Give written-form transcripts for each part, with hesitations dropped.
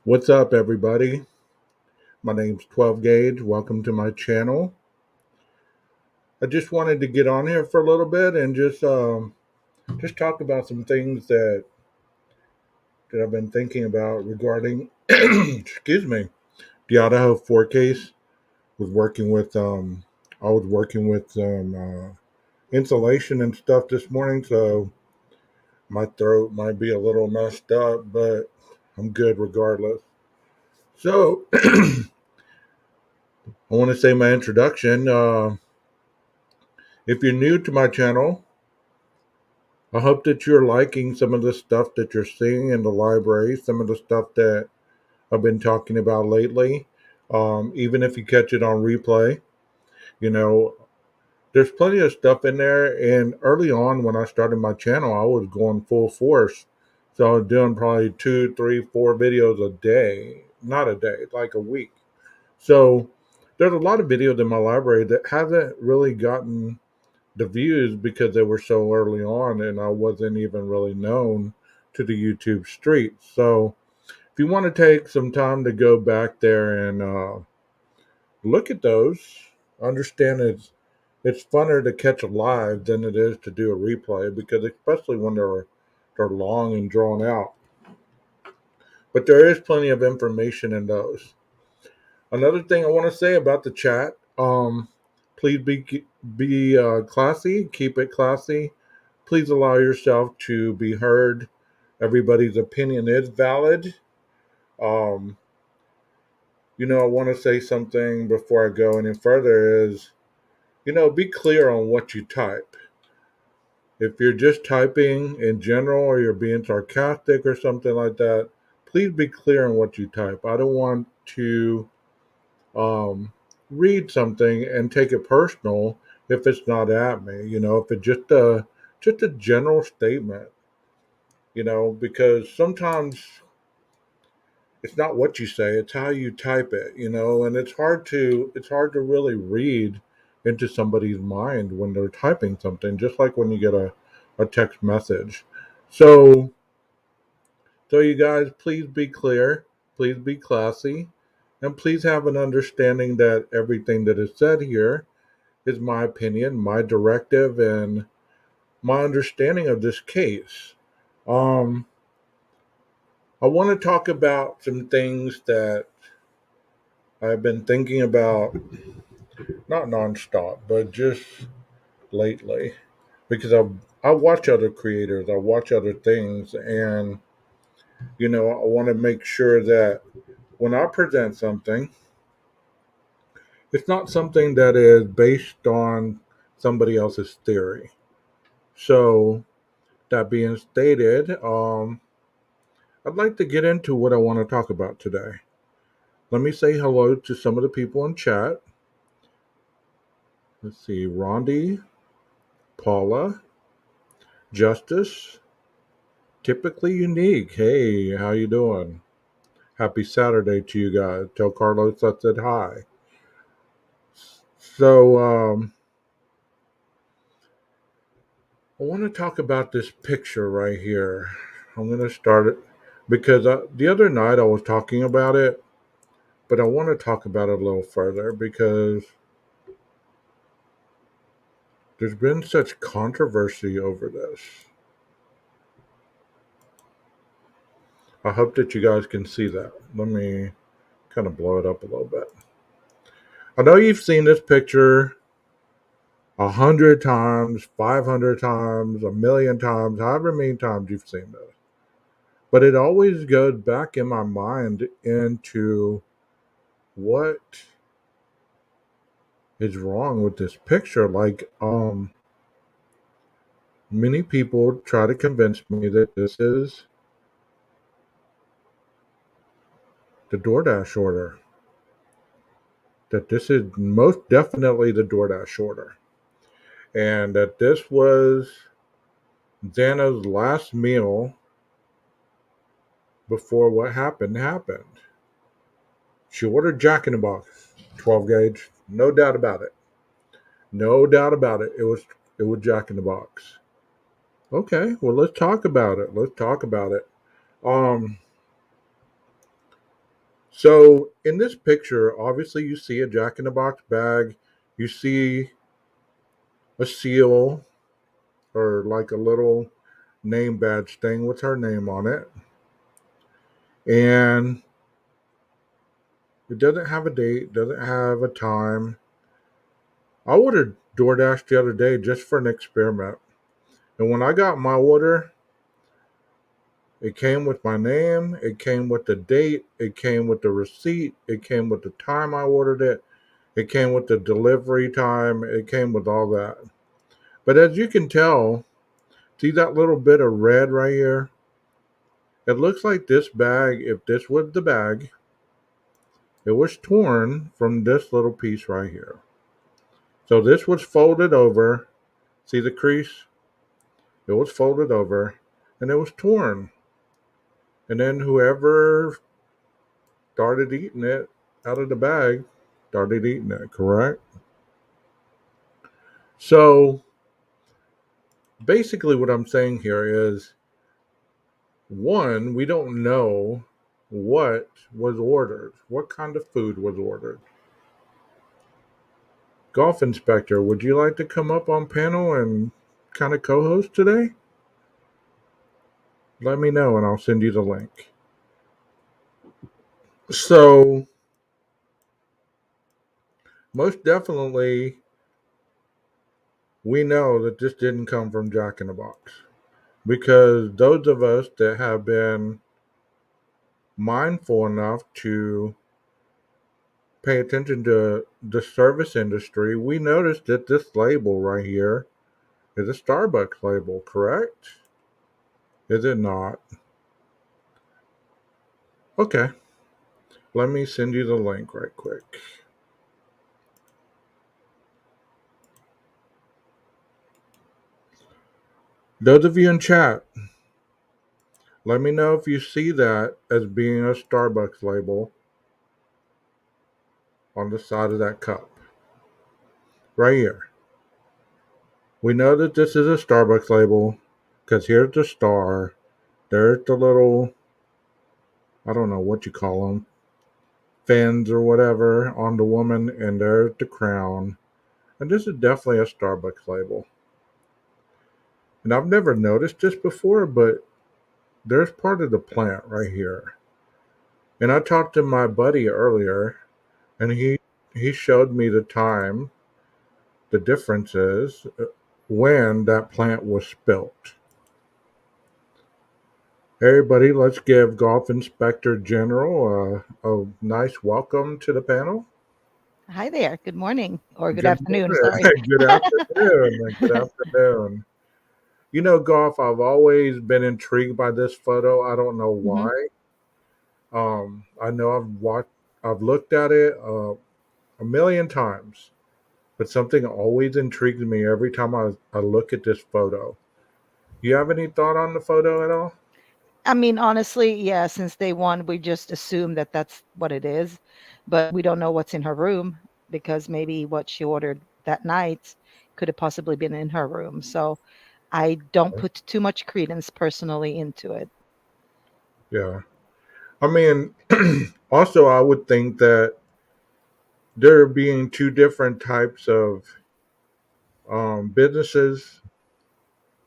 What's up, everybody? My name's 12 Gauge. Welcome to my channel. I just wanted to get on here for a little bit and just talk about some things that I've been thinking about regarding, excuse me, the IDAHO4 case. Was working with I was working with some insulation and stuff this morning, so my throat might be a little messed up, but I'm good regardless. So I want to say my introduction. If you're new to my channel, I hope that you're liking some of the stuff that you're seeing in the library, some of the stuff that I've been talking about lately. Even if you catch it on replay, you know, there's plenty of stuff in there. And early on, when I started my channel, I was going full force. So I was doing probably 2, 3, 4 videos a day, not a day, like a week. So there's a lot of videos in my library that haven't really gotten the views because they were so early on and I wasn't even really known to the YouTube streets. So if you want to take some time to go back there and look at those, understand it's funner to catch a live than it is to do a replay because especially when they're long and drawn out. But there is plenty of information in those. Another thing I want to say about the chat, please be classy, keep it classy. Please allow yourself to be heard. Everybody's opinion is valid. Um, I want to say something before I go any further is, be clear on what you type. If you're just typing in general or you're being sarcastic or something like that, please be clear on what you type. I don't want to um, read something and take it personal if it's not at me. If it's just a general statement. Because sometimes it's not what you say, it's how you type it, and it's hard to really read into somebody's mind when they're typing something, just like when you get a text message. So you guys, please be clear, please be classy, and please have an understanding that everything that is said here is my opinion, my directive, and my understanding of this case. Um, I want to talk about some things that I've been thinking about, not nonstop, but just lately, because I watch other creators, I watch other things, and I want to make sure that when I present something, it's not something that is based on somebody else's theory. So that being stated, I'd like to get into what I want to talk about today. Let me say hello to some of the people in chat. Let's see, Rondi, Paula, Justice, typically unique. Hey, how you doing? Happy Saturday to you guys. Tell Carlos I said hi. So, I want to talk about this picture right here. I'm going to start it because the other night I was talking about it, but I want to talk about it a little further because there's been such controversy over this. I hope that you guys can see that. Let me kind of blow it up a little bit. I know you've seen this picture 100 times, 500 times, 1,000,000 times, however many times you've seen this. But it always goes back in my mind into what is wrong with this picture. Like, many people try to convince me that this is the DoorDash order. That this is most definitely the DoorDash order. And that this was Xana's last meal before what happened. She ordered Jack in the Box, 12 gauge, no doubt about it. No doubt about it. It was Jack in the Box. Okay, well let's talk about it. Let's talk about it. Um, so in this picture, obviously you see a Jack in the Box bag, you see a seal or like a little name badge thing with her name on it, and it doesn't have a date, doesn't have a time. I ordered DoorDash the other day just for an experiment, and when I got my order, it came with my name, it came with the date, it came with the receipt, it came with the time I ordered it, it came with the delivery time, it came with all that. But as you can tell, see that little bit of red right here? It looks like this bag, if this was the bag, it was torn from this little piece right here. So this was folded over. See the crease? It was folded over and it was torn. And then whoever started eating it out of the bag started eating it, correct? So basically, what I'm saying here is one, we don't know what was ordered, what kind of food was ordered. Golf inspector, would you like to come up on panel and kind of co host today? Let me know and I'll send you the link. So, most definitely, we know that this didn't come from Jack in the Box because those of us that have been mindful enough to pay attention to the service industry, we noticed that this label right here is a Starbucks label, correct? Is it not? Okay, let me send you the link right quick. Those of you in chat, let me know if you see that as being a Starbucks label on the side of that cup. Right here. We know that this is a Starbucks label because here's the star. There's the little, I don't know what you call them, fins or whatever on the woman, and there's the crown. And this is definitely a Starbucks label. And I've never noticed this before, but there's part of the plant right here. And I talked to my buddy earlier, and he showed me the time, the differences when that plant was spilt. Hey everybody, let's give Golf Inspector General a nice welcome to the panel. Hi there. Good morning or good Good afternoon. morning. Sorry. Good afternoon. Good afternoon. You know, Golf, I've always been intrigued by this photo. I don't know hmm why. I know I've looked at it a million times, but something always intrigues me every time I look at this photo. You have any thought on the photo at all? I mean, honestly, yeah, since day one, we just assume that that's what it is, but we don't know what's in her room because maybe what she ordered that night could have possibly been in her room. So I don't put too much credence personally into it. Yeah. I mean, also, I would think that there being two different types of businesses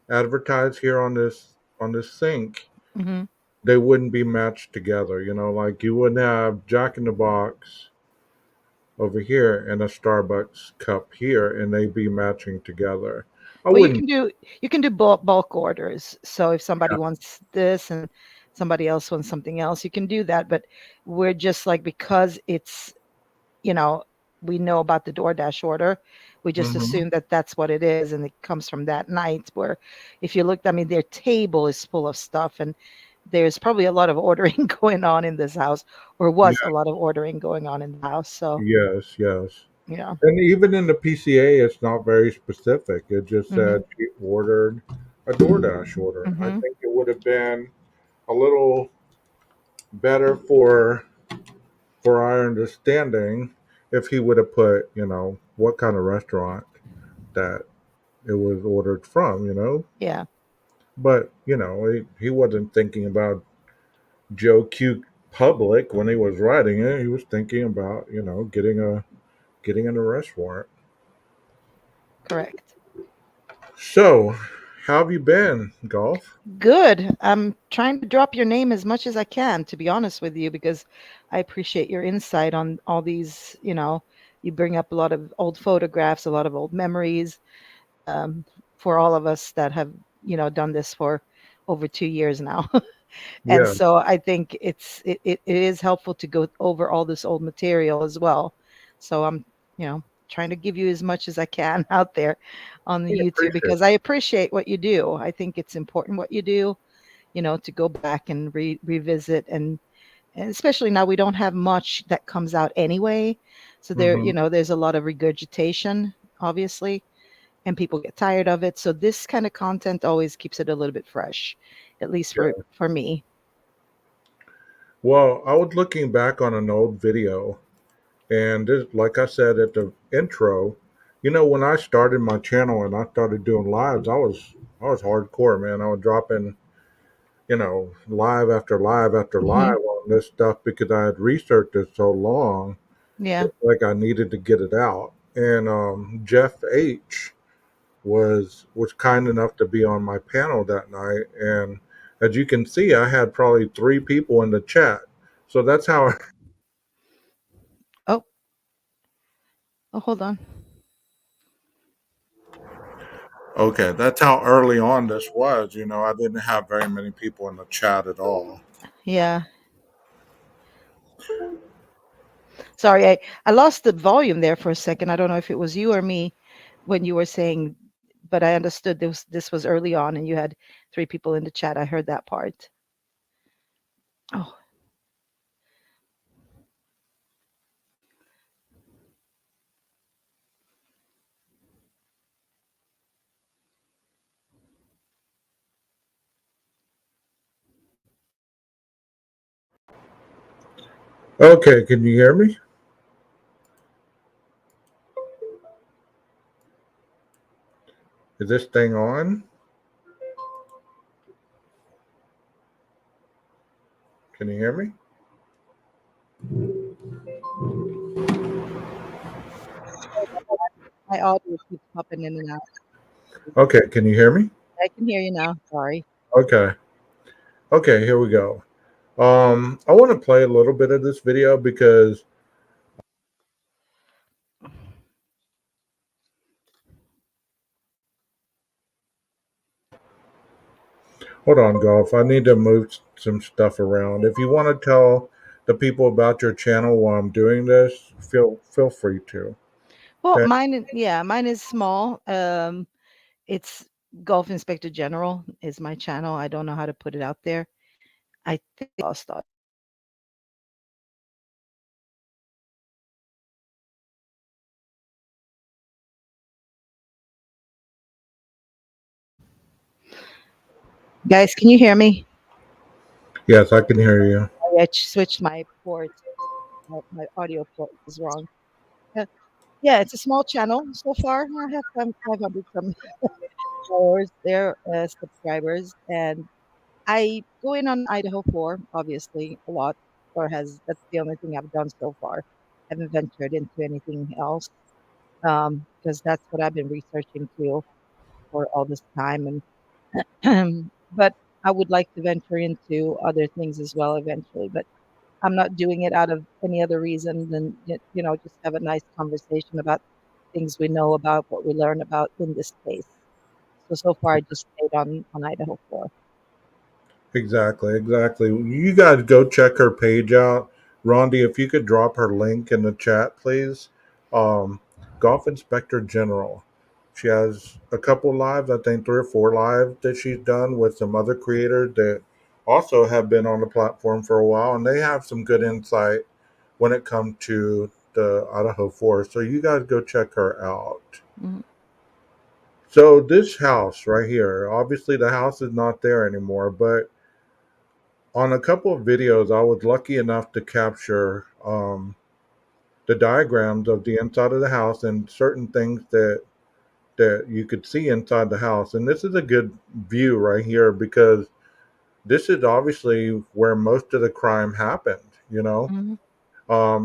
advertised here on this sink, hmm they wouldn't be matched together. You know, like you wouldn't have Jack in the Box over here and a Starbucks cup here, and they be matching together. I Well, wouldn't. you can do bulk orders. So if somebody Yeah. wants this and somebody else wants something else, you can do that. But we're just like because it's you know, we know about the DoorDash order. We just Hmm. assume that that's what it is, and it comes from that night. Where, if you looked, I mean, their table is full of stuff, and there's probably a lot of ordering going on in this house, or was a Yeah. lot of ordering going on in the house. So, Yes. Yes. yeah. And even in the PCA, it's not very specific. It just hmm said she ordered a DoorDash order. I hmm think it would have been a little better for our understanding if he would have put, you know, what kind of restaurant that it was ordered from, you know. Yeah. But, you know, he wasn't thinking about Joe Q public when he was writing it. He was thinking about, getting an arrest warrant. Correct. So, how have you been, Golf? Good. I'm trying to drop your name as much as I can, to be honest with you, because I appreciate your insight on all these. You bring up a lot of old photographs, a lot of old memories, um, for all of us that have, done this for over 2 years now. And Yeah, so I think it is helpful to go over all this old material as well. So I'm, trying to give you as much as I can out there on the I YouTube, appreciate because I appreciate what you do. I think it's important what you do, to go back and revisit, and especially now we don't have much that comes out anyway. So it. there's a lot of regurgitation, obviously, and people get tired of it. So this kind of content always keeps it a little bit fresh, at least Yeah. for me. Well, I was looking back on an old video, and like I said at the intro, when I started my channel and I started doing lives, I was hardcore, man. I was dropping, live after live after Hmm. live on this stuff because I had researched it so long. Yeah. It's like I needed to get it out. And Jeff H was kind enough to be on my panel that night, and as you can see, I had probably three people in the chat. So that's how. Oh, oh, hold on. Okay, that's how early on this was. I didn't have very many people in the chat at all. Yeah. Sorry, I lost the volume there for a second. I don't know if it was you or me when you were saying, but I understood this was early on and you had three people in the chat. I heard that part. Oh, Okay, can you hear me? Is this thing on? Can you hear me? my audio keeps popping in and out. Okay, can you hear me? I can hear you now. Sorry. Okay. Okay, here we go. I want to play a little bit of this video because hold on, Golf. I need to move some stuff around. If you want to tell the people about your channel while I'm doing this, feel free to. Well, Okay. mine is small. It's Golf Inspector General is my channel. I don't know how to put it out there. I think I lost it. Guys, can you hear me? Yes, I can hear you. I switched my port. My audio port was wrong. Uh, Yeah, it's a small channel so far. I have 500 some followers there, subscribers, and I go in on Idaho 4, obviously, a lot, or has that's the only thing I've done so far. I haven't ventured into anything else, because that's what I've been researching too for all this time. And but I would like to venture into other things as well eventually. But I'm not doing it out of any other reason than just have a nice conversation about things we know about, what we learn about in this case. So far, I just stayed on Idaho 4. Exactly, exactly. You guys go check her page out. Rondi, if you could drop her link in the chat, please. Um, Golf Inspector General. She has a couple lives, I think 3 or 4 lives that she's done with some other creators that also have been on the platform for a while, and they have some good insight when it comes to the Idaho 4. So you guys go check her out. Mhm. So this house right here, obviously the house is not there anymore, but on a couple of videos, I was lucky enough to capture the diagrams of the inside of the house and certain things that you could see inside the house. And this is a good view right here because this is obviously where most of the crime happened. Hmm.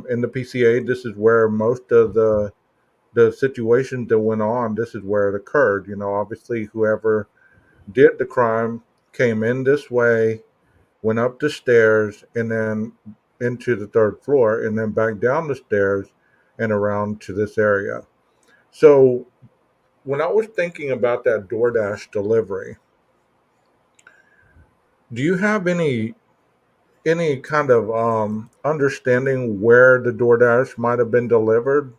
In the PCA, this is where most of the situations that went on. This is where it occurred. Obviously, whoever did the crime came in this way, went up the stairs, and then into the third floor, and then back down the stairs and around to this area. So when I was thinking about that DoorDash delivery, do you have any kind of understanding where the DoorDash might have been delivered,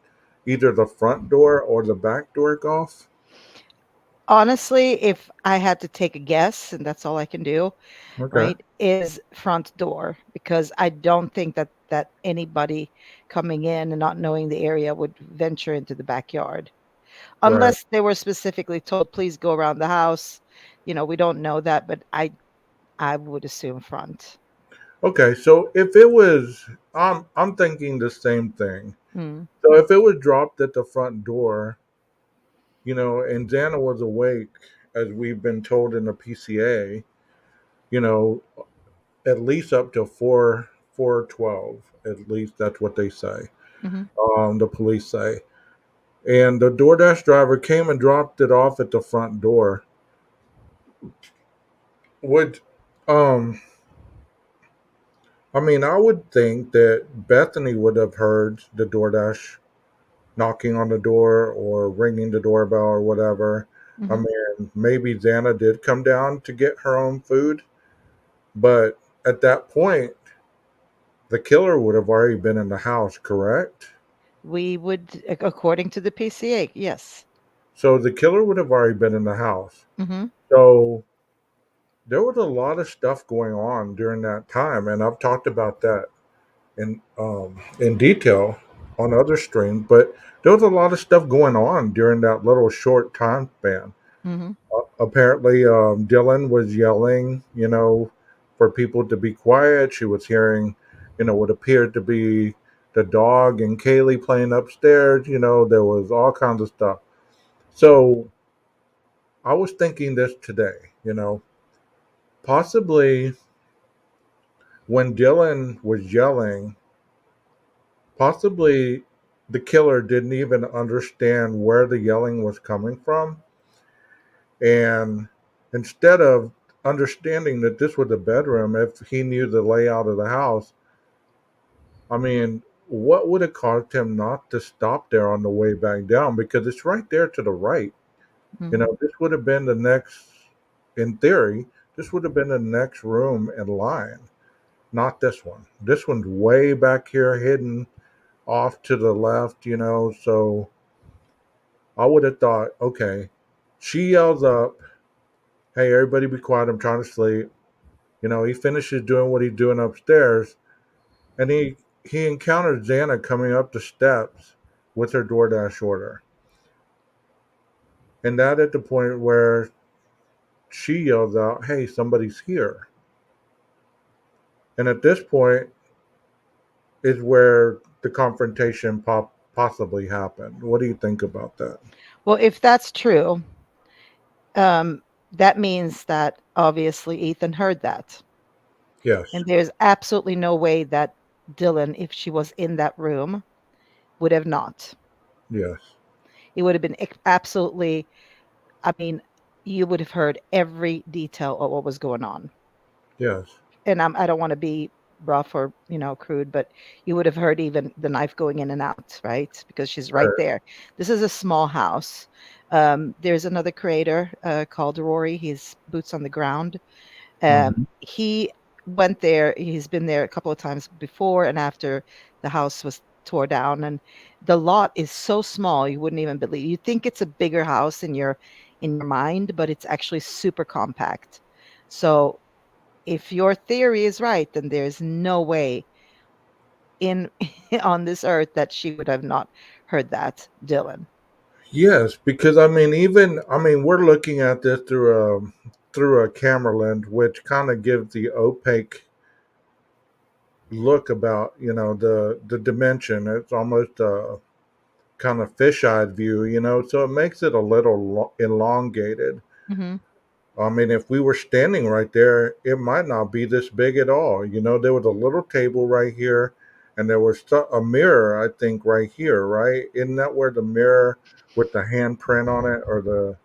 either the front door or the back door, Golf? Honestly, if I had to take a guess, and that's all I can do, Okay, right, is front door, because I don't think that anybody coming in and not knowing the area would venture into the backyard, right. unless they were specifically told, please go around the house. We don't know that, but I would assume front. Okay, so if it was, I'm thinking the same thing. Mm, So if it was dropped at the front door, and Xana was awake, as we've been told in the PCA, you know, at least up to 412. At least that's what they say. mhm. The police say. And the DoorDash driver came and dropped it off at the front door. Would um I mean, I would think that Bethany would have heard the DoorDash knocking on the door or ringing the doorbell or whatever. I Mhm. mean, maybe Xana did come down to get her own food, but at that point, the killer would have already been in the house, correct? We would, according to the PCA, yes. So the killer would have already been in the house. Mhm. So there was a lot of stuff going on during that time, and I've talked about that in detail on other streams. But there was a lot of stuff going on during that little short time span. Mhm. Apparently, Dylan was yelling, for people to be quiet. She was hearing, what appeared to be the dog and Kaylee playing upstairs. There was all kinds of stuff. So I was thinking this today, possibly when Dylan was yelling, possibly the killer didn't even understand where the yelling was coming from. And instead of understanding that this was a bedroom, if he knew the layout of the house, I mean, what would have caused him not to stop there on the way back down? Because it's right there to the right. Mhm. This would have been the next, in theory, this would have been the next room in line, not this one. This one's way back here, hidden off to the left, So I would have thought, okay, she yells up, hey, everybody be quiet, I'm trying to sleep. He finishes doing what he's doing upstairs, and he encounters Xana coming up the steps with her DoorDash order. And that at the point where she yells out, hey, somebody's here. And at this point is where the confrontation possibly happened. What do you think about that? Well, if that's true, um, that means that obviously Ethan heard that. Yes, And there's absolutely no way that Dylan, if she was in that room, would have not. yes, It would have been absolutely, I mean, you would have heard every detail of what was going on. yes. And I don't want to be rough or, crude, but you would have heard even the knife going in and out, right? Because she's right Right. there. This is a small house. There's another creator called Rory. He's boots on the ground. Hmm. He went there. He's been there a couple of times before and after the house was tore down. And the lot is so small you wouldn't even believe. You think it's a bigger house in your mind, but it's actually super compact. So if your theory is right, then there's no way in on this earth that she would have not heard that, Dylan. Yes, because we're looking at this through a camera lens, which kind of gives the opaque look about the dimension. It's almost a kind of fisheye view, so it makes it a little elongated. Hmm. I mean, if we were standing right there, it might not be this big at all. You know, there was a little table right here, and there was a mirror, I think, right here, right? Isn't that where the mirror with the handprint on it, or the?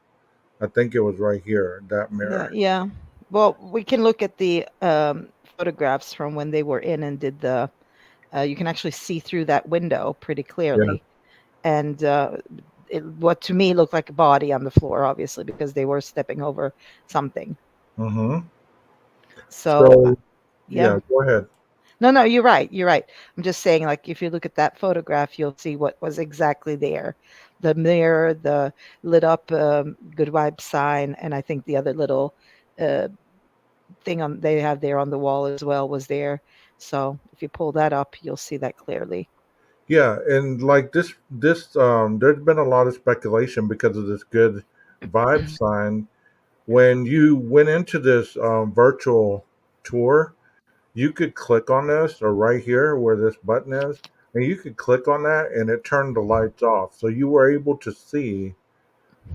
I think it was right here, that mirror. Yeah. Well, we can look at the photographs from when they were in and did the. You can actually see through that window pretty Yeah. clearly, and what to me looked like a body on the floor, obviously because they were stepping over something. Mm-hmm. So So yeah. yeah, go ahead. No, no, you're right. You're right. I'm just saying, like, if you look at that photograph, you'll see what was exactly there. The mirror, the lit up good vibe sign, and I think the other little uh, thing on they have there on the wall as well was there. So if you pull that up, you'll see that clearly. Yeah, and like there's been a lot of speculation because of this good vibe sign. When you went into this virtual tour, you could click on this or right here where this button is, and you could click on that and it turned the lights off. So you were able to see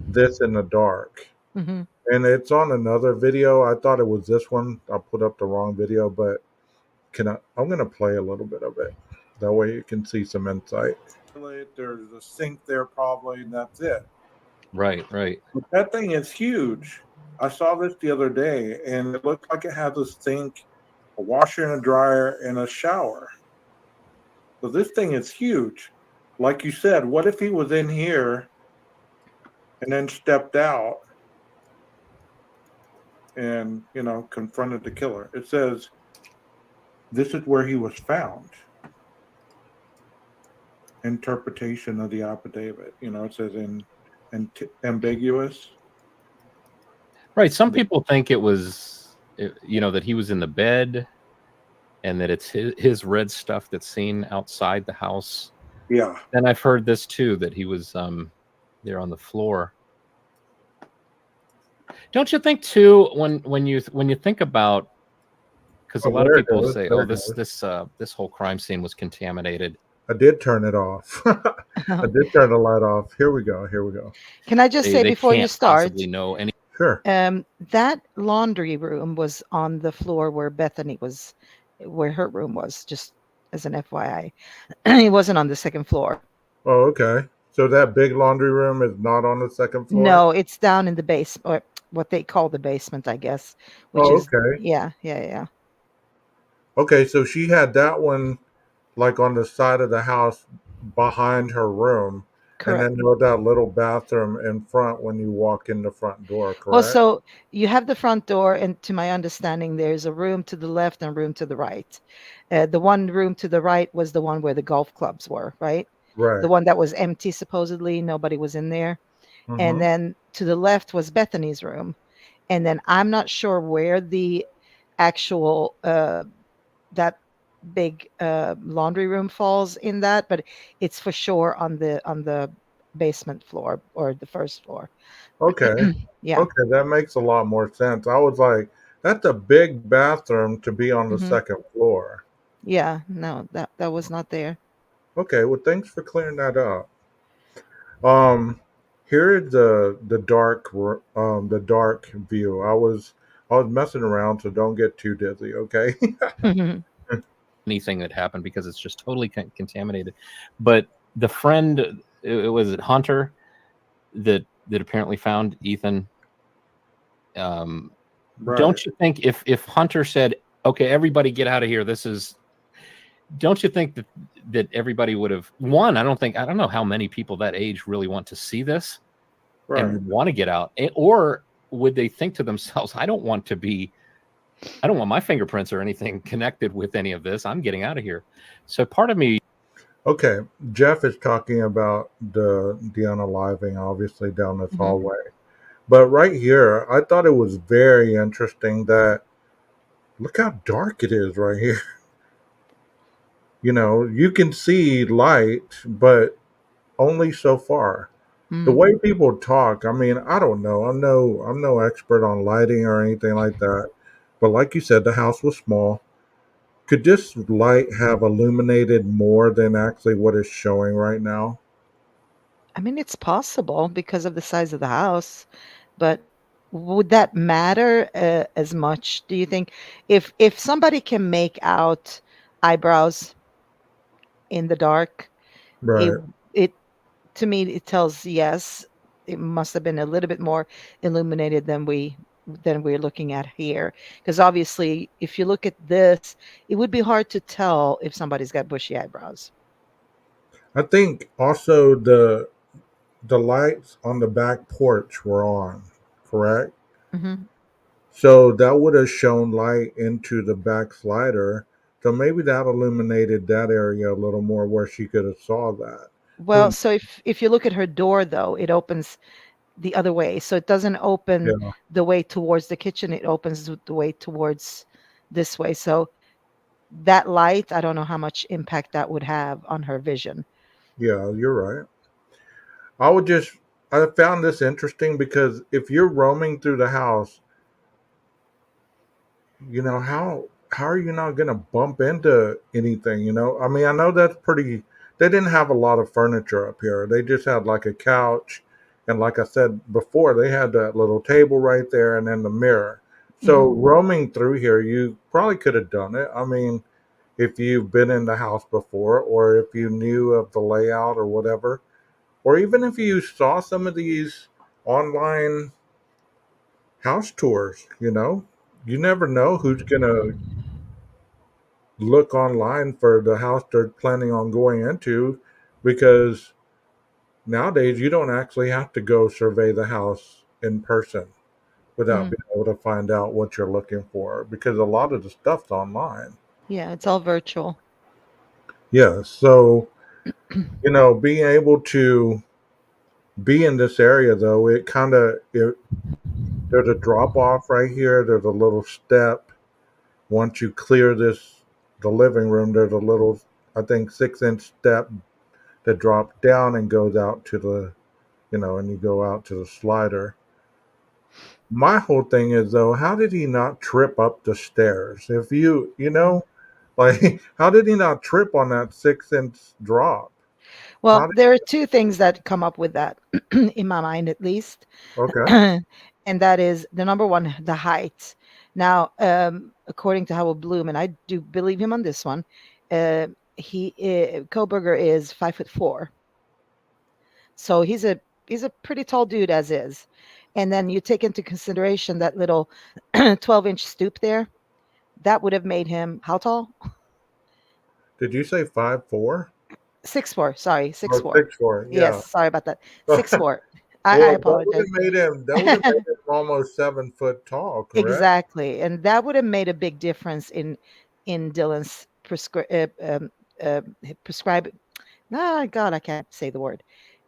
this in the dark. Hmm. And it's on another video. I thought it was this one. I put up the wrong video, but I'm gonna play a little bit of it. That way you can see some insight. There's a sink there probably, and that's it. Right, right. But that thing is huge. I saw this the other day, and it looked like it has a sink, a washer and a dryer, and a shower. So this thing is huge. Like you said, what if he was in here and then stepped out and, confronted the killer? It says this is where he was found. Interpretation of the affidavit. It says in ambiguous. Right. Some people think it was, that he was in the bed and that it's his red stuff that's seen outside the house. Yeah. And I've heard this too, that he was there on the floor. Don't you think too, when you think about, because a lot of people say, "Oh, this whole crime scene was contaminated." I did turn it off. I did turn the light off. Here we go. Here we go. Can I just say They before you can't start, possibly know any. Sure. that laundry room was on the floor where Bethany was, where her room was, just as an FYI. It wasn't on the second floor. Oh, okay. So that big laundry room is not on the second floor? No, it's down in the base, or what they call the basement, I guess, which Oh, is, okay. yeah. Okay, so she had that one like on the side of the house behind her room, and Correct. then there was that little bathroom in front when you walk in the front door, Well, correct? so you have the front door, and to my understanding, there's a room to the left and a room to the right. The one room to the right was the one where the golf clubs were, right? The Right. one that was empty, supposedly, nobody was in there. And Mm-hmm. then to the left was Bethany's room. And then I'm not sure where the actual that big laundry room falls in that, but it's for sure on the basement floor or the first floor. Okay. Yeah. Okay, that makes a lot more sense. I was like, that's a big bathroom to be on the Hmm. second floor. Yeah. No, that was not there. Okay, well, thanks for clearing that up. Um, Here is the dark view. I was messing around, so don't get too dizzy. Okay. Anything that happened because it's just totally contaminated. But the friend, it was Hunter that apparently found Ethan. Right. Don't you think if Hunter said, "Okay, everybody get out of here. This is," don't you think that everybody would have one? I don't know how many people that age really want to see this Right. and want to get out, or would they think to themselves, I don't want my fingerprints or anything connected with any of this. I'm getting out of here. So part of me. Okay. Jeff is talking about the unaliving, obviously down this Hmm. hallway. But right here, I thought it was very interesting that look how dark it is right here. You can see light, but only so far. The Mm. way people talk, I mean, I don't know. I'm no expert on lighting or anything like that. But like you said, the house was small. Could this light have illuminated more than actually what it's showing right now? I mean, it's possible because of the size of the house, but would that matter as much? Do you think if somebody can make out eyebrows in the dark, it Right. it to me it tells yes, it must have been a little bit more illuminated than we're looking at here. Because obviously, if you look at this, it would be hard to tell if somebody's got bushy eyebrows. I think also the lights on the back porch were on, correct? Hmm. So that would have shown light into the back slider. So maybe that illuminated that area a little more where she could have saw that. Well, Who? so if you look at her door though, it opens the other way. So it doesn't open Yeah, the way towards the kitchen, it opens the way towards this way. So that light, I don't know how much impact that would have on her vision. yeah, you're right. I would just I found this interesting because if you're roaming through the house, how are you not going to bump into anything? I mean, I know that's pretty. They didn't have a lot of furniture up here. They just had like a couch, and like I said before, they had that little table right there, and then the mirror. So Hmm. roaming through here, you probably could have done it. I mean, if you've been in the house before, or if you knew of the layout or whatever, or even if you saw some of these online house tours, you never know who's going to look online for the house they're planning on going into, because nowadays you don't actually have to go survey the house in person without Hmm. being able to find out what you're looking for, because a lot of the stuff's online. Yeah, it's all virtual. Yeah, so being able to be in this area though, there's a drop off right here. There's a little step. Once you clear the living room, there's a little, I think, 6-inch step that drops down and goes out to and you go out to the slider. My whole thing is though, how did he not trip up the stairs? If like, how did he not trip on that 6-inch drop? Well, How did? there are two things that come up with that in my mind, at least. Okay. And that is the number one, the height. Now, according to Howard Bloom, and I do believe him on this one, Koberger is 5'4", so he's a pretty tall dude as is. And then you take into consideration that little 12-inch stoop there, that would have made him how tall? Did you say 5'4"? 6'4", sorry, six Or four. 6'4"? Yes, Yeah. sorry about that. 6'4". I Well, that would apologize. have made him. That would have made him almost 7 foot tall. Correct. Exactly, and that would have made a big difference in Dylan's prescribe. Ah, God, I can't say the word.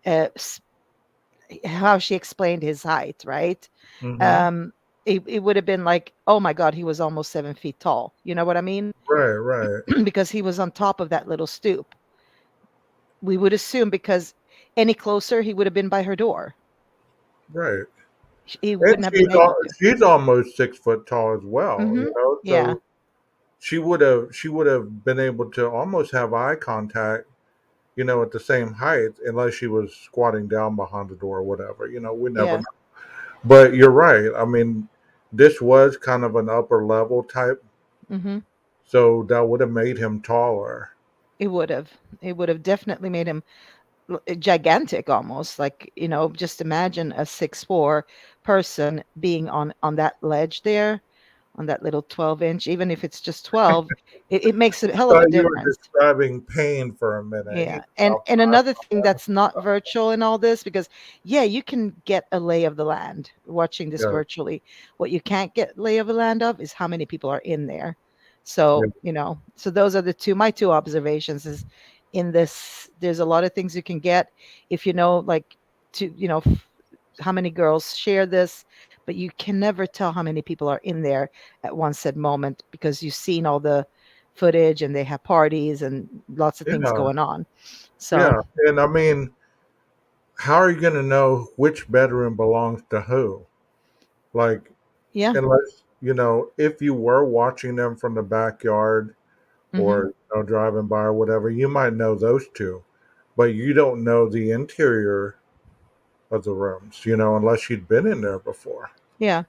Uh, s- how she explained his height, right? Mm-hmm. Um, it would have been like, oh my God, he was almost 7 feet tall. You know what I mean? Right. Right. Because he was on top of that little stoop. We would assume because any closer, he would have been by her door. Right. He And wouldn't have been able to. she's almost 6 foot tall as well. Hmm. Yeah, So she would have been able to almost have eye contact, at the same height, unless she was squatting down behind the door or whatever. We never yeah. know. But you're right. I mean, this was kind of an upper level type, Hmm. so that would have made him taller. It would have. It would have definitely made him gigantic, almost like just imagine a 6'4" person being on that ledge there, on that little 12-inch. Even if it's just 12, it makes a hell of a Thought you were difference. describing pain for a minute. He's Yeah, and about and five. another thing that's not virtual in all this, because yeah, you can get a lay of the land watching this Yeah, virtually. What you can't get lay of the land of is how many people are in there. yeah, So so those are my two observations. Is in this, there's a lot of things you can get if like to how many girls share this, but you can never tell how many people are in there at one said moment, because you've seen all the footage and they have parties and lots of things yeah, going on. So, yeah. And I mean, how are you going to know which bedroom belongs to who? Like, yeah. unless if you were watching them from the backyard, Hmm. or driving by or whatever, you might know those two, but you don't know the interior of the rooms, unless you'd been in there before. Yeah.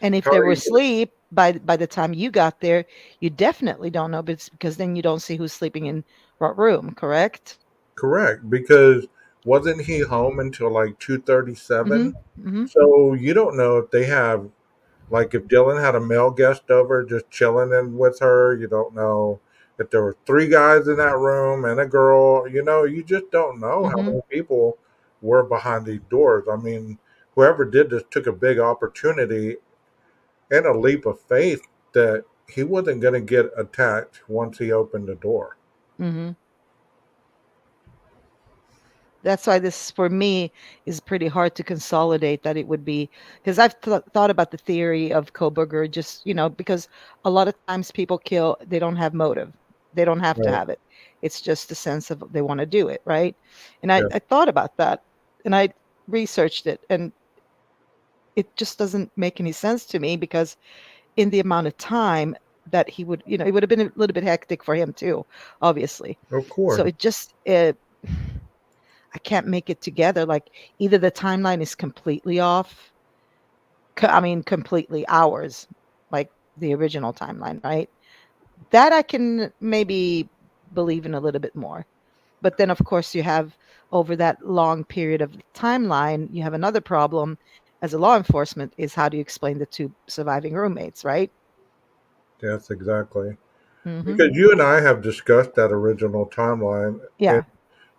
And if How they are were you? asleep by the time you got there, you definitely don't know, but it's because then you don't see who's sleeping in what room, correct? Correct, because wasn't he home until like 2:37? Mhm. Mhm. So you don't know if they have, like, if Dylan had a male guest over just chilling in with her. You don't know if there were three guys in that room and a girl. You just don't know how Mhm. many people were behind these doors. I mean, whoever did this took a big opportunity and a leap of faith that he wasn't going to get attacked once he opened the door. Mhm. That's why this for me is pretty hard to consolidate that it would be because I've thought about the theory of Koberger just, because a lot of times people kill, they don't have motive. They don't have to Right. have it. It's just a sense of they want to do it, right? And Yeah. I thought about that and I researched it and it just doesn't make any sense to me because in the amount of time that he would, it would have been a little bit hectic for him too, obviously. Of So course. it just I can't make it together. Like either the timeline is completely off. I mean, completely ours, like the original timeline, right? That I can maybe believe in a little bit more. But then, of course, you have over that long period of timeline, you have another problem as a law enforcement is how do you explain the two surviving roommates, right? Yes, exactly. Mm-hmm. Because you and I have discussed that original timeline, and Yeah.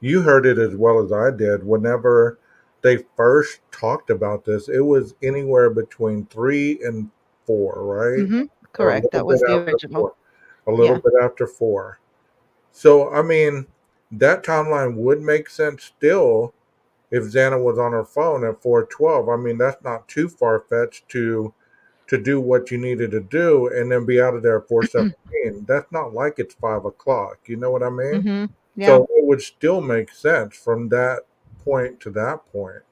you heard it as well as I did. Whenever they first talked about this, it was anywhere between 3 and 4, right? Mm-hmm. Or a Correct. little That bit was the after original. 4. A little Yeah. bit after 4. So, I mean, that timeline would make sense still if Xana was on her phone at 4:12. I mean, that's not too far fetched to do what you needed to do and then be out of there at 4:17. That's not like it's 5 o'clock. You know what I mean? Mm-hmm. Yeah. So it would still make sense from that point to that point.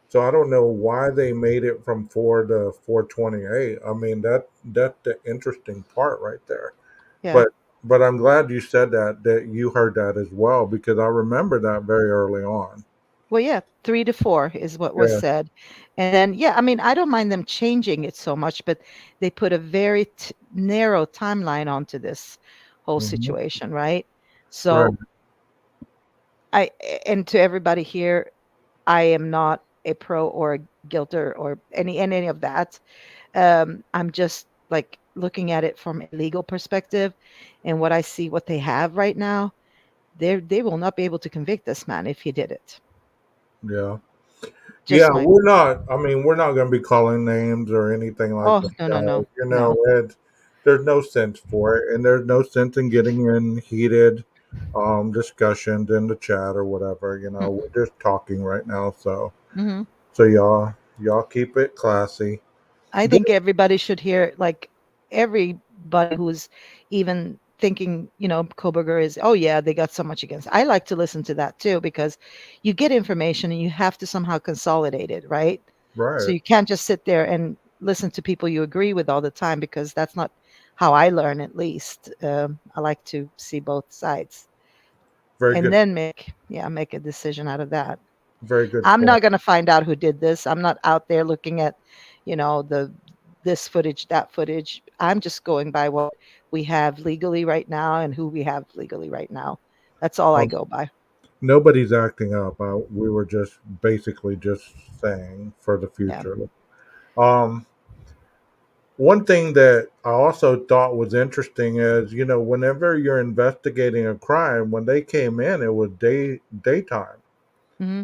So I don't know why they made it from 4 to 4:28. I mean, that's the interesting part right there. Yeah. But I'm glad you said that you heard that as well, because I remember that very early on. Well, yeah, 3 to 4 is what was Yeah. said. And then, yeah, I mean, I don't mind them changing it so much, but they put a very narrow timeline onto this whole Hmm. situation, right? Right. So and to everybody here, I am not a pro or a guilter or any of that. I'm just like looking at it from a legal perspective and what I see what they have right now, they will not be able to convict this man if he did it. Yeah. Yeah, Just my we're not. I mean, we're not going to be calling names or anything like oh that. no no no no. There's no sense for it, and there's no sense in getting in heated discussions in the chat or whatever. We're just talking right now, Mm-hmm. so y'all keep it classy. I Good. think everybody should hear, like everybody who's even thinking, Koberger is, oh yeah, they got so much against. I like to listen to that too because you get information and you have to somehow consolidate it, right? So Right. you can't just sit there and listen to people you agree with all the time because that's not how I learn, at least. I like to see both sides Very and good. then make a decision out of that. Very good I'm point. not going to find out who did this. I'm not out there looking at, the this footage, that footage. I'm just going by what we have legally right now and who we have legally right now. That's all I Um, go by. Nobody's acting up. We were just basically just saying for the Yeah. future. Um, One thing that I also thought was interesting is, whenever you're investigating a crime, when they came in, it was daytime. Hmm.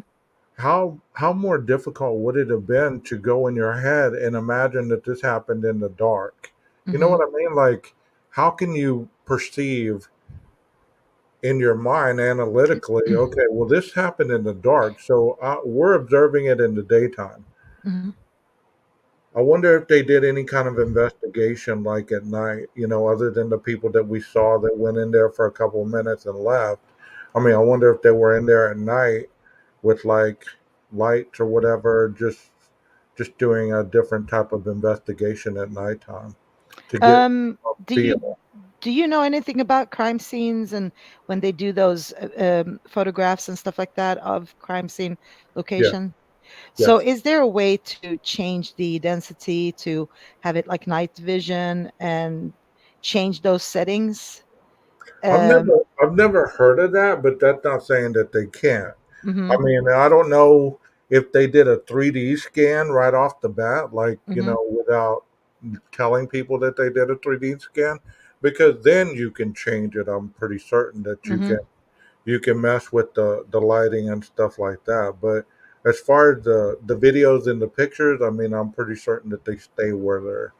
How more difficult would it have been to go in your head and imagine that this happened in the dark? You know Hmm. what I mean? Like, how can you perceive in your mind analytically? Okay, well, this happened in the dark, so we're observing it in the daytime. Hmm. I wonder if they did any kind of investigation like at night, other than the people that we saw that went in there for a couple of minutes and left. I mean, I wonder if they were in there at night with like lights or whatever, just doing a different type of investigation at nighttime to get a Do you feel. know anything about crime scenes and when they do those photographs and stuff like that of crime scene Yeah. location? So Yes. is there a way to change the density to have it like night vision and change those settings? I've Um, never I've never heard of that, but that's not saying that they can't. mhm, I mean, I don't know if they did a 3D scan right off the bat, like, mhm, without telling people that they did a 3D scan, because then you can change it. I'm pretty certain that mhm. you can mess with the lighting and stuff like that. But as far as the videos and the pictures, I mean, I'm pretty certain that they stay where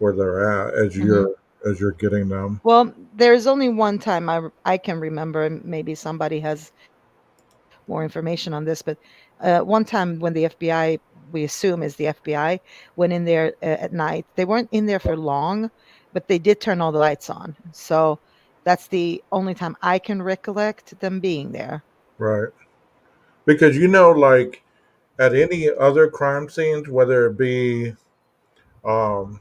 they're at Mhm. as you're getting them. Well, there's only one time I can remember, and maybe somebody has more information on this, but one time when the FBI, we assume is the FBI, went in there at night. They weren't in there for long, but they did turn all the lights on. So that's the only time I can recollect them being there. Right. Because like at any other crime scenes, whether it be, um,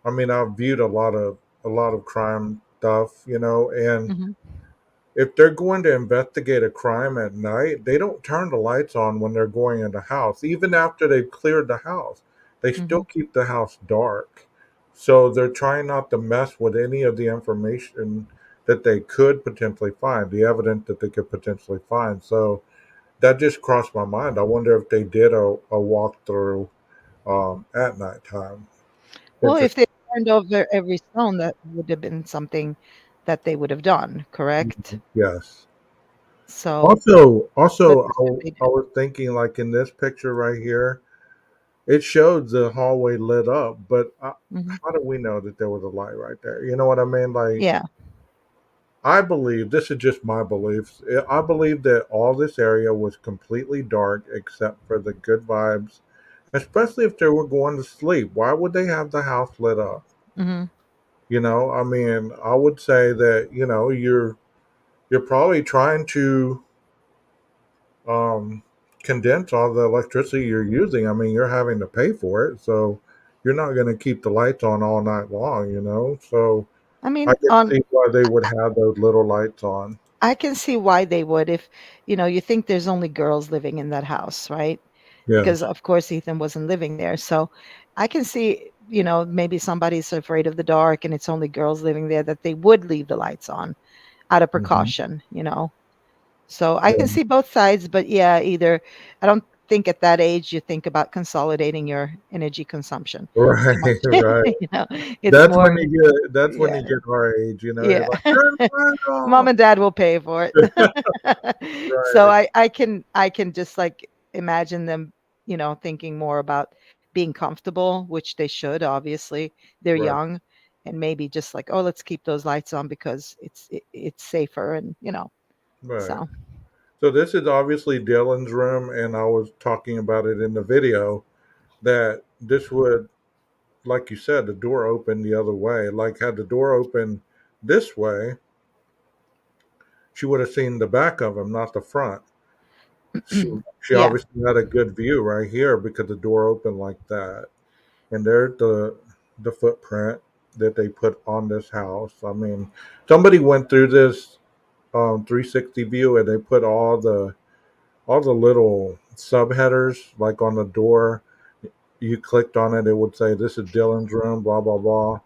I mean, I've viewed a lot of crime stuff, and Hmm. if they're going to investigate a crime at night, they don't turn the lights on when they're going in the house. Even after they've cleared the house, they still Hmm. keep the house dark. So they're trying not to mess with any of the information that they could potentially find, the evidence that they could potentially find. So that just crossed my mind. I wonder if they did a walkthrough at nighttime. Well, if Interesting. they turned over every stone, that would have been something that they would have done, correct? Yes. So, but Also, they I did. was thinking, like, in this picture right here, it showed the hallway lit up, but Hmm. how do we know that there was a light right there? You know what I mean? Like, Yeah. I believe this is just my beliefs. I believe that all this area was completely dark except for the good vibes, especially if they were going to sleep. Why would they have the house lit up? Hmm. I mean, I would say that you're probably trying to um, condense all the electricity you're using. I mean, you're having to pay for it, so you're not going to keep the lights on all night long. So I I mean, can see why they would have those little lights on. I can see why they would if, you think there's only girls living in that house, right? Because Yes. of course Ethan wasn't living there. So I can see, maybe somebody's afraid of the dark and it's only girls living there that they would leave the lights on out of Hmm. precaution. So I can Yeah. see both sides, but yeah, either I don't think at that age you think about consolidating your energy consumption too Right. much. Right. It's more, That's when yeah, you get our age. You're yeah. like, turn the light Mom off. and dad will pay for it. So Right. I can just like imagine them, thinking more about being comfortable, which they should, obviously. They're Right. young, and maybe just like, oh, let's keep those lights on because it's safer, and. Right. So. So this is obviously Dylan's room, and I was talking about it in the video that this would, like you said, the door opened the other way. Like, had the door open this way, she would have seen the back of him, not the front. She Yeah. obviously had a good view right here because the door opened like that. And there's the footprint that they put on this house. I mean, somebody went through this 360 view and they put all the little subheaders like on the door. You clicked on it, it would say this is Dylan's room, blah blah blah.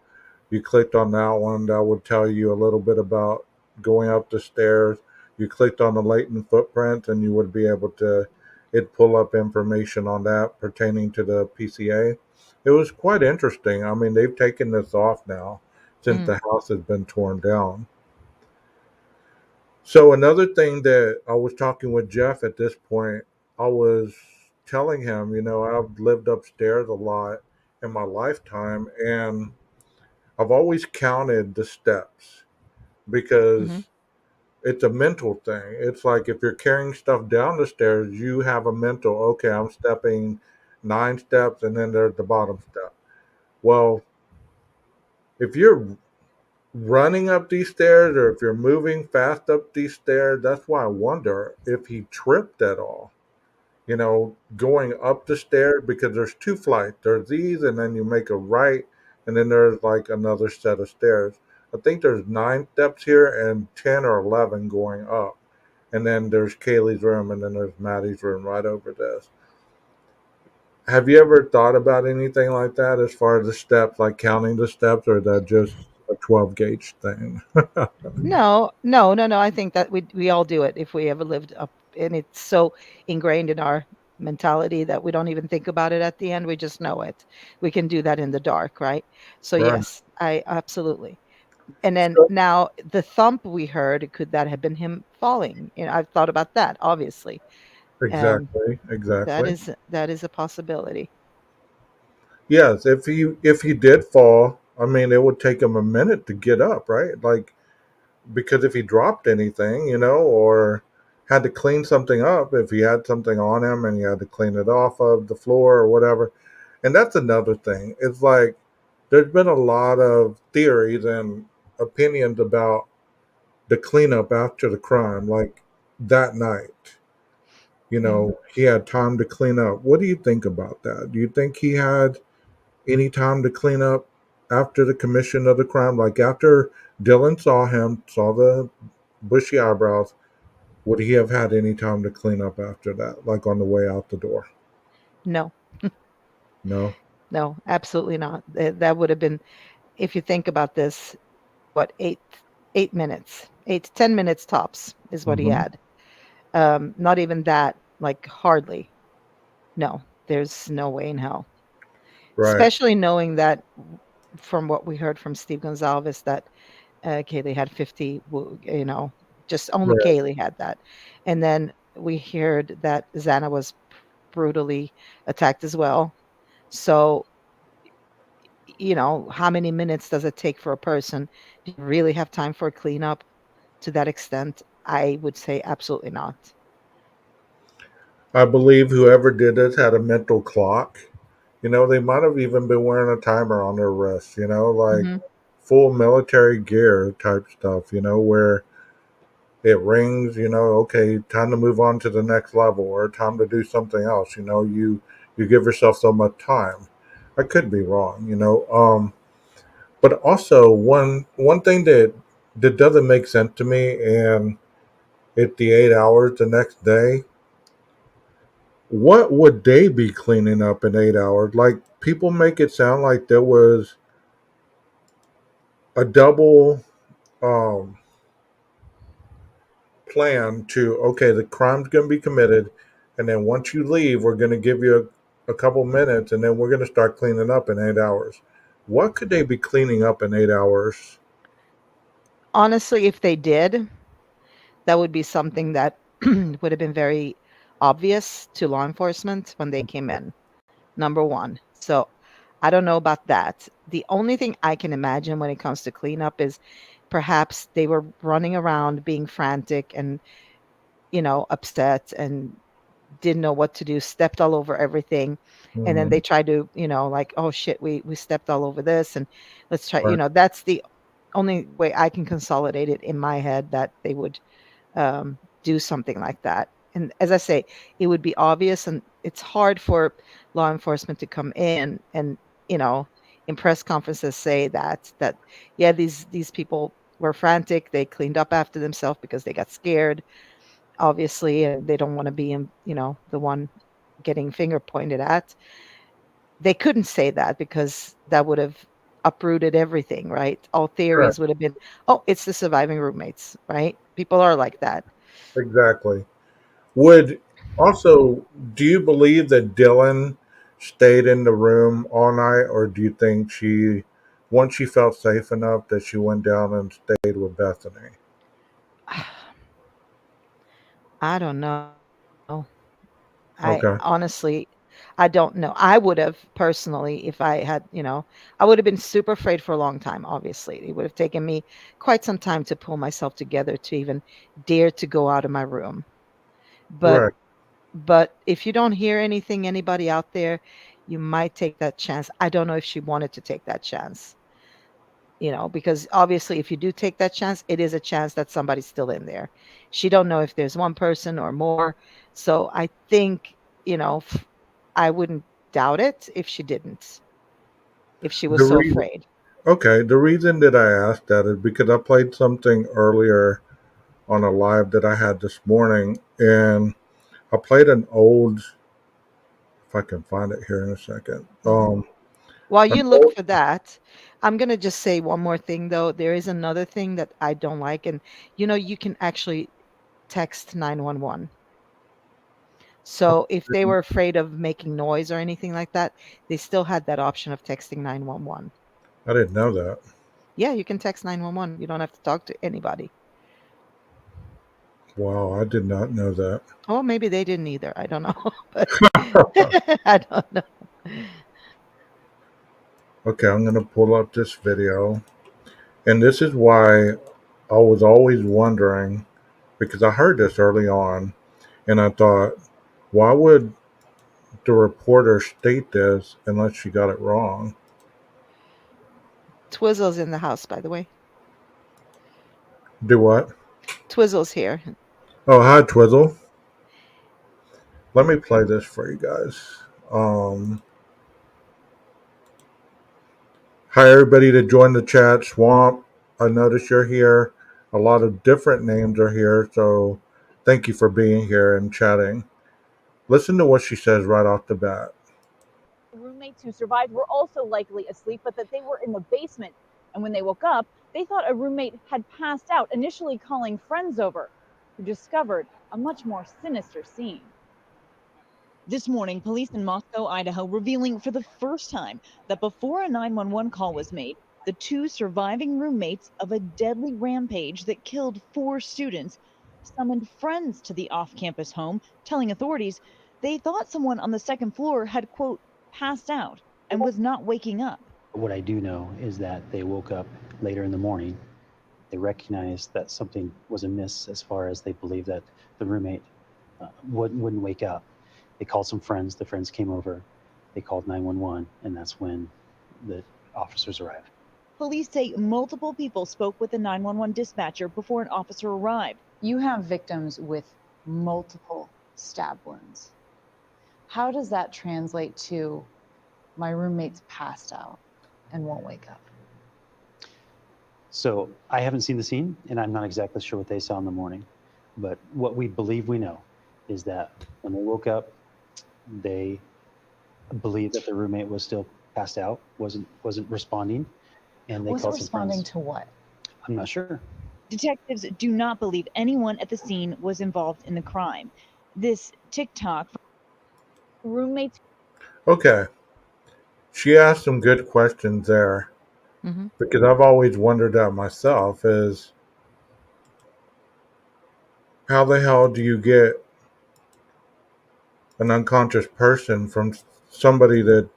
You clicked on that one, that would tell you a little bit about going up the stairs. You clicked on the latent footprint, and you would be able to it pull up information on that pertaining to the PCA. It was quite interesting. I mean, they've taken this off now since Mm, the house has been torn down. So another thing that I was talking with Jeff at this point, I was telling him, I've lived upstairs a lot in my lifetime, and I've always counted the steps mhm. because it's a mental thing. It's like if you're carrying stuff down the stairs, you have a mental, okay, I'm stepping 9 steps and then there's the bottom step. Well, if you're running up these stairs or if you're moving fast up these stairs, that's why I wonder if he tripped at all. Going up the stairs because there's two flights. There's these, and then you make a right, and then there's like another set of stairs. I think there's 9 steps here and 10 or 11 going up. And then there's Kaylee's room, and then there's Maddie's room right over this. Have you ever thought about anything like that as far as the steps, like counting the steps, or is that just a 12 gauge thing? No, no, no, no. I think that we all do it if we ever lived up, and it's so ingrained in our mentality that we don't even think about it at the end. We just know it. We can do that in the dark, right? So Right. yes, I absolutely. And then So, now the thump we heard, could that have been him falling? I've thought about that, obviously. Um, exactly, exactly. that is a possibility. Yes, if he did fall, I mean, it would take him a minute to get up, right? Like because if he dropped anything, or had to clean something up, if he had something on him and he had to clean it off of the floor or whatever. And that's another thing. It's like there's been a lot of theories and opinions about the cleanup after the crime, like that night. Mhm. He had time to clean up. What do you think about that? Do you think he had any time to clean up after the commission of the crime? Like after Dylan saw him, saw the bushy eyebrows, would he have had any time to clean up after that, like on the way out the door? No, No. no, absolutely not. That would have been, if you think about this, what, 8 minutes, 8 to 10 minutes tops is what he Hmm. had. Not even that, like hardly. No, there's no way in hell. Right. Especially knowing that from what we heard from Steve Gonzalez that Kaylee had 50, just only Right. Kaylee had that. And then we heard that Xana was brutally attacked as well. So, how many minutes does it take for a person? Do you really have time for a cleanup to that extent? I would say absolutely not. I believe whoever did this had a mental clock. They might have even been wearing a timer on their wrist, like Hmm. full military gear type stuff, where it rings, okay, time to move on to the next level or time to do something else, you give yourself so much time. I could be wrong, but also one thing that doesn't make sense to me, and at the 8 hours the next day, what would they be cleaning up in 8 hours? Like people make it sound like there was a double um, plan to, okay, the crime's going to be committed, and then once you leave, we're going to give you a couple minutes, and then we're going to start cleaning up in 8 hours. What could they be cleaning up in 8 hours? Honestly, if they did, that would be something that would have been very obvious to law enforcement when they came in. Number one. So I don't know about that. The only thing I can imagine when it comes to cleanup is perhaps they were running around being frantic and, upset and didn't know what to do, stepped all over everything. And then Hmm. they tried to, like, oh shit, we stepped all over this and let's try, Right. that's the only way I can consolidate it in my head that they would do something like that. And as I say, it would be obvious, and it's hard for law enforcement to come in and you know in press conferences say that yeah, these people were frantic. They cleaned up after themselves because they got scared, obviously, and they don't want to be in the one getting finger pointed at. They couldn't say that because that would have uprooted everything, right? All Correct. theories would have been, oh, it's the surviving roommates, right? People are like that. Exactly. Would also, do you believe that Dylan stayed in the room all night, or do you think once she felt safe enough, that she went down and stayed with Bethany? I don't know. I Okay. honestly, I don't know. I would have personally, if I had, I would have been super afraid for a long time, obviously. It would have taken me quite some time to pull myself together to even dare to go out of my room. But Right. if you don't hear anything, anybody out there, you might take that chance. I don't know if she wanted to take that chance, because obviously if you do take that chance, it is a chance that somebody's still in there. She don't know if there's one person or more. So I think, I wouldn't doubt it if she didn't, if she was The so reason, afraid. okay, the reason that I asked that is because I played something earlier on a live that I had this morning, and I played an old if I can find it here in a second. Mhm. While you look for that, I'm gonna just say one more thing though. There is another thing that I don't like, and you can actually text 911. So if they were afraid of making noise or anything like that, they still had that option of texting 911. I didn't know that. Yeah, you can text 911. You don't have to talk to anybody. Wow, I did not know that. Oh, maybe they didn't either. I don't know, but I don't know. Okay, I'm going to pull up this video. And this is why I was always wondering, because I heard this early on, and I thought, why would the reporter state this unless she got it wrong? Twizzle's in the house, by the way. Do what? Twizzle's here. Oh, hi, Twizzle. Let me play this for you guys. Um, Hi, everybody that joined the chat. Swamp, I notice you're here. A lot of different names are here, so thank you for being here and chatting. Listen to what she says right off the bat. Roommates who survived were also likely asleep, but that they were in the basement. And when they woke up, they thought a roommate had passed out, initially calling friends over, who discovered a much more sinister scene. This morning, police in Moscow, Idaho, revealing for the first time that before a 911 call was made, the two surviving roommates of a deadly rampage that killed 4 students summoned friends to the off-campus home, telling authorities they thought someone on the second floor had, quote, passed out and was not waking up. What I do know is that they woke up later in the morning. They recognized that something was amiss as far as they believed that the roommate wouldn't wake up. They called some friends. The friends came over. They called 911, and that's when the officers arrived. Police say multiple people spoke with the 911 dispatcher before an officer arrived. You have victims with multiple stab wounds. How does that translate to my roommate's passed out and won't wake up? So I haven't seen the scene, and I'm not exactly sure what they saw in the morning. But what we believe we know is that when they woke up, they believed that the roommate was still passed out, wasn't responding, and they Wasn't called some responding friends. to what? I'm not sure. Detectives do not believe anyone at the scene was involved in the crime. This TikTok roommates. Okay, she asked some good questions there Hmm. because I've always wondered that myself is how the hell do you get an unconscious person from somebody that,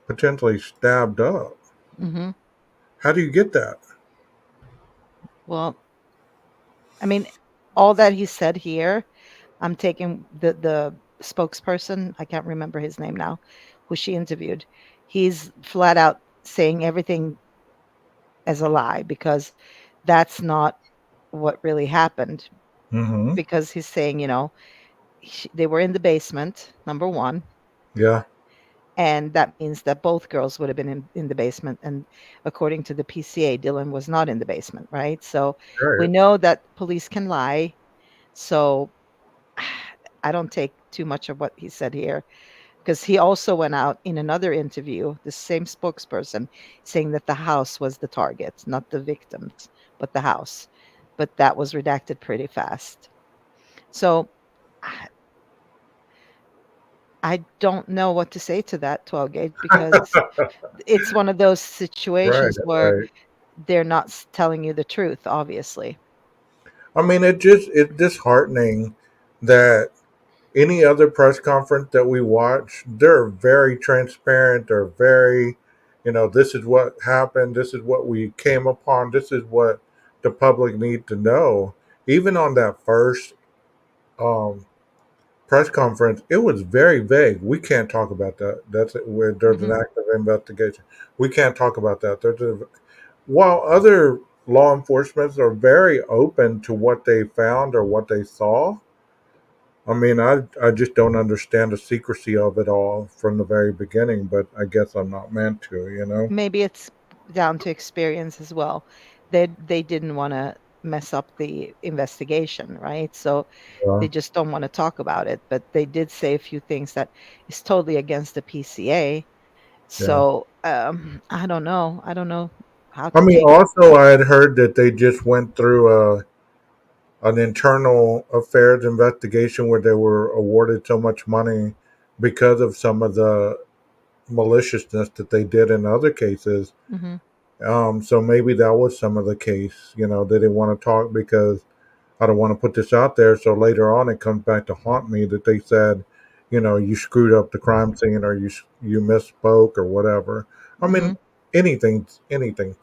potentially stabbed up? Hmm. How do you get that? Well, I mean, all that he said here, I'm taking the spokesperson, I can't remember his name now, who she interviewed. He's flat out saying everything as a lie because that's not what really happened. Mm-hmm. Because he's saying, they were in the basement, number one, Yeah. and that means that both girls would have been in the basement. And according to the PCA, Dylan was not in the basement, right? So we Right. know that police can lie. So I don't take too much of what he said here because he also went out in another interview, the same spokesperson, saying that the house was the target, not the victims, but the house. But that was redacted pretty fast. So I don't know what to say to that 12 gauge because it's one of those Right. situations where Right. they're not telling you the truth, obviously. I mean, it's disheartening that any other press conference that we watch, they're very transparent. They're very, this is what happened. This is what we came upon. This is what the public need to know. Even on that first um, press conference, it was very vague. We can't talk about that. That's it, where there's an Hmm. active investigation. We can't talk about that. While other law enforcement are very open to what they found or what they saw, I mean, I just don't understand the secrecy of it all from the very beginning, but I guess I'm not meant to. Maybe it's down to experience as well. They didn't want to. mess up the investigation, right? So Yeah. they just don't want to talk about it. But they did say a few things that is totally against the PCA. Yeah. So I don't know. I don't know how I to mean, take. also, I had heard that they just went through an internal affairs investigation where they were awarded so much money because of some of the maliciousness that they did in other cases. Hmm. So maybe that was some of the case. They didn't want to talk because I don't want to put this out there. So later on, it comes back to haunt me that they said, you screwed up the crime scene or you misspoke or whatever. I Hmm. mean, anything's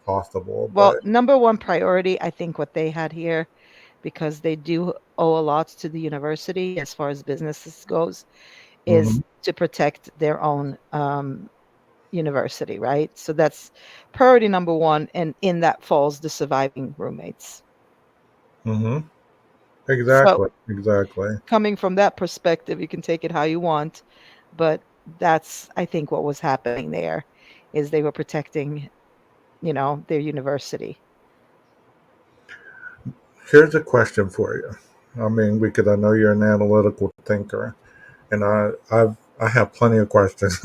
possible, Well, but number one priority, I think what they had here, because they do owe a lot to the university as far as businesses goes, is hmm to protect their own university, right? So that's priority number one, and in that falls the surviving roommates. hmm So exactly. coming from that perspective, you can take it how you want, but that's, I think, what was happening there is they were protecting, their university. Here's a question for you. I mean, because I know you're an analytical thinker, and I have plenty of questions.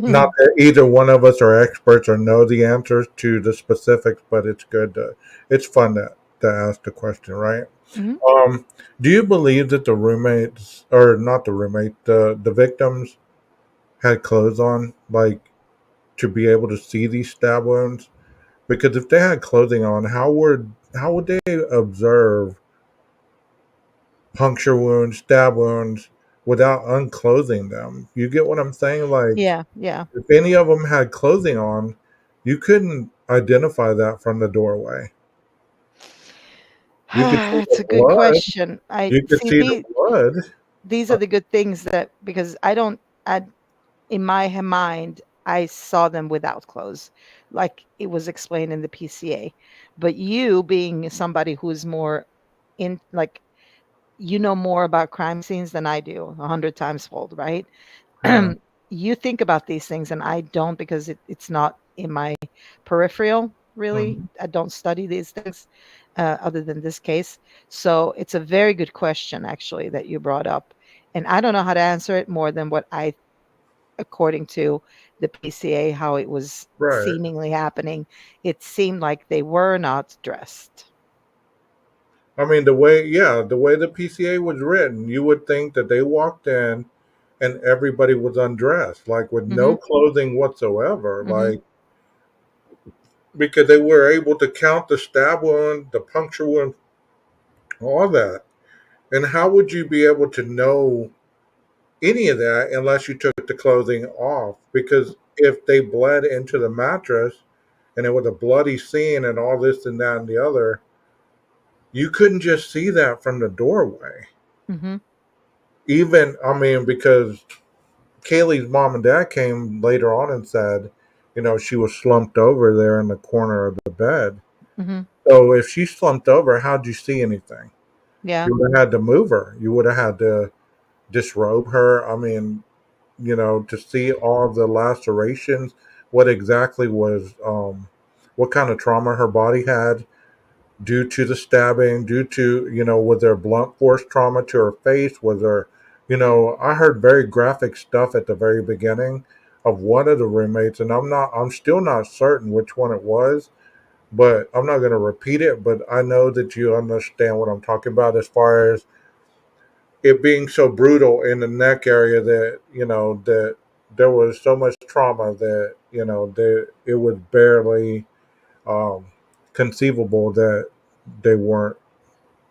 Not that either one of us are experts or know the answers to the specifics, but it's fun to ask the question, right? Hmm. Um, do you believe that the roommates, or not the roommate, the victims had clothes on, like to be able to see these stab wounds? Because if they had clothing on, how would they observe puncture wounds, stab wounds without unclothing them? You get what I'm saying? Like, Yeah, yeah. if any of them had clothing on, you couldn't identify that from the doorway. You could see That's the a good blood. question. I You could see see the blood. these Uh, are the good things that, because I don't, I, in my mind, I saw them without clothes, like it was explained in the PCA. But you, being somebody who's more in, like, more about crime scenes than I do, 100 times fold, right? yeah. You think about these things, and I don't, because it's not in my peripheral, really. hmm I don't study these things other than this case. So it's a very good question, actually, that you brought up. And I don't know how to answer it more than what according to the PCA, how it was Right. seemingly happening. It seemed like they were not dressed. I mean, the way the PCA was written, you would think that they walked in and everybody was undressed, like with Mm-hmm. no clothing whatsoever, Mm-hmm. like because they were able to count the stab wound, the puncture wound, all that. And how would you be able to know any of that unless you took the clothing off? Because if they bled into the mattress and it was a bloody scene and all this and that and the other, you couldn't just see that from the doorway. Mm-hmm. Even, I mean, because Kaylee's mom and dad came later on and said, she was slumped over there in the corner of the bed. Mm-hmm. So if she slumped over, how'd you see anything? Yeah. You would have had to move her. You would have had to disrobe her. I mean, to see all the lacerations, what exactly was, what kind of trauma her body had due to the stabbing, due to, was there blunt force trauma to her face? Was there, I heard very graphic stuff at the very beginning of one of the roommates, and I'm still not certain which one it was, but I'm not going to repeat it, but I know that you understand what I'm talking about as far as it being so brutal in the neck area that that there was so much trauma that that it was barely um, conceivable that they weren't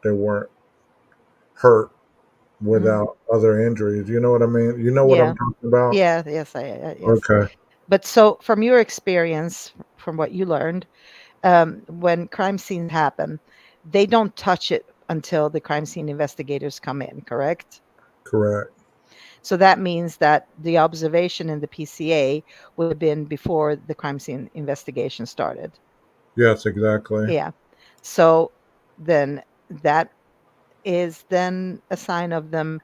they weren't hurt Mm-hmm. without other injuries. You know what I mean? You know what I'm Yeah. talking about? Yeah. Yes. Yes. Okay, But so, from your experience, from what you learned, when crime scenes happen, they don't touch it until the crime scene investigators come in, correct? correct. So that means that the observation in the PCA would have been before the crime scene investigation started. Yes, exactly. Yeah. So then that is then a sign of them,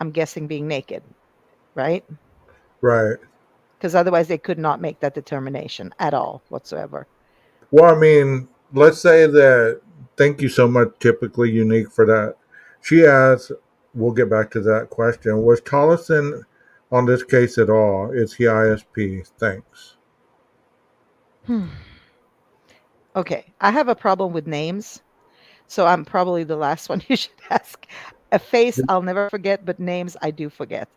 I'm guessing, being naked, right? Right. Because otherwise they could not make that determination at all whatsoever. Well, I mean, let's say that. thank you so much, typically unique, for that. She asks, we'll get back to that question. Was Tollison on this case at all? Is he ISP? Thanks. Hmm. Okay, I have a problem with names, so I'm probably the last one you should ask. A face I'll never forget, but names I do forget.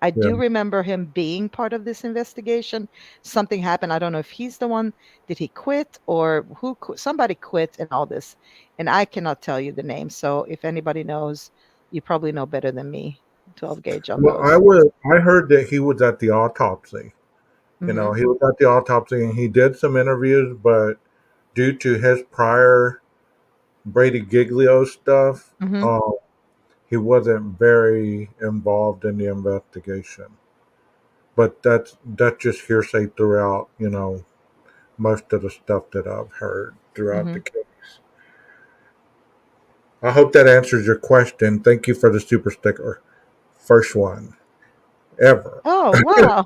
I Yeah. do remember him being part of this investigation. Something happened. I don't know if he's the one. Did he quit or who? Somebody quit and all this, and I cannot tell you the name. So if anybody knows, you probably know better than me. 12 gauge on Well, those. I heard that he was at the autopsy. You Mm-hmm. know, he was at the autopsy and he did some interviews, but due to his prior Brady Giglio stuff, Mm-hmm. he wasn't very involved in the investigation. But that's just hearsay throughout, most of the stuff that I've heard throughout Mm-hmm. the case. I hope that answers your question. Thank you for the super sticker. First one ever. Oh wow!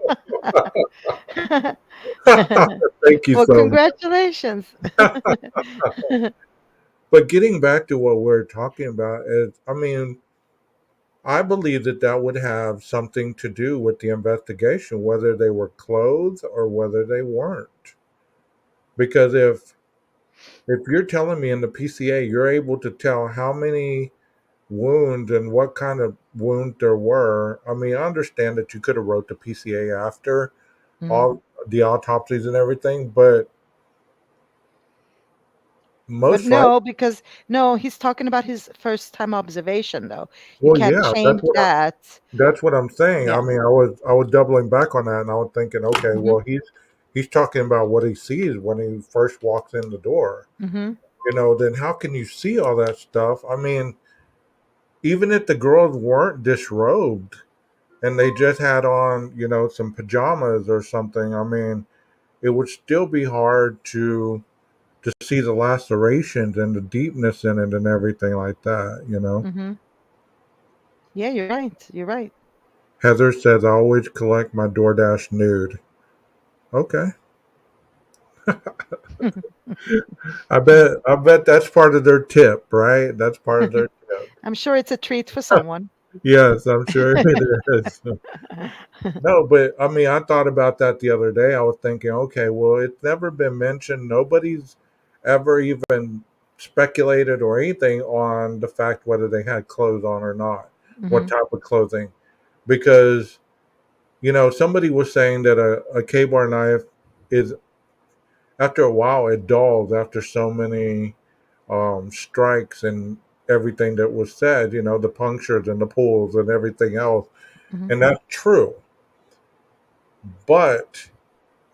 Thank you Well, so much. congratulations. But getting back to what we're talking about is, I mean, I believe that that would have something to do with the investigation, whether they were clothed or whether they weren't. Because if you're telling me in the PCA you're able to tell how many wounds and what kind of wound there were, I mean, I understand that you could have wrote the PCA after Mhm. all the autopsies and everything, but But most likely, no, because no, he's talking about his first time observation, though. You well, can't yeah, change that. that's what I'm saying. I Yeah. mean, I was doubling back on that, and I was thinking, okay, Hmm. well, he's talking about what he sees when he first walks in the door. Hmm. Then how can you see all that stuff? I mean, even if the girls weren't disrobed and they just had on, some pajamas or something, I mean, it would still be hard to see the lacerations and the deepness in it and everything like that. Hmm. Yeah, you're right. You're right. Heather says I always collect my DoorDash nude. Okay. I bet that's part of their tip, right? That's part of their tip. I'm sure it's a treat for someone. Yes, I'm sure it is. No, but I mean, I thought about that the other day. I was thinking, okay, well, it's never been mentioned. Nobody's ever even speculated or anything on the fact whether they had clothes on or not, what Hmm. type of clothing. Because, somebody was saying that a K-bar knife is, after a while, it dulls after so many strikes and everything that was said, the punctures and the pulls and everything else. Hmm. And that's true. But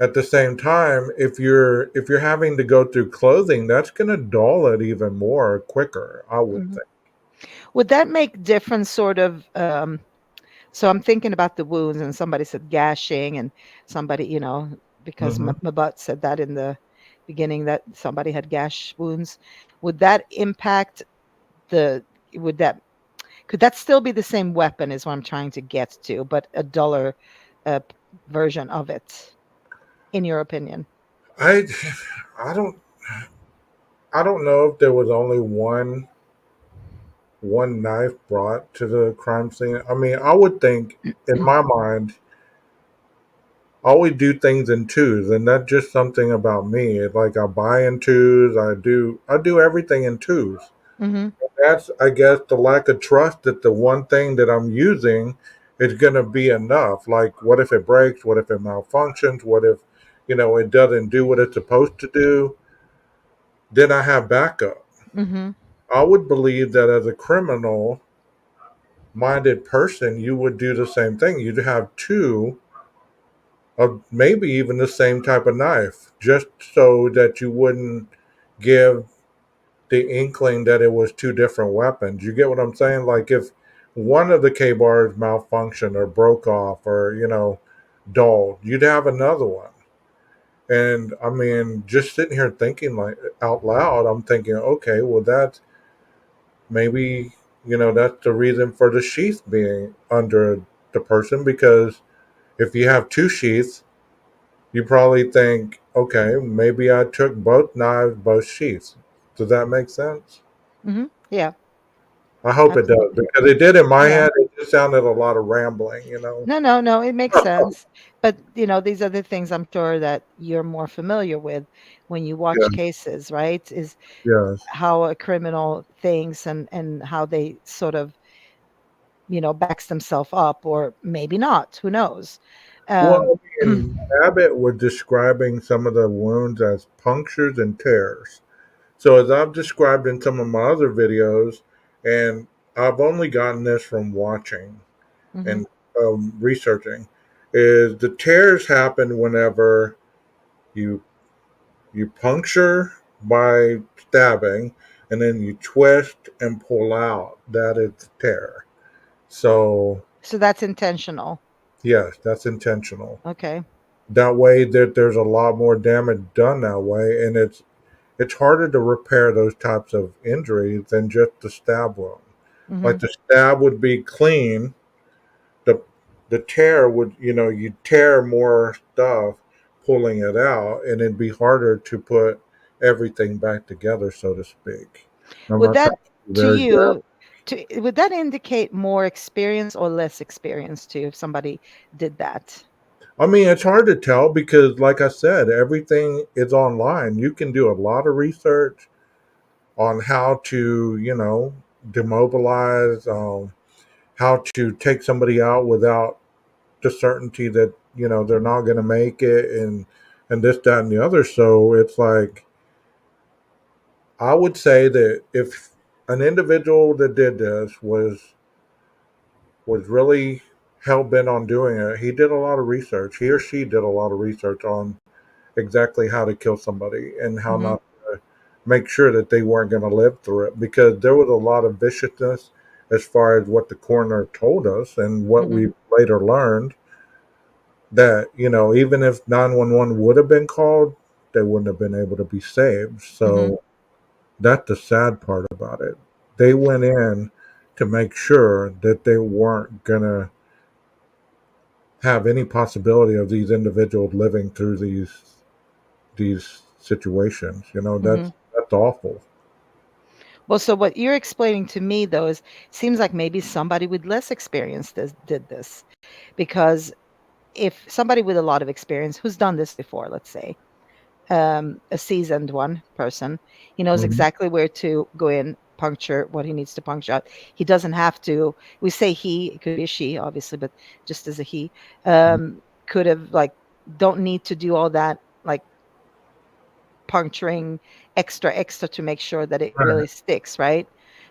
at the same time, if you're having to go through clothing, that's going to dull it even more quicker, I would Hmm. think. Would that make different sort of so I'm thinking about the wounds and somebody said gashing and somebody, because Hmm. my butt said that in the beginning that somebody had gash wounds. Would that impact the would that could that still be the same weapon is what I'm trying to get to, but a duller version of it, in your opinion? I I don't I don't know if there was only one knife brought to the crime scene. I mean, I would think, in my mind, I always do things in twos, and that's just something about me. It's like I buy in twos. I do everything in twos. Hmm. That's, I guess, the lack of trust that the one thing that I'm using is going to be enough. Like, what if it breaks? What if it malfunctions? What if, it doesn't do what it's supposed to do? Then I have backup. Hmm. I would believe that as a criminal minded person, you would do the same thing. You'd have two of maybe even the same type of knife, just so that you wouldn't give the inkling that it was two different weapons. You get what I'm saying? Like, if one of the K bars malfunctioned or broke off or, dulled, you'd have another one. And I mean, just sitting here thinking like out loud, I'm thinking, okay, well, that's maybe, that's the reason for the sheath being under the person, because if you have two sheaths, you probably think, okay, maybe I took both knives, both sheaths. Does that make sense? Yeah, I hope it does absolutely. because it did in my Yeah. head. It just sounded a lot of rambling. No, it makes sense. But, these are the things I'm sure that you're more familiar with when you watch Yes, cases, right? Is yes. how a criminal thinks and how they sort of, backs themselves up or maybe not. Who knows? Um, Well, I mean, Abbott was describing some of the wounds as punctures and tears. So, as I've described in some of my other videos, and I've only gotten this from watching mhm. and researching, is the tears happen whenever you you puncture by stabbing, and then you twist and pull out. That is tear. So, So that's intentional. yes, that's intentional. Okay. That way, that there's a lot more damage done that way, and it's harder to repair those types of injuries than just the stab wound. Like Mhm. the stab would be clean, the the tear would you tear more stuff pulling it out, and it'd be harder to put everything back together, so to speak. I'm Would not that trying to be to very graphic. you would that indicate more experience or less experience to you if somebody did that? I mean, it's hard to tell because, like I said, everything is online. You can do a lot of research on how to, demobilize, how to take somebody out without the certainty that they're not going to make it, and this, that, and the other. So it's like I would say that if an individual that did this was really hell bent on doing it, he did a lot of research. He or she did a lot of research on exactly how to kill somebody and how Mhm. not to make sure that they weren't going to live through it, because there was a lot of viciousness as far as what the coroner told us and what Mhm. we later learned, that even if 911 would have been called, they wouldn't have been able to be saved. Mhm. So that's the sad part about it. They went in to make sure that they weren't going to have any possibility of these individuals living through these situations. Mhm. That's awful. Well, so what you're explaining to me though is seems like maybe somebody with less experience did this, because if somebody with a lot of experience who's done this before, let's say, a seasoned one person, he knows Mhm. exactly where to go in, puncture what he needs to puncture out. He doesn't have to. We say he, it could be a she, obviously, but just as a he, could have like don't need to do all that like puncturing extra to make sure that it really Right, sticks, right?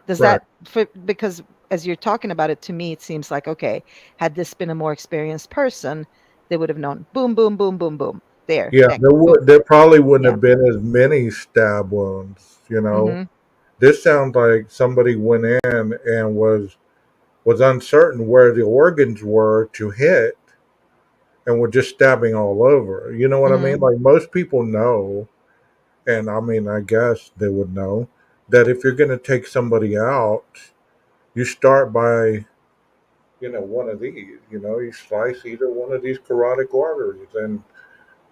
Does right. that because as you're talking about it to me, it seems like okay, had this been a more experienced person, they would have known boom, boom, boom, boom, boom. There, Yeah, next, boom. there probably wouldn't Yeah. have been as many stab wounds. Mm-hmm. This sounds like somebody went in and was uncertain where the organs were to hit and were just stabbing all over. You know what I mean? Mm-hmm. Like most people know, and I mean, I guess they would know that if you're going to take somebody out, you start by one of these. You slice either one of these carotid arteries, and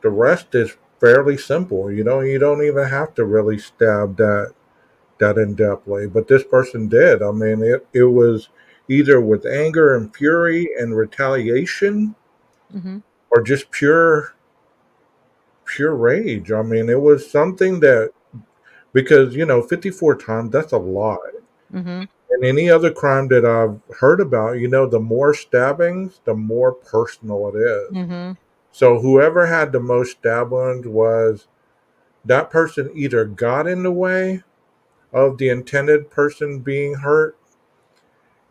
the rest is fairly simple. You don't even have to really stab that in depthly. But this person did. I mean, it was either with anger and fury and retaliation, Mm-hmm. or just pure rage. I mean, it was something that, because 54 times, that's a lot. Mm-hmm. And any other crime that I've heard about, the more stabbings, the more personal it is. Mm-hmm. So whoever had the most stab wounds was that person either got in the way of the intended person being hurt,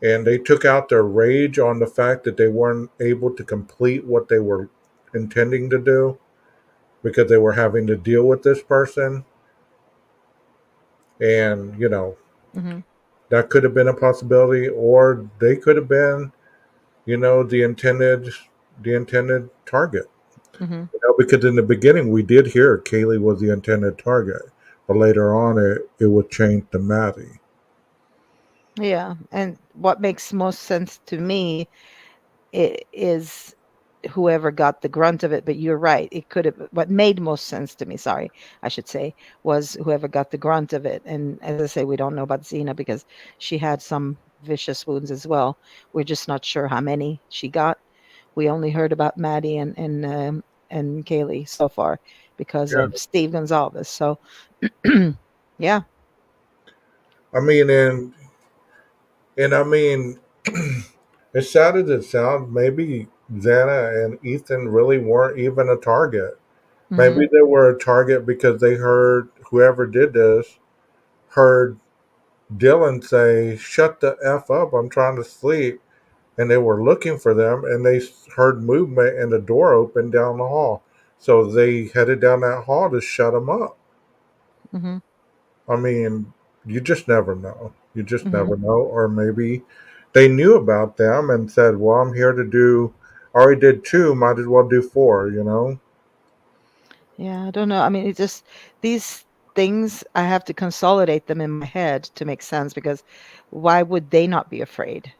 and they took out their rage on the fact that they weren't able to complete what they were intending to do because they were having to deal with this person. And Mm-hmm. that could have been a possibility, or they could have been the intended target. Mm-hmm. Because in the beginning we did hear Kaylee was the intended target, but later on it was changed to Maddie. Yeah. And what makes most sense to me is whoever got the grunt of it. But you're right. It could have, what made most sense to me, sorry, I should say, was whoever got the grunt of it. And as I say, we don't know about Zena because she had some vicious wounds as well. We're just not sure how many she got. We only heard about Maddie and Kaylee so far because Yeah. of Steve Gonzalez. So, yeah. I mean, and I mean, as sad as it sounds, maybe Xana and Ethan really weren't even a target. Hmm. Maybe they were a target because they heard whoever did this heard Dylan say, "Shut the f up! I'm trying to sleep," and they were looking for them, and they heard movement and the door opened down the hall, so they headed down that hall to shut them up. Hmm. I mean, you just never know. You just Hmm. never know. Or maybe they knew about them and said, "Well, I'm here to do. I already did two. Might as well do four." You know. Yeah, I don't know. I mean, it just, these things, I have to consolidate them in my head to make sense because why would they not be afraid?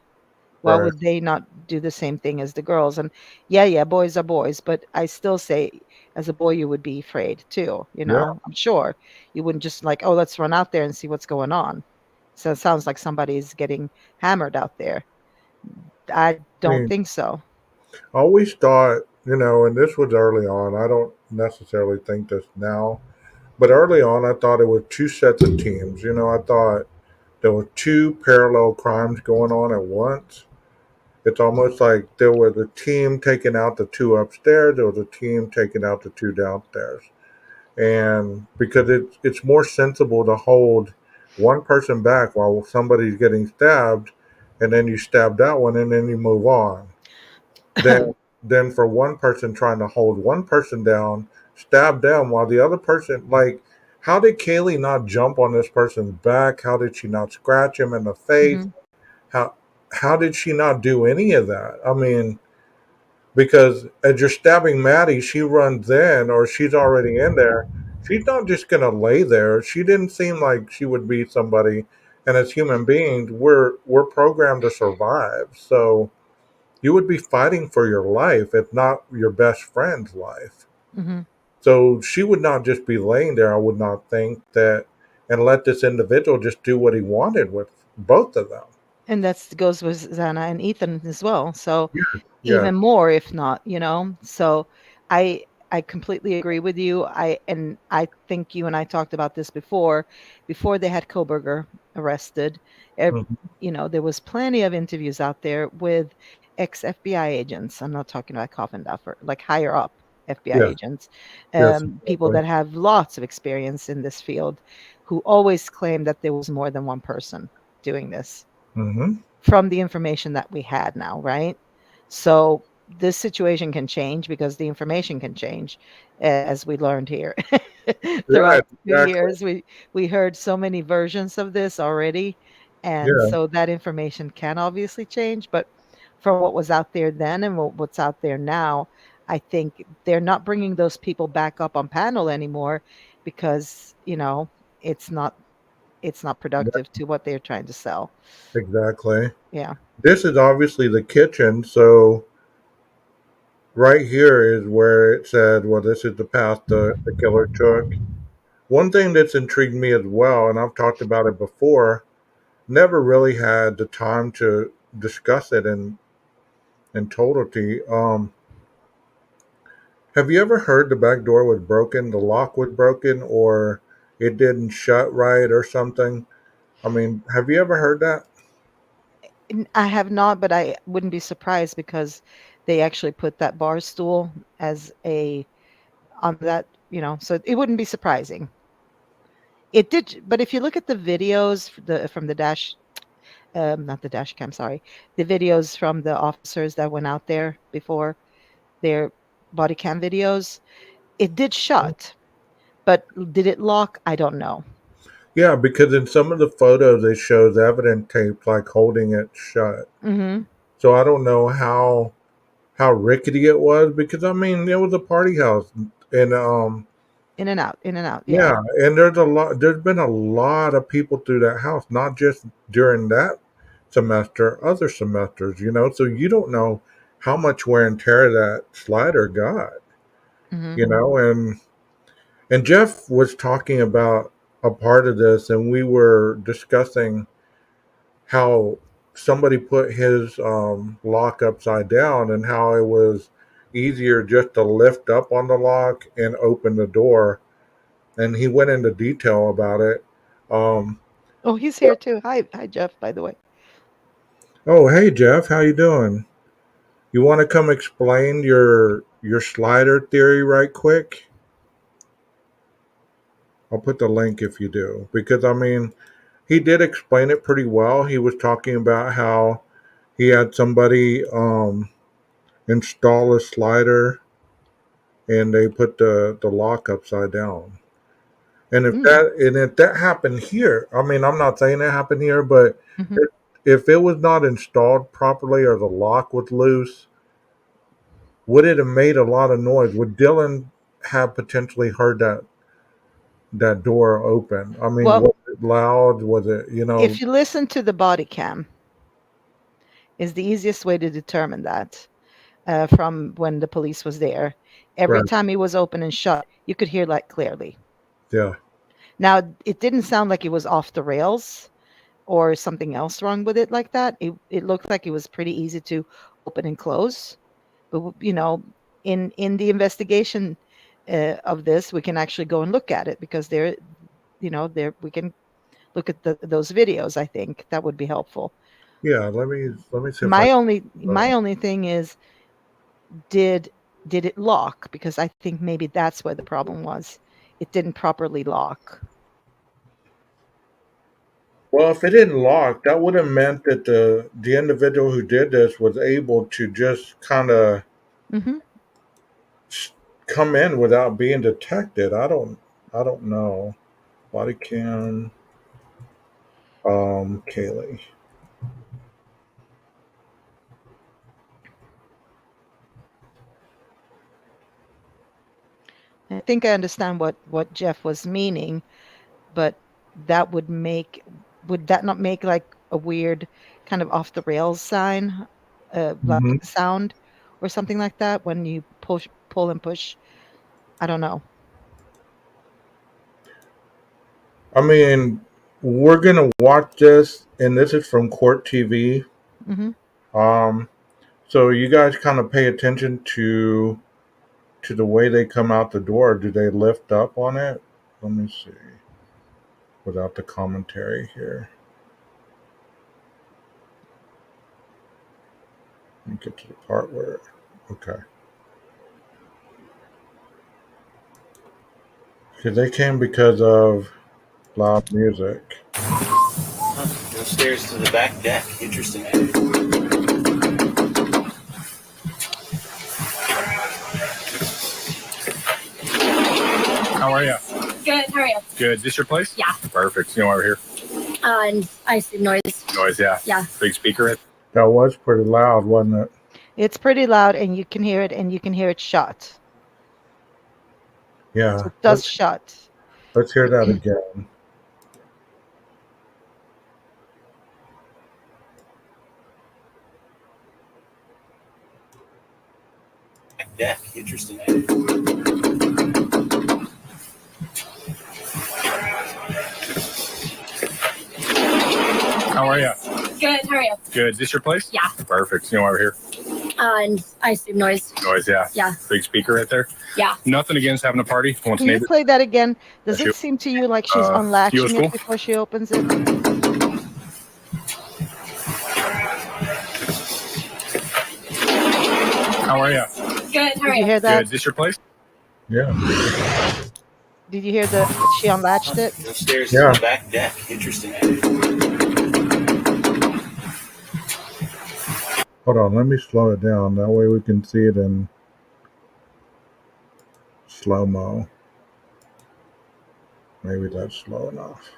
Why Right. would they not do the same thing as the girls? And yeah, yeah, boys are boys, but I still say as a boy you would be afraid too, Yeah. I'm sure. You wouldn't just like, "Oh, let's run out there and see what's going on." So it sounds like somebody's getting hammered out there. I I don't mean, think so. I always thought, and this was early on. I don't necessarily think this now, but early on, I thought it was two sets of teams. I thought there were two parallel crimes going on at once. It's almost like there was a team taking out the two upstairs, there was a team taking out the two downstairs. And because it's more sensible to hold one person back while somebody's getting stabbed, and then you stab that one and then you move on, than for one person trying to hold one person down, stab them while the other person, like, how did Kaylee not jump on this person's back? How did she not scratch him in the face? Hmm. How how did she not do any of that? I mean, because as you're stabbing Maddie, she runs in or she's already in there. She's not just gonna lay there. She didn't seem like she would be somebody. And as human beings, we're programmed to survive. So you would be fighting for your life, if not your best friend's life. Hmm. So she would not just be laying there. I would not think that, and let this individual just do what he wanted with both of them. And that goes with Zana and Ethan as well. So Yeah. even more, if not, So I I completely agree with you. I think you and I talked about this before they had Koberger arrested. ev- Mhm. there was plenty of interviews out there with ex FBI agents. I'm not talking about Coffinduffer, like higher up FBI Yeah. agents, Yes. people Exactly. that have lots of experience in this field, who always claim that there was more than one person doing this Hmm. from the information that we had now, right? So this situation can change because the information can change, as we learned here Yeah. throughout 2 years. Exactly. We heard so many versions of this already, and Yeah. so that information can obviously change. But from what was out there then and what's out there now, I think they're not bringing those people back up on panel anymore because it's not it's not productive to what they're trying to sell. Exactly. Yeah. This is obviously the kitchen, so right here is where it said, well, this is the path the killer took. One thing that's intrigued me as well, and I've talked about it before, never really had the time to discuss it in totality. Have you ever heard the back door was broken, the lock was broken, or it didn't shut right or something? I mean, have you ever heard that? I have not, but I wouldn't be surprised because they actually put that bar stool as a on that, so it wouldn't be surprising. It did, but if you look at the videos from the dash, not the dash cam, sorry, the videos from the officers that went out there before, their body cam videos, it did shut, but did it lock? I don't know. Yeah, because in some of the photos it shows evidence tape like holding it shut. Hmm. So I don't know how rickety it was, because I mean it was a party house, and In and out, in and out. Yeah. yeah, and there's been a lot of people through that house, not just during that semester, other semesters, so you don't know how much wear and tear that slider got, Hmm. you know, and Jeff was talking about a part of this, and we were discussing how somebody put his lock upside down and how it was easier just to lift up on the lock and open the door. And he went into detail about it. Um, Oh, he's here too. Hi, Jeff. By the way. oh, hey Jeff, how you doing? You want to come explain your slider theory right quick? I'll put the link if you do, because I mean, he did explain it pretty well. He was talking about how he had somebody install a slider and they put the lock upside down. Mm. And if that happened here, I mean, I'm not saying it happened here, but Hmm. if it was not installed properly or the lock was loose, would it have made a lot of noise? Would Dylan have potentially heard that door open? I mean, Well, was it loud? Was it, if you listen to the body cam, is the easiest way to determine that from when the police was there. Every right? time it was open and shut, you could hear that clearly. Yeah, Now, it didn't sound like it was off the rails or something else wrong with it like that. It looked like it was pretty easy to open and close. But in the investigation of this, we can actually go and look at it because there we can look at those videos. I think that would be helpful. yeah. Let me see if I. My only thing is, did it lock? Because I think maybe that's where the problem was. It didn't properly lock. Well, if it didn't lock, that would have meant that the individual who did this was able to just kind of Hmm. come in without being detected. I don't know. Body cam, Kaylee. I think I understand what Jeff was meaning, but that would that not make like a weird kind of off the rails sign, like Hmm. sound or something like that when you pull and push? I don't know. I mean, we're gonna watch this, and this is from Court TV. Hmm. Um, so you guys kind of pay attention to the way they come out the door. Do they lift up on it? Let me see. Without the commentary here, let me get to the part where. Okay, because they came because of loud music. Downstairs to the back deck. Interesting. How are you? Good. How are you? Good. This your place? Yeah. Perfect. You know why we're here? And I assume noise. Noise, yeah. Yeah. Big speaker. That was pretty loud, wasn't it? It's pretty loud, and you can hear it, and you can hear it shut. Yeah. So it does shut. Let's hear that again. Back deck. Interesting. How are you? Good. How are you? Good. This your place? Yeah. Perfect. You know why we're here? And I assume noise. Noise, yeah. Yeah. Big speaker right there. Yeah. Nothing against having a party. Once Can you neighbors. play that again? Does Sure. it seem to you like she's You unlatching cool? it before she opens it? How are you? Good. How are Did you you? hear that? Good. This your place? Yeah. Did you hear she unlatched it? Downstairs Yeah. to the back deck. Interesting. Hold on, let me slow it down. That way we can see it in slow mo. Maybe that's slow enough.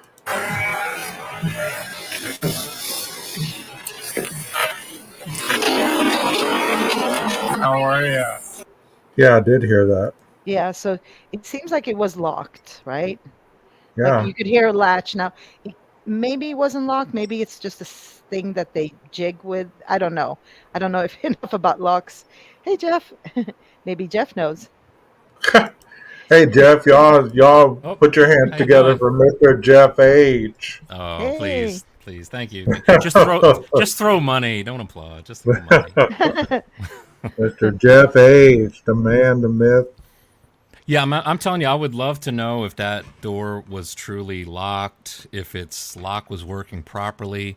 How are you? Yeah, I did hear that. Yeah, so it seems like it was locked, right? Like Yeah. you could hear a latch. Now, maybe it wasn't locked. Maybe it's just a thing that they jig with. I don't know. I don't know if enough about locks. Hey, Jeff. Maybe Jeff knows. Hey Jeff, y'all Oh, put your hands how you together doing? for Mr. Jeff H. Oh, Hey. please, thank you. Just throw money. Don't applaud. Just throw money. Mr. Jeff H, the man, the myth. Yeah, I'm telling you, I would love to know if that door was truly locked, if its lock was working properly.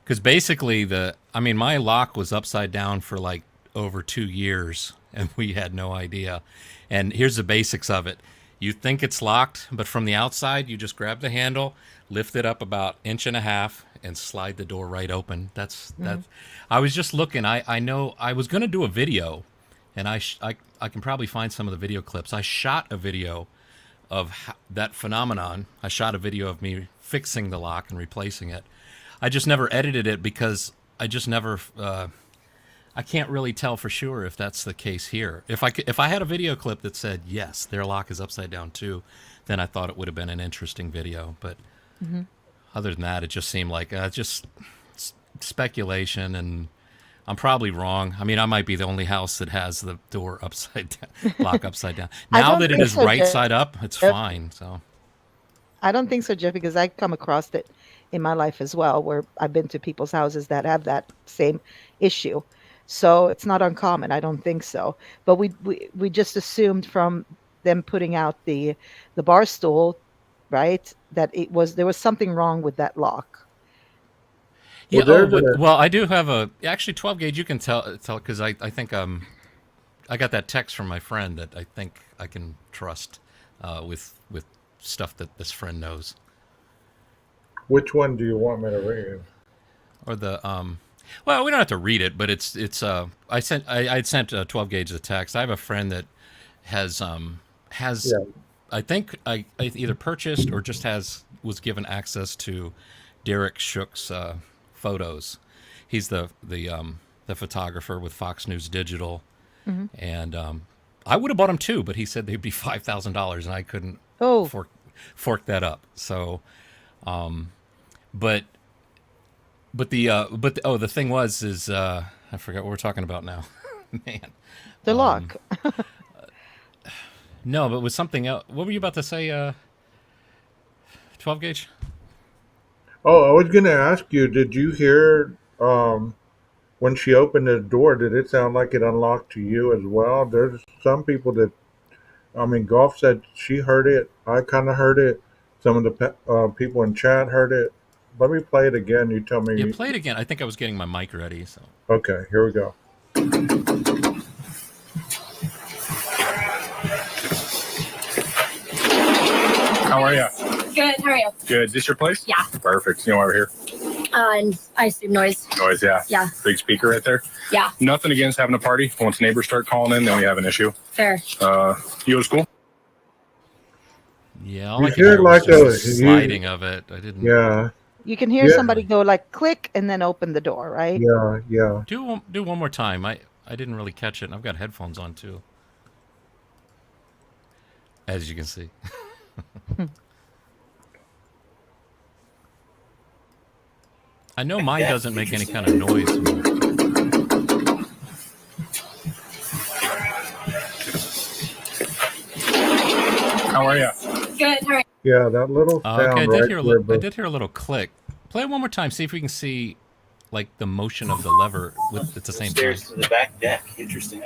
Because basically, my lock was upside down for like over 2 years, and we had no idea. And here's the basics of it. You think it's locked, but from the outside, you just grab the handle, lift it up about 1.5 inches, and slide the door right open. That's. I was just looking. I know I was going to do a video, and I can probably find some of the video clips. I shot a video of that phenomenon. I shot a video of me fixing the lock and replacing it. I just never edited it because I just never. I can't really tell for sure if that's the case here. If I had a video clip that said yes, their lock is upside down too, then I thought it would have been an interesting video. But other than that, it just seemed like just speculation, and I'm probably wrong. I mean, I might be the only house that has the door upside down, lock upside down. Now that it is right side up, it's fine. So I don't think so, Jeff, because I come across it in my life as well, where I've been to people's houses that have that same issue. So it's not uncommon. I don't think so. But we just assumed from them putting out the bar stool, right, that there was something wrong with that lock. yeah. Well, I do have actually 12 gauge. You can tell because I think I got that text from my friend that I think I can trust with stuff that this friend knows. Which one do you want me to read? Or the well, we don't have to read it, but it's I sent 12 gauge the text. I have a friend that has I think I either purchased or just was given access to Derek Shook's photos. He's the photographer with Fox News Digital, and I would have bought them too, but he said they'd be $5,000, and I couldn't fork that up. So, but the thing is I forgot what we're talking about now. Man, the lock. No, but it was something else. What were you about to say? 12 gauge. Oh, I was going to ask you, did you hear when she opened the door, did it sound like it unlocked to you as well? There's some people that, Golf said she heard it. I kind of heard it. Some of the people in chat heard it. Let me play it again. You tell me. Yeah, play it again. I think I was getting my mic ready. So. Okay, here we go. How are you? Good. How are you? Good. Is this your place? Yeah. Perfect. You know, over here. And I assume noise. Noise, yeah. Yeah. Big speaker right there. Yeah. Nothing against having a party. Once neighbors start calling in, then we have an issue. Fair. You go to school? Yeah, You all I could hear hear was like just a- the sliding of it. I didn't. Yeah, You can hear Yeah. somebody go like click and then open the door, right? yeah. Do one more time. I didn't really catch it. And I've got headphones on too, as you can see. I know mine doesn't make any kind of noise. How are you? Good. How are you? Yeah, that little sound Okay, I right did hear there. I did hear a little click. Play it one more time. See if we can see, like, the motion of the lever at the same time. Stairs to the back deck. Interesting.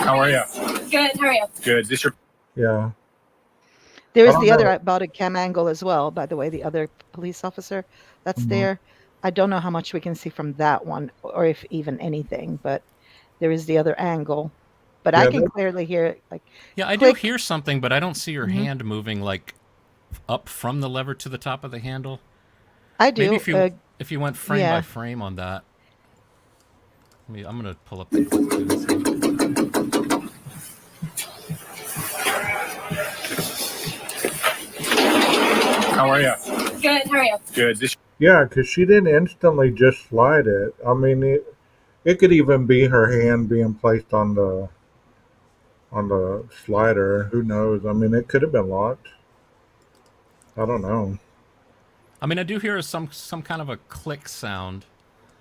How are you? Good. How are you? Good. Is this your Yeah. There is I the don't other know. body cam angle as well, by the way, the other police officer that's Mhm. there. I don't know how much we can see from that one or if even anything, but there is the other angle. But I Yeah, can that- clearly hear it, like Yeah, I do click. hear something, but I don't see her Mhm. hand moving like up from the lever to the top of the handle. I do. Maybe if you went frame yeah. by frame on that. I'm gonna pull up the clip too and see. How are you? Good. How are you? Good. Is this Yeah, because she didn't instantly just slide it. I mean, it could even be her hand being placed on the on the slider. Who knows? I mean, it could have been locked. I don't know. I mean, I do hear some kind of a click sound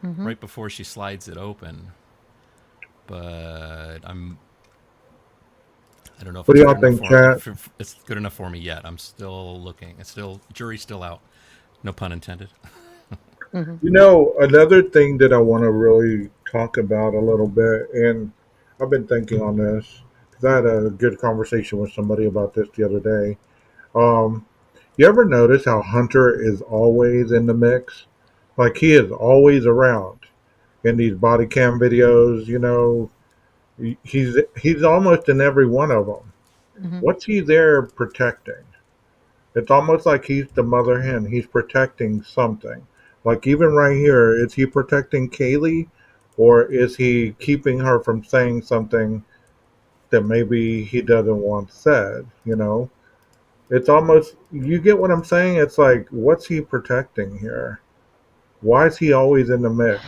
Mm-hmm. right before she slides it open, but I don't know if What it's do good y'all enough think, for chat? if it's good enough for me yet. I'm still looking. It's still jury's still out. No pun intended. Mm-hmm. You know, another thing that I want to really talk about a little bit, and I've been thinking on this because I had a good conversation with somebody about this the other day. Um, you ever notice how Hunter is always in the mix? Like he is always around in these body cam videos. You know, he's almost in every one of them. Mm-hmm. What's he there protecting? It's almost like he's the mother hen. He's protecting something. Like even right here, is he protecting Kaylee, or is he keeping her from saying something that maybe he doesn't want said? You know, it's almost, you get what I'm saying? It's like, what's he protecting here? Why is he always in the mix?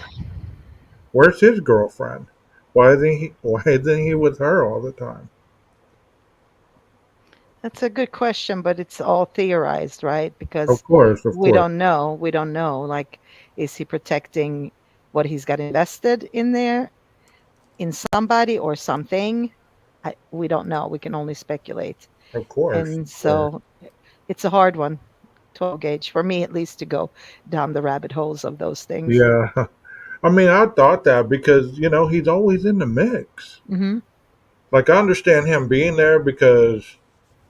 Where's his girlfriend? Why isn't he with her all the time? That's a good question, but it's all theorized, right? Of Because course, of we course. don't know. We don't know. Like, is he protecting what he's got invested in there, in somebody or something? We don't know. We can only speculate. Of course. And Of course. so it's a hard one, 12 gauge, for me at least, to go down the rabbit holes of those things. Yeah. I mean, I thought that because, he's always in the mix. Mm-hmm. Like, I understand him being there because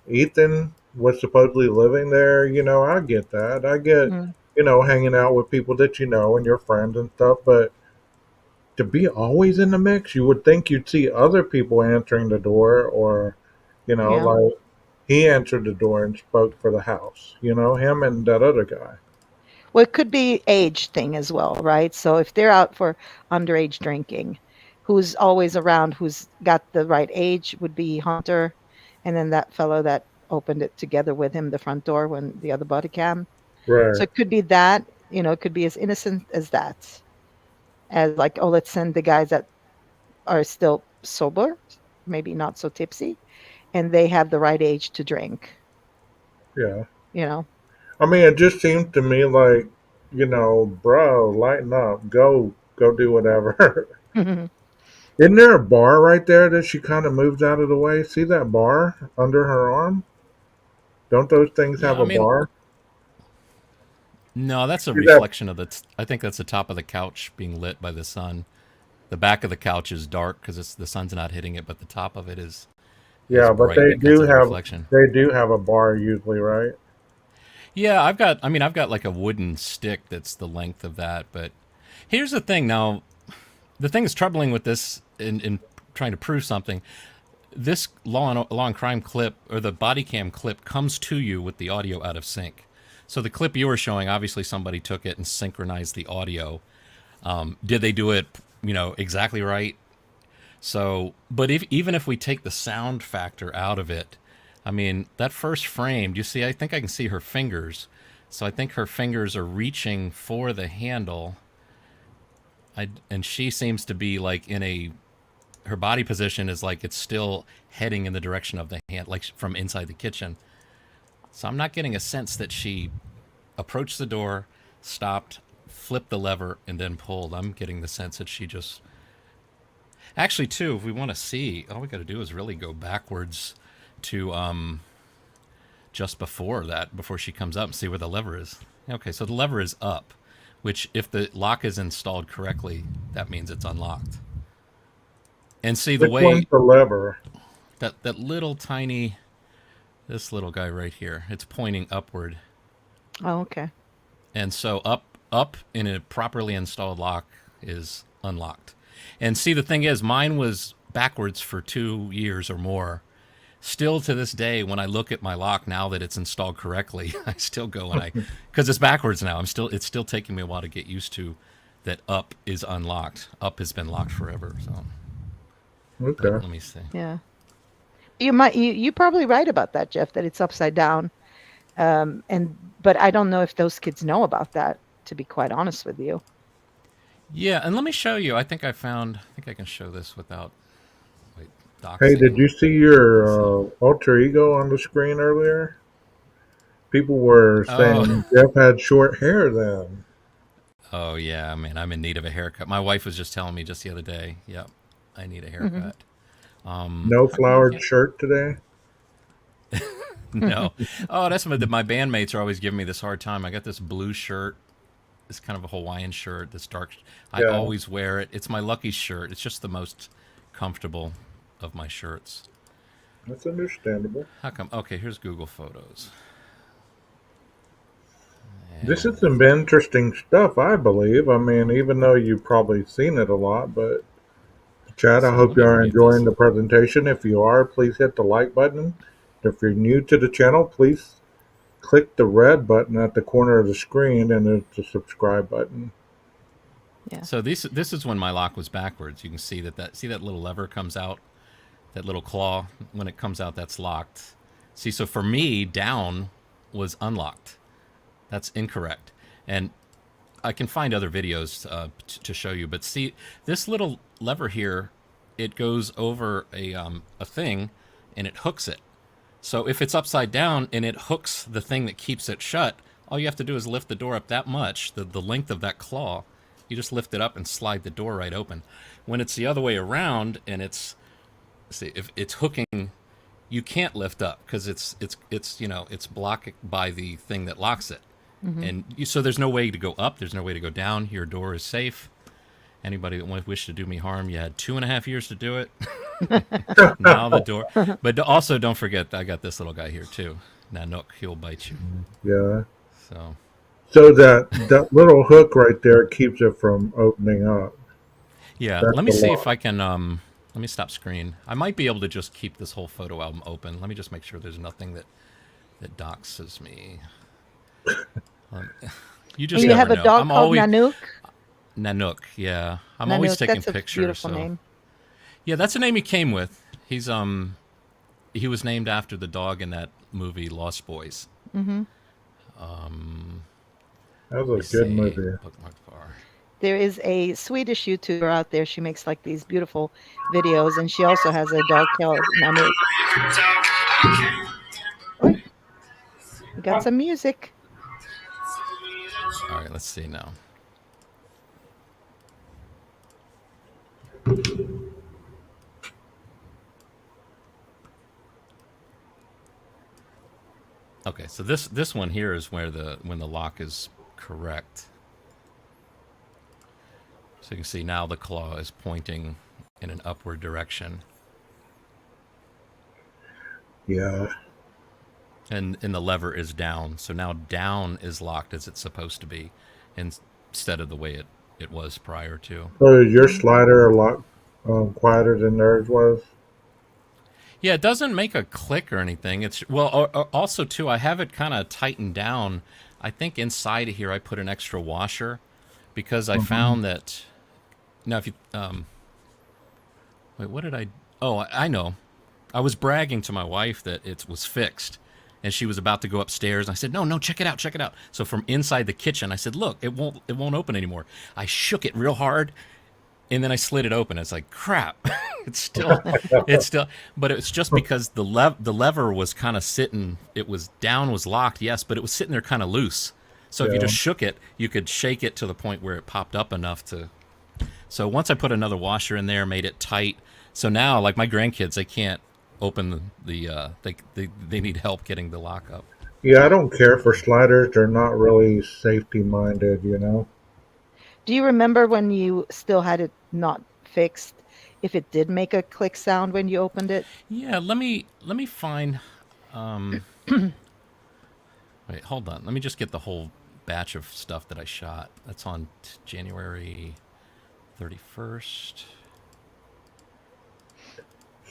Ethan was supposedly living there. I get that. I get, Mm, hanging out with people that you know and your friends and stuff. But to be always in the mix, you would think you'd see other people answering the door or, yeah. like he answered the door and spoke for the house, him and that other guy. Well, it could be age thing as well, right? So if they're out for underage drinking, who's always around, who's got the right age would be Hunter, and then that fellow that opened it together with him, the front door when the other body cam. So Right. it could be that, it could be as innocent as that, as like, oh, let's send the guys that are still sober, maybe not so tipsy, and they have the right age to drink, Yeah. you know. I mean, it just seems to me like, bro, lighten up. Go do whatever. Isn't there a bar right there that she kind of moves out of the way? See that bar under her arm? Don't those things Yeah, have I a mean, bar? no, that's a See that? reflection of the. I think that's the top of the couch being lit by the sun. The back of the couch is dark because the sun's not hitting it, but the top of it is Yeah, but bright because of the reflection. they do have a bar usually, right? Yeah, I've got like a wooden stick that's the length of that. But here's the thing now. The thing that's troubling with this in trying to prove something, this law and crime clip or the body cam clip comes to you with the audio out of sync. So the clip you were showing, obviously somebody took it and synchronized the audio. Did they do it, exactly right? So, but even if we take the sound factor out of it, I mean, that first frame, do you see? I think I can see her fingers. So I think her fingers are reaching for the handle. And she seems to be like her body position is like it's still heading in the direction of the hand, like from inside the kitchen. So I'm not getting a sense that she approached the door, stopped, flipped the lever, and then pulled. I'm getting the sense that she just. Actually, too, if we want to see, all we got to do is really go backwards to just before that, before she comes up, and see where the lever is. Okay, so the lever is up, which if the lock is installed correctly, that means it's unlocked. And see the Which one's way the lever? that little tiny, this little guy right here, it's pointing upward. Oh, okay. And so up in a properly installed lock is unlocked. And see, the thing is, mine was backwards for 2 years or more. Still to this day, when I look at my lock now that it's installed correctly, I still go and because it's backwards now. It's still taking me a while to get used to that up is unlocked. Up has been locked forever. So, but Okay. let me see. Yeah. You're probably right about that, Jeff, that it's upside down. But I don't know if those kids know about that, to be quite honest with you. Yeah, and let me show you. I think I can show this without. Wait, Hey, did doxing. you see your alter ego on the screen earlier? People were Oh, saying Jeff had short hair then. oh yeah, man, I'm in need of a haircut. My wife was just telling me just the other day. Yep, I need a haircut. No How come I flowered can't? shirt today. No. Oh, that's my bandmates are always giving me this hard time. I got this blue shirt. It's kind of a Hawaiian shirt. This dark. I Yeah, always wear it. It's my lucky shirt. It's just the most comfortable of my shirts. that's understandable. How come? Okay, here's Google Photos. This And is some interesting stuff, I believe. I mean, even though you've probably seen it a lot, but Chad, I so hope let you me are read this. enjoying the presentation. If you are, please hit the like button. If you're new to the channel, please click the red button at the corner of the screen and there's the subscribe button. Yeah. So this is when my lock was backwards. You can see that little lever comes out, that little claw. When it comes out, that's locked. See, so for me, down was unlocked. That's incorrect. And I can find other videos to show you, but see this little lever here, it goes over a thing, and it hooks it. So if it's upside down and it hooks the thing that keeps it shut, all you have to do is lift the door up that much, the length of that claw. You just lift it up and slide the door right open. When it's the other way around and see if it's hooking, you can't lift up because it's blocked by the thing that locks it. And so there's no way to go up. There's no way to go down. Your door is safe. Anybody that wished to do me harm, you had 2.5 years to do it. Now the door. But also don't forget, I got this little guy here too. Nanook, he'll bite you. Yeah. So So that little hook right there keeps it from opening up. yeah, That's let me the see if lock. I can. Let me stop screen. I might be able to just keep this whole photo album open. Let me just make sure there's nothing that doxes me. You And just you never have a know. dog I'm called always Nanook. Nanook. Yeah, I'm always Nanook, taking that's a pictures. beautiful So name. yeah, that's the name he came with. He was named after the dog in that movie Lost Boys. Hmm. That Let me was a good see. movie. Bookmark bar. There is a Swedish YouTuber out there. She makes like these beautiful videos, and she also has a dog called Nanook. Oi, we got some music. All right, let's see now. Okay, so this one here is where when the lock is correct. So you can see now the claw is pointing in an upward direction, Yeah. and the lever is down. So now down is locked as it's supposed to be, instead of the way it was prior to. So is your Hmm. slider a lot quieter than theirs was? Yeah, it doesn't make a click or anything. It's well, also too, I have it kind of tightened down. I think inside of here I put an extra washer because I Mhm. found that now if you wait, what did I? Oh, I know. I was bragging to my wife that it was fixed, and she was about to go upstairs. And I said, "No, no, check it out, check it out." So from inside the kitchen, I said, "Look, it won't open anymore." I shook it real hard, and then I slid it open. It's like crap. it's still, it's still, but it's just because the lever was kind of sitting. It was down, was locked, yes, but it was sitting there kind of loose. So if you Yeah. just shook it, you could shake it to the point where it popped up enough to. So once I put another washer in there, made it tight. So now, like my grandkids, they can't open they need help getting the lock up. Yeah, I don't care for sliders. They're not really safety minded, you know? Do you remember when you still had it not fixed? If it did make a click sound when you opened it? Yeah, let me find. Wait, hold on. Let me just get the whole batch of stuff that I shot. That's on January 31st.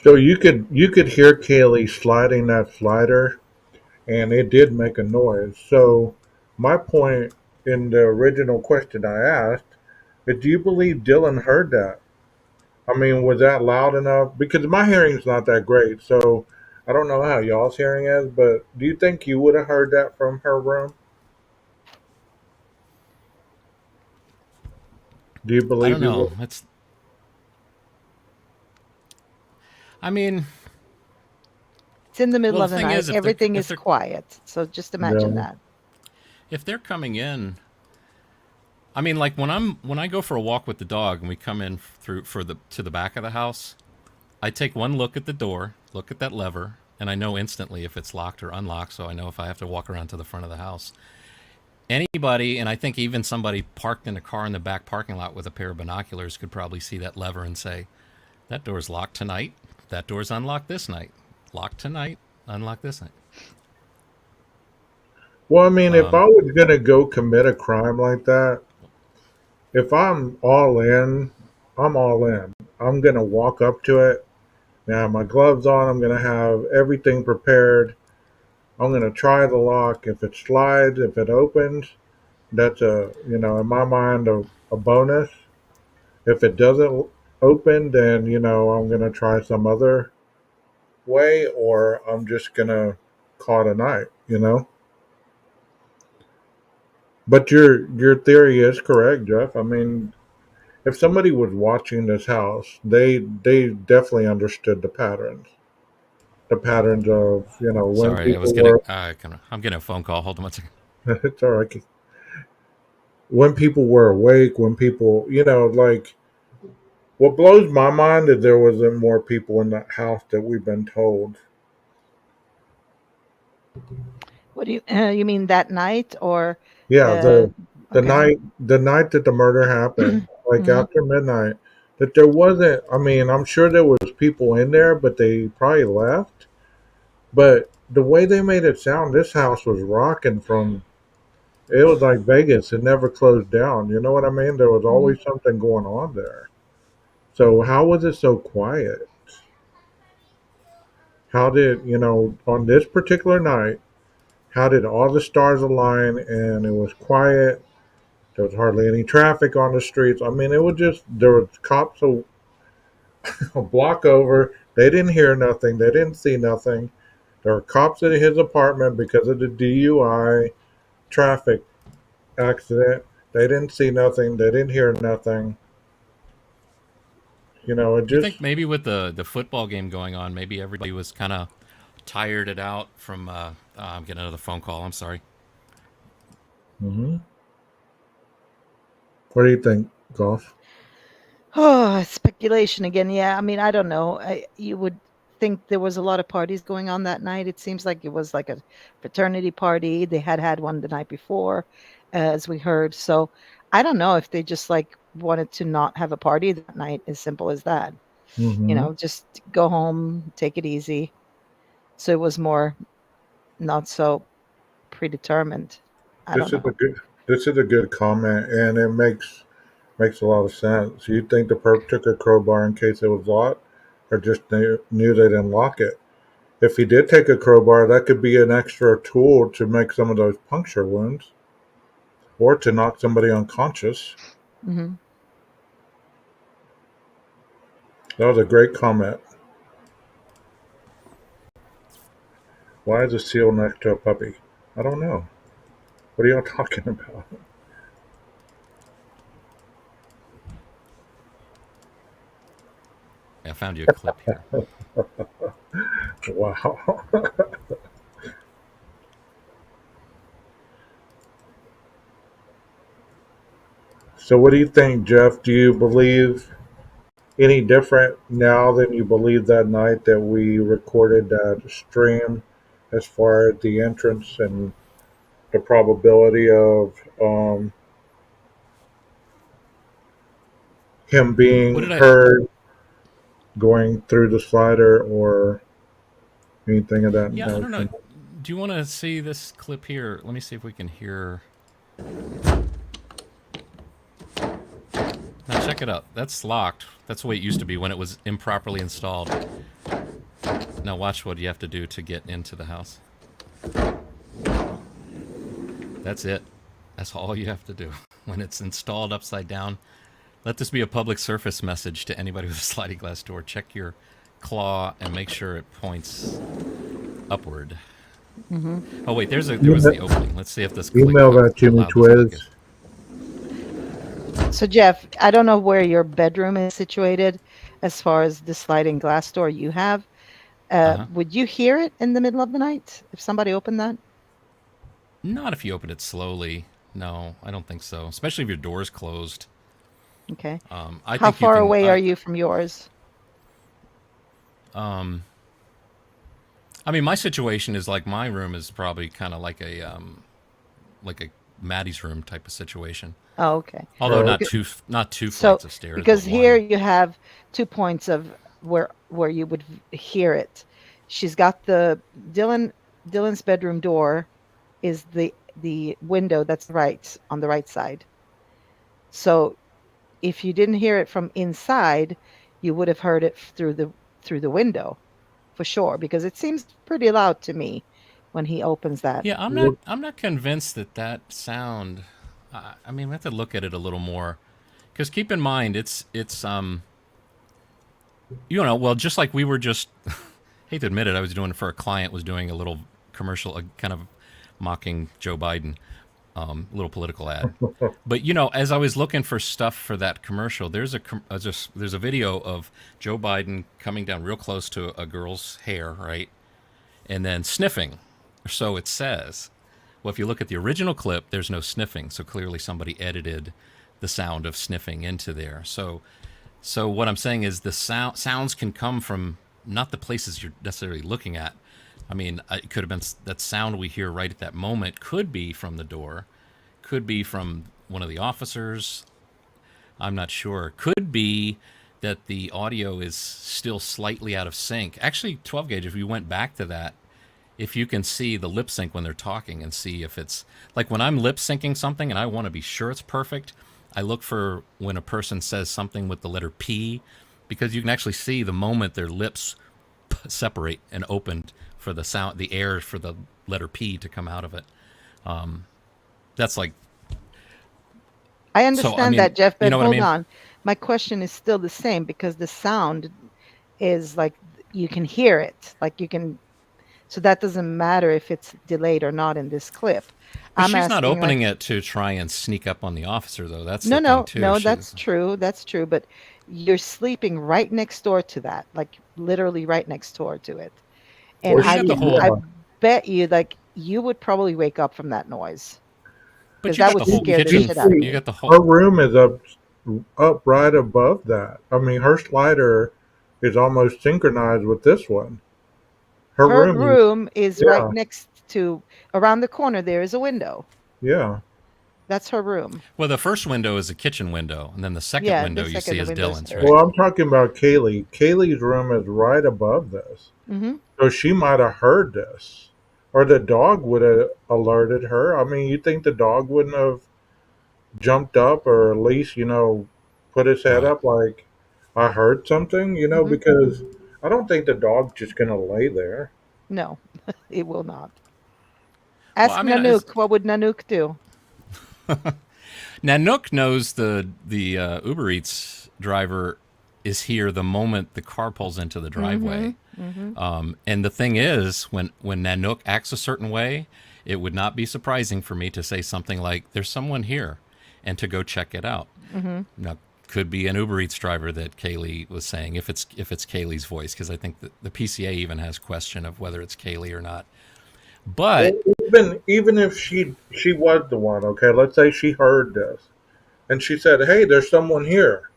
So you could hear Kaylee sliding that slider and it did make a noise. So my point in the original question I asked is, do you believe Dylan heard that? I mean, was that loud enough? Because my hearing's not that great, so I don't know how y'all's hearing is, but do you think you would have heard that from her room? Do you I believe don't you know. would? I mean, It's in the middle well, the of the thing night. is, Everything if is they're quiet. So just imagine Yeah. that. if they're coming in, I mean, like when I go for a walk with the dog and we come in through for the to the back of the house, I take one look at the door, look at that lever, and I know instantly if it's locked or unlocked. So I know if I have to walk around to the front of the house. Anybody, and I think even somebody parked in a car in the back parking lot with a pair of binoculars could probably see that lever and say, that door's locked tonight. That door's unlocked this night. Locked tonight. Unlocked this night. Well, I mean, if Um, I was gonna go commit a crime like that, if I'm all in, I'm all in. I'm gonna walk up to it. Now my gloves on. I'm gonna have everything prepared. I'm gonna try the lock. If it slides, if it opens, that's in my mind, a bonus. If it doesn't open, then I'm gonna try some other way, or I'm just gonna call it a night. But your theory is correct, Jeff. I mean, if somebody was watching this house, they definitely understood the patterns of when sorry, I was people getting. were. I'm getting a phone call. Hold on one second. It's all right. When people were awake, when people, like, what blows my mind is there wasn't more people in that house that we've been told. What do you mean that night or Yeah, uh the okay. night that the murder happened, like Mhm. after midnight, that there wasn't. I mean, I'm sure there was people in there, but they probably left. But the way they made it sound, this house was rocking from. It was like Vegas. It never closed down. You know what I mean? There was Mhm. always something going on there. So how was it so quiet? How did on this particular night? How did all the stars align and it was quiet? There was hardly any traffic on the streets. I mean, it was just there was cops a block over. They didn't hear nothing. They didn't see nothing. There were cops at his apartment because of the DUI traffic accident. They didn't see nothing. They didn't hear nothing. It Do you just. think maybe with the football game going on, maybe everybody was kind of tired it out from? I'm getting another phone call. I'm sorry. Hmm. What do you think, Golf? Oh, speculation again. Yeah, I mean, I don't know. You would think there was a lot of parties going on that night. It seems like it was like a fraternity party. They had one the night before, as we heard. So I don't know if they just like wanted to not have a party that night. As simple as that. Hmm. Just go home, take it easy. So it was more not so predetermined. I This don't is a know. good. This is a good comment, and it makes a lot of sense. You think the perp took a crowbar in case it was locked, or just knew they didn't lock it? If he did take a crowbar, that could be an extra tool to make some of those puncture wounds, or to knock somebody unconscious. Hmm. That was a great comment. Why is a seal next to a puppy? I don't know. What are y'all talking about? I found you a clip here. Wow. So, what do you think, Jeff? Do you believe any different now than you believed that night that we recorded that stream as far as the entrance and the probability of him What being did I? heard going through the slider or anything of that Yeah, I don't know. notion? Do you want to see this clip here? Let me see if we can hear. Now check it out. That's locked. That's the way it used to be when it was improperly installed. Now watch what you have to do to get into the house. That's it. That's all you have to do. When it's installed upside down, let this be a public surface message to anybody with a sliding glass door. Check your claw and make sure it points upward. Hmm. Oh wait, there was Email, the opening. Let's see if this click email that how to me, loud this click is. Twiz. So Jeff, I don't know where your bedroom is situated. as far as the sliding glass door you have. Uh-huh. Would you hear it in the middle of the night if somebody opened that? Not if you open it slowly. No, I don't think so. Especially if your door's closed. Okay. I How think you far can. away are you from yours? I mean, my situation is like my room is probably kind of like a Maddie's room type of situation. Oh, okay. Although Oh, not two So flights of stairs, because but here one. you have 2 points of where you would hear it. She's got the Dylan's bedroom door is the window that's right on the right side. So if you didn't hear it from inside, you would have heard it through the window for sure because it seems pretty loud to me when he opens that. Yeah, well, I'm not convinced that that sound. I mean, we have to look at it a little more, because keep in mind, it's you know, well, just like we were just hate to admit it, I was doing it for a client, was doing a little commercial, kind of mocking Joe Biden, little political ad. But you know, as I was looking for stuff for that commercial, there's a video of Joe Biden coming down real close to a girl's hair, right, and then sniffing, or so it says. Well, if you look at the original clip, there's no sniffing, so clearly somebody edited the sound of sniffing into there. So what I'm saying is the sounds can come from not the places you're necessarily looking at. I mean, it could have been that sound we hear right at that moment could be from the door, could be from one of the officers. I'm not sure. Could be that the audio is still slightly out of sync. Actually, 12 gauge, if you went back to that, if you can see the lip sync when they're talking and see if it's like when I'm lip syncing something and I want to be sure it's perfect, I look for when a person says something with the letter P, because you can actually see the moment their lips separate and open for the sound, the air for the letter P to come out of it. That's like, I so I understand mean, that, Jeff, you but know what I hold mean? on. My question is still the same because the sound is like you can hear it. Like you can so that doesn't matter if it's delayed or not in this clip. But I'm she's not asking like opening it to try and sneak up on the officer, though. That's the no, thing no, too. no, that's true. That's true, but you're sleeping right next door to that, like literally right next door to it. And Well, you got the I whole, bet you like you would probably wake up from that noise but because you that got would the whole scare the kitchen. shit out of You you. got the whole. her room is up right above that. I mean, her slider is almost synchronized with this one. Her Her room is, room is right yeah, next to around the corner there is a window. yeah. That's her room. Well, the first window is a kitchen window, and then the second Yeah, the window you see second is window is Dylan's, hers. right? Well, I'm talking about Kaylee. Kaylee's room is right above this. Mhm. So she might have heard this. Or the dog would have alerted her. I mean, you think the dog wouldn't have jumped up or at least, put his head Right. up like, I heard something, Mhm. because I don't think the dog's just going to lay there. No, it will not. Well, Ask I mean, it's, Nanook. What would Nanook do? Nanook knows the Uber Eats driver is here the moment the car pulls into the driveway. Mhm. Mhm. And the thing is, when Nanook acts a certain way, it would not be surprising for me to say something like, "There's someone here," and to go check it out. Mhm. Now, could be an Uber Eats driver that Kaylee was saying, if it's Kaylee's voice, because I think the PCA even has question of whether it's Kaylee or not. Well, But even if she was the one, okay, let's say she heard this and she said, "Hey, there's someone here."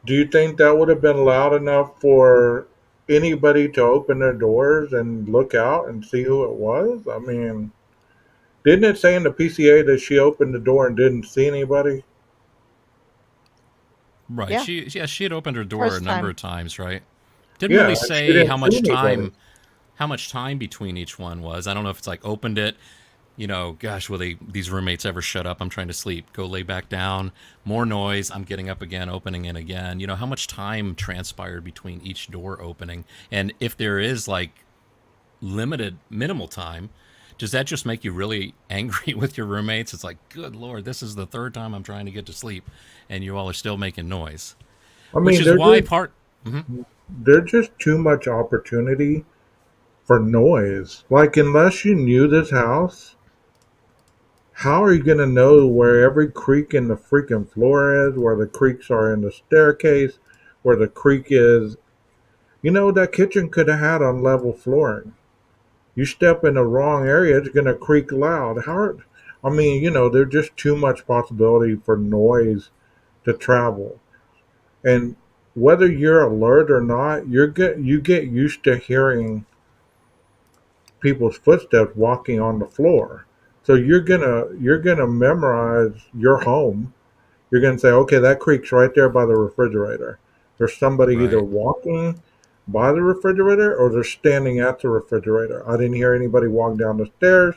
Do you think that would have been loud enough for anybody to open their doors and look out and see who it was? I mean, didn't it say in the PCA that she opened the door and didn't see anybody? right, Yeah, she had opened her door a first number time. of times, right? Didn't Yeah, really and she say didn't see anybody. how much time between each one was. I don't know if it's like opened it, gosh, will these roommates ever shut up? I'm trying to sleep. Go lay back down. More noise. I'm getting up again, opening it again. How much time transpired between each door opening? And if there is like minimal time, does that just make you really angry with your roommates? It's like, good Lord, this is the third time I'm trying to get to sleep and you all are still making noise. I Which mean, is why part. Mhm. there's just too much opportunity for noise. Like, unless you knew this house, how are you going to know where every creak in the freaking floor is, where the creaks are in the staircase, where the creak is? That kitchen could have had unlevel flooring. You step in the wrong area, it's going to creak loud. I mean, there's just too much possibility for noise to travel. And whether you're alert or not, you get used to hearing people's footsteps walking on the floor. So you're gonna memorize your home. You're gonna say, okay, that creak's right there by the refrigerator. There's somebody either Right. walking by the refrigerator or they're standing at the refrigerator. I didn't hear anybody walk down the stairs.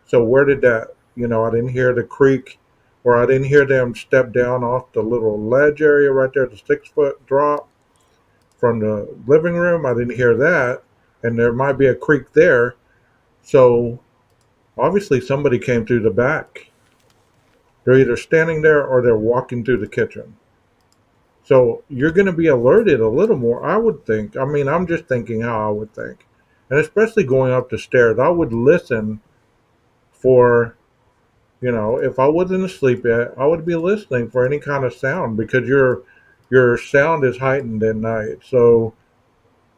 So where did that? I didn't hear the creak, or I didn't hear them step down off the little ledge area right there, the 6 foot drop from the living room. I didn't hear that, and there might be a creak there. So obviously somebody came through the back. They're either standing there or they're walking through the kitchen. So you're going to be alerted a little more, I would think. I mean, I'm just thinking how I would think. And especially going up the stairs, I would listen for, if I wasn't asleep yet, I would be listening for any kind of sound, because your sound is heightened at night. So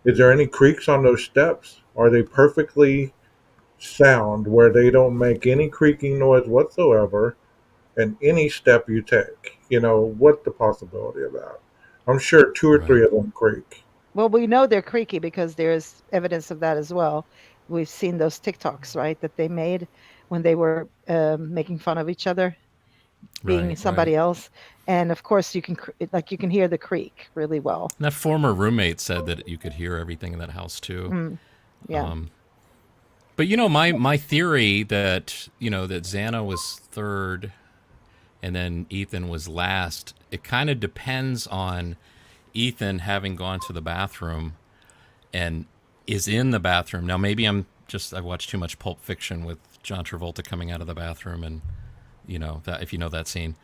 is there any creaks on those steps? Are they perfectly sound where they don't make any creaking noise whatsoever in any step you take? What's the possibility of that? I'm sure two or Right. three of them creak. Well, we know they're creaky because there's evidence of that as well. We've seen those TikToks, right, that they made when they were making fun of each other, being Right. Right. somebody else, and of course you can hear the creak really well. That former roommate said that you could hear everything in that house too. Mm, yeah. But my theory that that Xana was third and then Ethan was last, it kind of depends on Ethan having gone to the bathroom and is in the bathroom. Now maybe I watched too much Pulp Fiction with John Travolta coming out of the bathroom, and that, if you know that scene.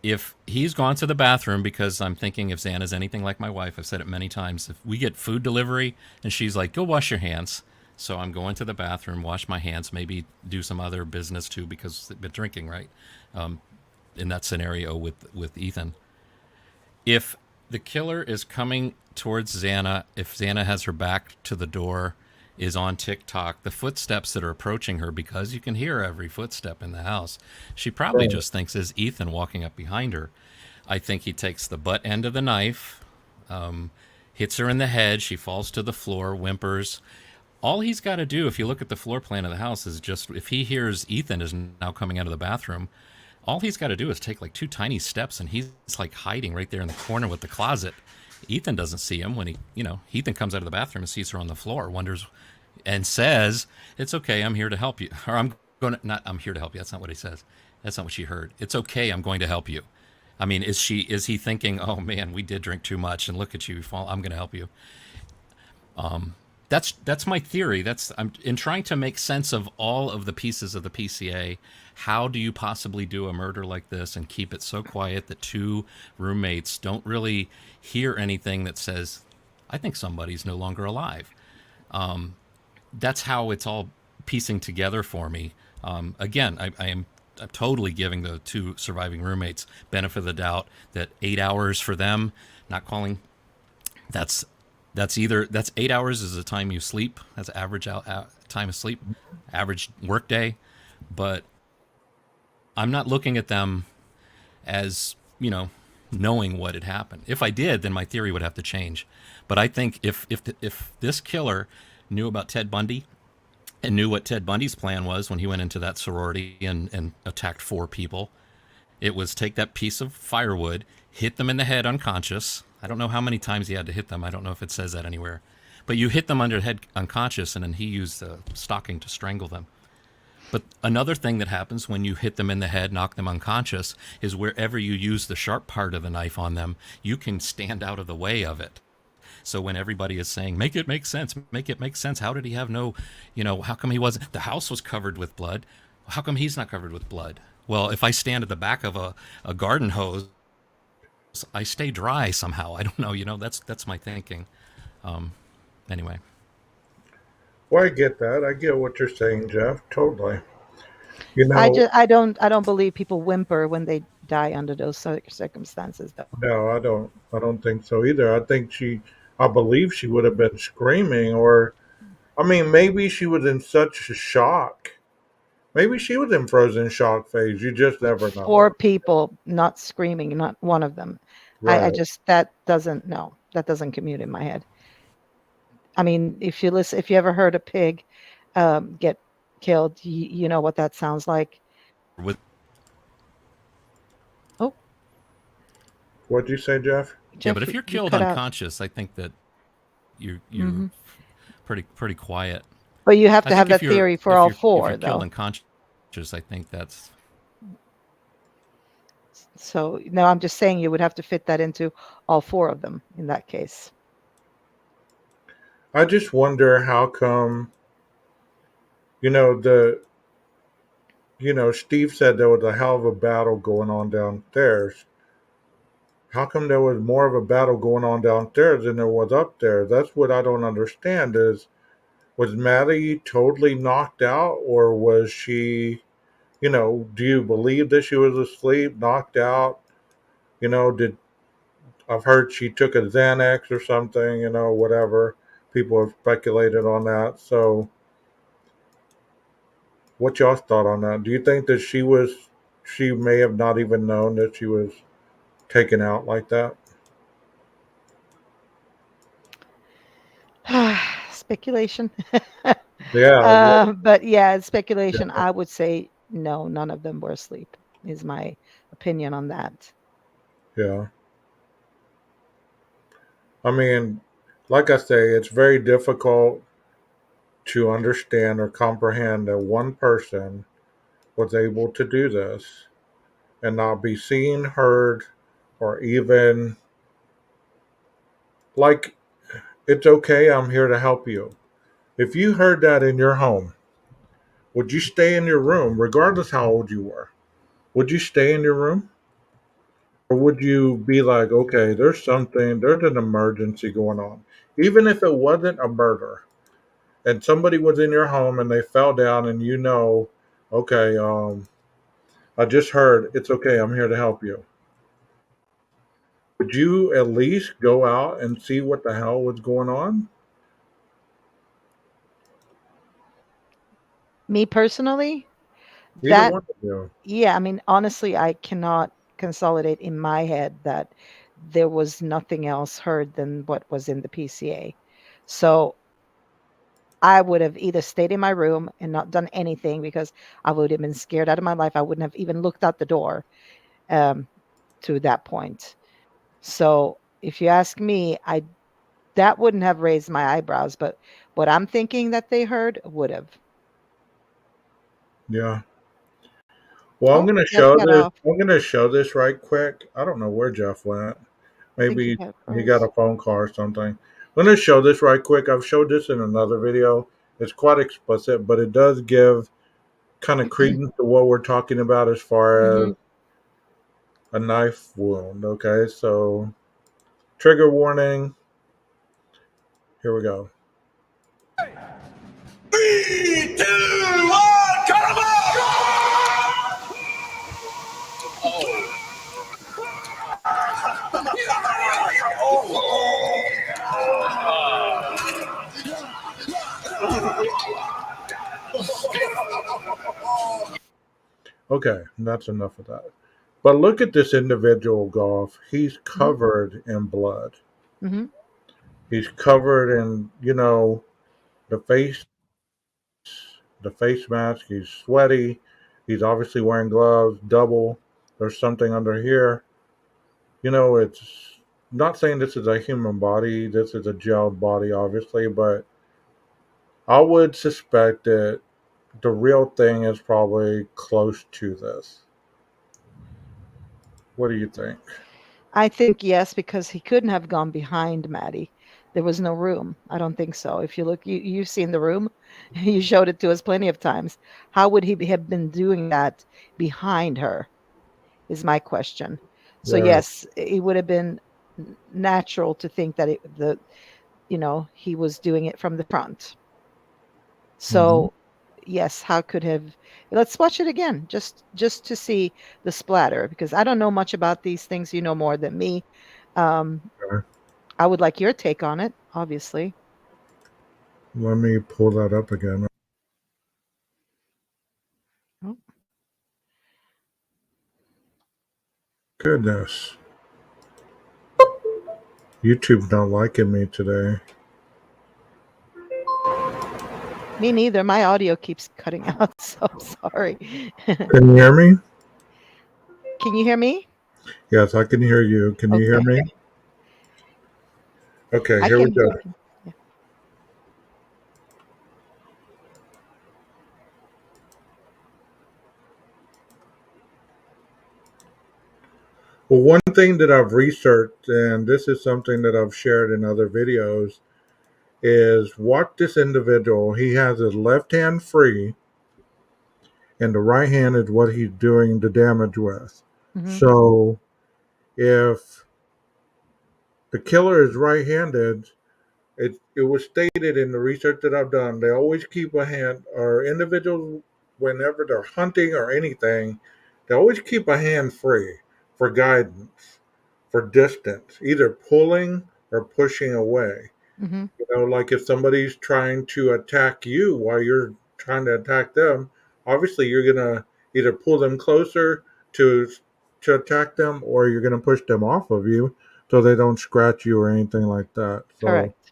If he's gone to the bathroom, because I'm thinking if Xana's anything like my wife, I've said it many times, if we get food delivery and she's like, go wash your hands. So I'm going to the bathroom, wash my hands, maybe do some other business too, because they've been drinking, right? In that scenario with Ethan. If the killer is coming towards Xana, if Xana has her back to the door, is on TikTok, the footsteps that are approaching her, because you can hear every footstep in the house, she probably Right. just thinks is Ethan walking up behind her. I think he takes the butt end of the knife, hits her in the head, she falls to the floor, whimpers. All he's got to do, if you look at the floor plan of the house, is just, if he hears Ethan is now coming out of the bathroom, all he's got to do is take like 2 tiny steps, and he's like hiding right there in the corner with the closet. Ethan doesn't see him when Ethan comes out of the bathroom and sees her on the floor, wonders, and says, "It's okay, I'm here to help you." Or I'm here to help you. That's not what he says. That's not what she heard. "It's okay, I'm going to help you." I mean, is he thinking, "Oh man, we did drink too much, and look at you, fall. I'm going to help you." That's my theory. I'm in trying to make sense of all of the pieces of the PCA. How do you possibly do a murder like this and keep it so quiet that 2 roommates don't really hear anything that says, "I think somebody's no longer alive"? That's how it's all piecing together for me. Again, I'm totally giving the 2 surviving roommates benefit of the doubt that 8 hours for them, not calling. That's that's 8 hours is the time you sleep. That's average time of sleep, average workday. But I'm not looking at them as knowing what had happened. If I did, then my theory would have to change. But I think if this killer knew about Ted Bundy and knew what Ted Bundy's plan was when he went into that sorority and attacked 4 people, it was take that piece of firewood, hit them in the head unconscious. I don't know how many times he had to hit them. I don't know if it says that anywhere. But you hit them under the head unconscious, and then he used the stocking to strangle them. But another thing that happens when you hit them in the head, knock them unconscious, is wherever you use the sharp part of the knife on them, you can stand out of the way of it. So when everybody is saying, make it make sense, how did he have how come he wasn't, the house was covered with blood. How come he's not covered with blood? Well, if I stand at the back of a garden hose, I stay dry somehow. I don't know, that's my thinking. Anyway. Well, I get that. I get what you're saying, Jeff. Totally. You know, I don't believe people whimper when they die under those circumstances, though. no, I don't think so either. I believe she would have been screaming, or I mean, maybe she was in such a shock. Maybe she was in frozen shock phase. You just never know. Four people not screaming, not one of them. I Right. just that doesn't no, that doesn't commute in my head. I mean, if you ever heard a pig get killed, you know what that sounds like. With Oh, What'd you say, Jeff? yeah, but if Jeffrey, you're you killed cut out. unconscious, I think that you're Hmm. pretty quiet. But you have I to have think that theory for all if you're four, killed though. unconscious, I think that's So no, I'm just saying you would have to fit that into all four of them in that case. I just wonder how come, you know, Steve said there was a hell of a battle going on downstairs. How come there was more of a battle going on downstairs than there was up there? That's what I don't understand is, was Maddie totally knocked out, or was she, do you believe that she was asleep, knocked out? Did I've heard she took a Xanax or something, whatever. People have speculated on that. So, what's y'all's thought on that? Do you think that she may have not even known that she was taken out like that? Speculation. Yeah, But yeah, speculation. yeah, I would say no, none of them were asleep, is my opinion on that. yeah. I mean, like I say, it's very difficult to understand or comprehend that one person was able to do this and not be seen, heard, or even like, it's okay, I'm here to help you. If you heard that in your home, would you stay in your room, regardless how old you were? Would you stay in your room? Or would you be like, okay, there's an emergency going on? Even if it wasn't a murder and somebody was in your home and they fell down and okay, I just heard, it's okay, I'm here to help you. Would you at least go out and see what the hell was going on? Me personally, Either that one of you. yeah, I mean, honestly, I cannot consolidate in my head that there was nothing else heard than what was in the PCA. So I would have either stayed in my room and not done anything because I would have been scared out of my life. I wouldn't have even looked out the door um, to that point. So if you ask me, I that wouldn't have raised my eyebrows, but what I'm thinking that they heard would have. Yeah. Well, Oh, Jeff got off. I'm gonna show this right quick. I don't know where Jeff went. I think he Maybe got he got froze. a phone call or something. I'm gonna show this right quick. I've showed this in another video. It's quite explicit, but it does give kind of credence to what we're talking about as far Hmm. as a knife wound. Okay, so trigger warning. Here we go. Three, two, one, cut him Okay, that's enough of that. But look at this individual, Golf. He's Hmm. covered in blood. Hmm. He's covered in, the face, the face mask. He's sweaty. He's obviously wearing gloves, double. There's something under here. It's not saying this is a human body. This is a gelled body, obviously, but I would suspect that the real thing is probably close to this. What do you think? I think yes, because he couldn't have gone behind Maddie. There was no room. I don't think so. If you look, you've seen the room. You showed it to us plenty of times. How would have been doing that behind her? Is my question. So Yeah. yes, it would have been natural to think that he was doing it from the front. Hmm. So yes, how could have. Let's watch it again, just to see the splatter, because I don't know much about these things. You know more than me. Okay. I would like your take on it, obviously. Let me pull that up again. Oh, Goodness. YouTube's not liking me today. me neither. My audio keeps cutting out, so I'm sorry. Can you hear me? Can you hear me? Yes, I can hear you. Can you hear Okay, me? Okay, I here we can. go. Yeah. Well, one thing that I've researched, and this is something that I've shared in other videos, is what this individual, he has his left hand free, and the right hand is what he's doing the damage with. Hmm. So if the killer is right handed, it was stated in the research that I've done, they always keep a hand, or individuals, whenever they're hunting or anything, they always keep a hand free for guidance, for distance, either pulling or pushing away. Hmm. You know, like if somebody's trying to attack you while you're trying to attack them, obviously you're gonna either pull them closer to to attack them, or you're gonna push them off of you so they don't scratch you or anything like that. So Correct.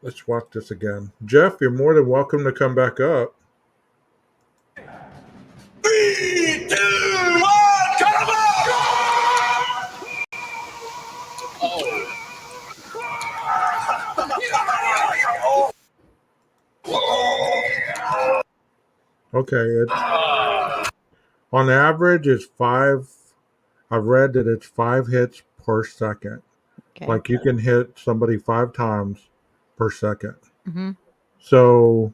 let's watch this again. Jeff, you're more than welcome to come back up. 3, 2, 1, cut him Okay, it's on average it's five. I've read that it's 5 hits per second. Okay. Like you can hit somebody 5 times per second. Hmm. So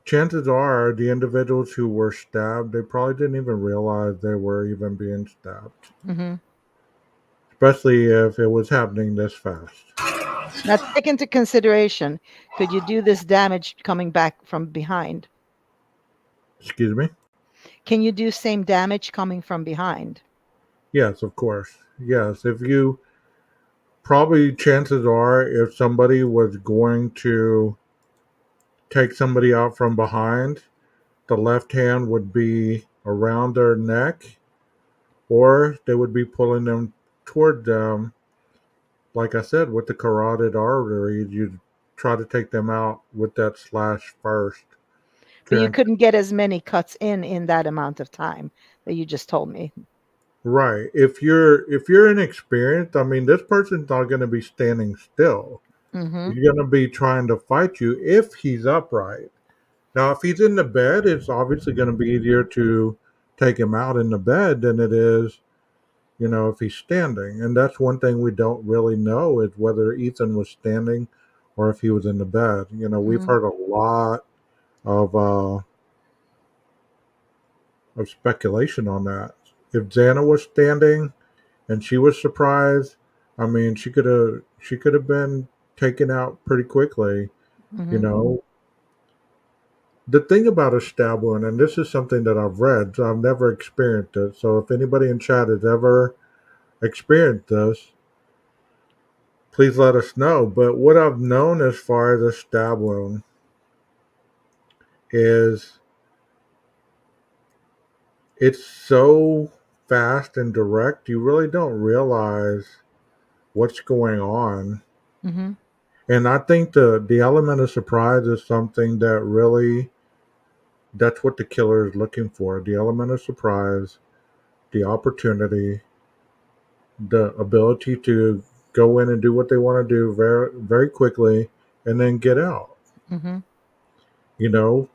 chances are the individuals who were stabbed, they probably didn't even realize they were even being stabbed, Hmm. especially if it was happening this fast. Now, take into consideration, could you do this damage coming back from behind? Excuse me? Can you do same damage coming from behind? Yes, of course. Yes, if you probably chances are if somebody was going to take somebody out from behind, the left hand would be around their neck, or they would be pulling them toward them. Like I said, with the carotid artery, you'd try to take them out with that slash first. But you Tran- couldn't get as many cuts in that amount of time that you just told me. Right. If you're inexperienced, I mean, this person's not going to be standing still. Hmm. He's going to be trying to fight you if he's upright. Now, if he's in the bed, it's obviously going to be easier to take him out in the bed than it is, if he's standing. And that's one thing we don't really know is whether Ethan was standing or if he was in the bed. We've Hmm. heard a lot of speculation on that. If Xana was standing and she was surprised, I mean, she could have been taken out pretty quickly. You Hmm. know, the thing about a stab wound, and this is something that I've read, so I've never experienced it. So if anybody in chat has ever experienced this, please let us know. But what I've known as far as a stab wound is it's so fast and direct, you really don't realize what's going on. Hmm. And I think the element of surprise is something that really that's what the killer is looking for. The element of surprise, the opportunity, the ability to go in and do what they want to do very very quickly and then get out. Hmm. You know,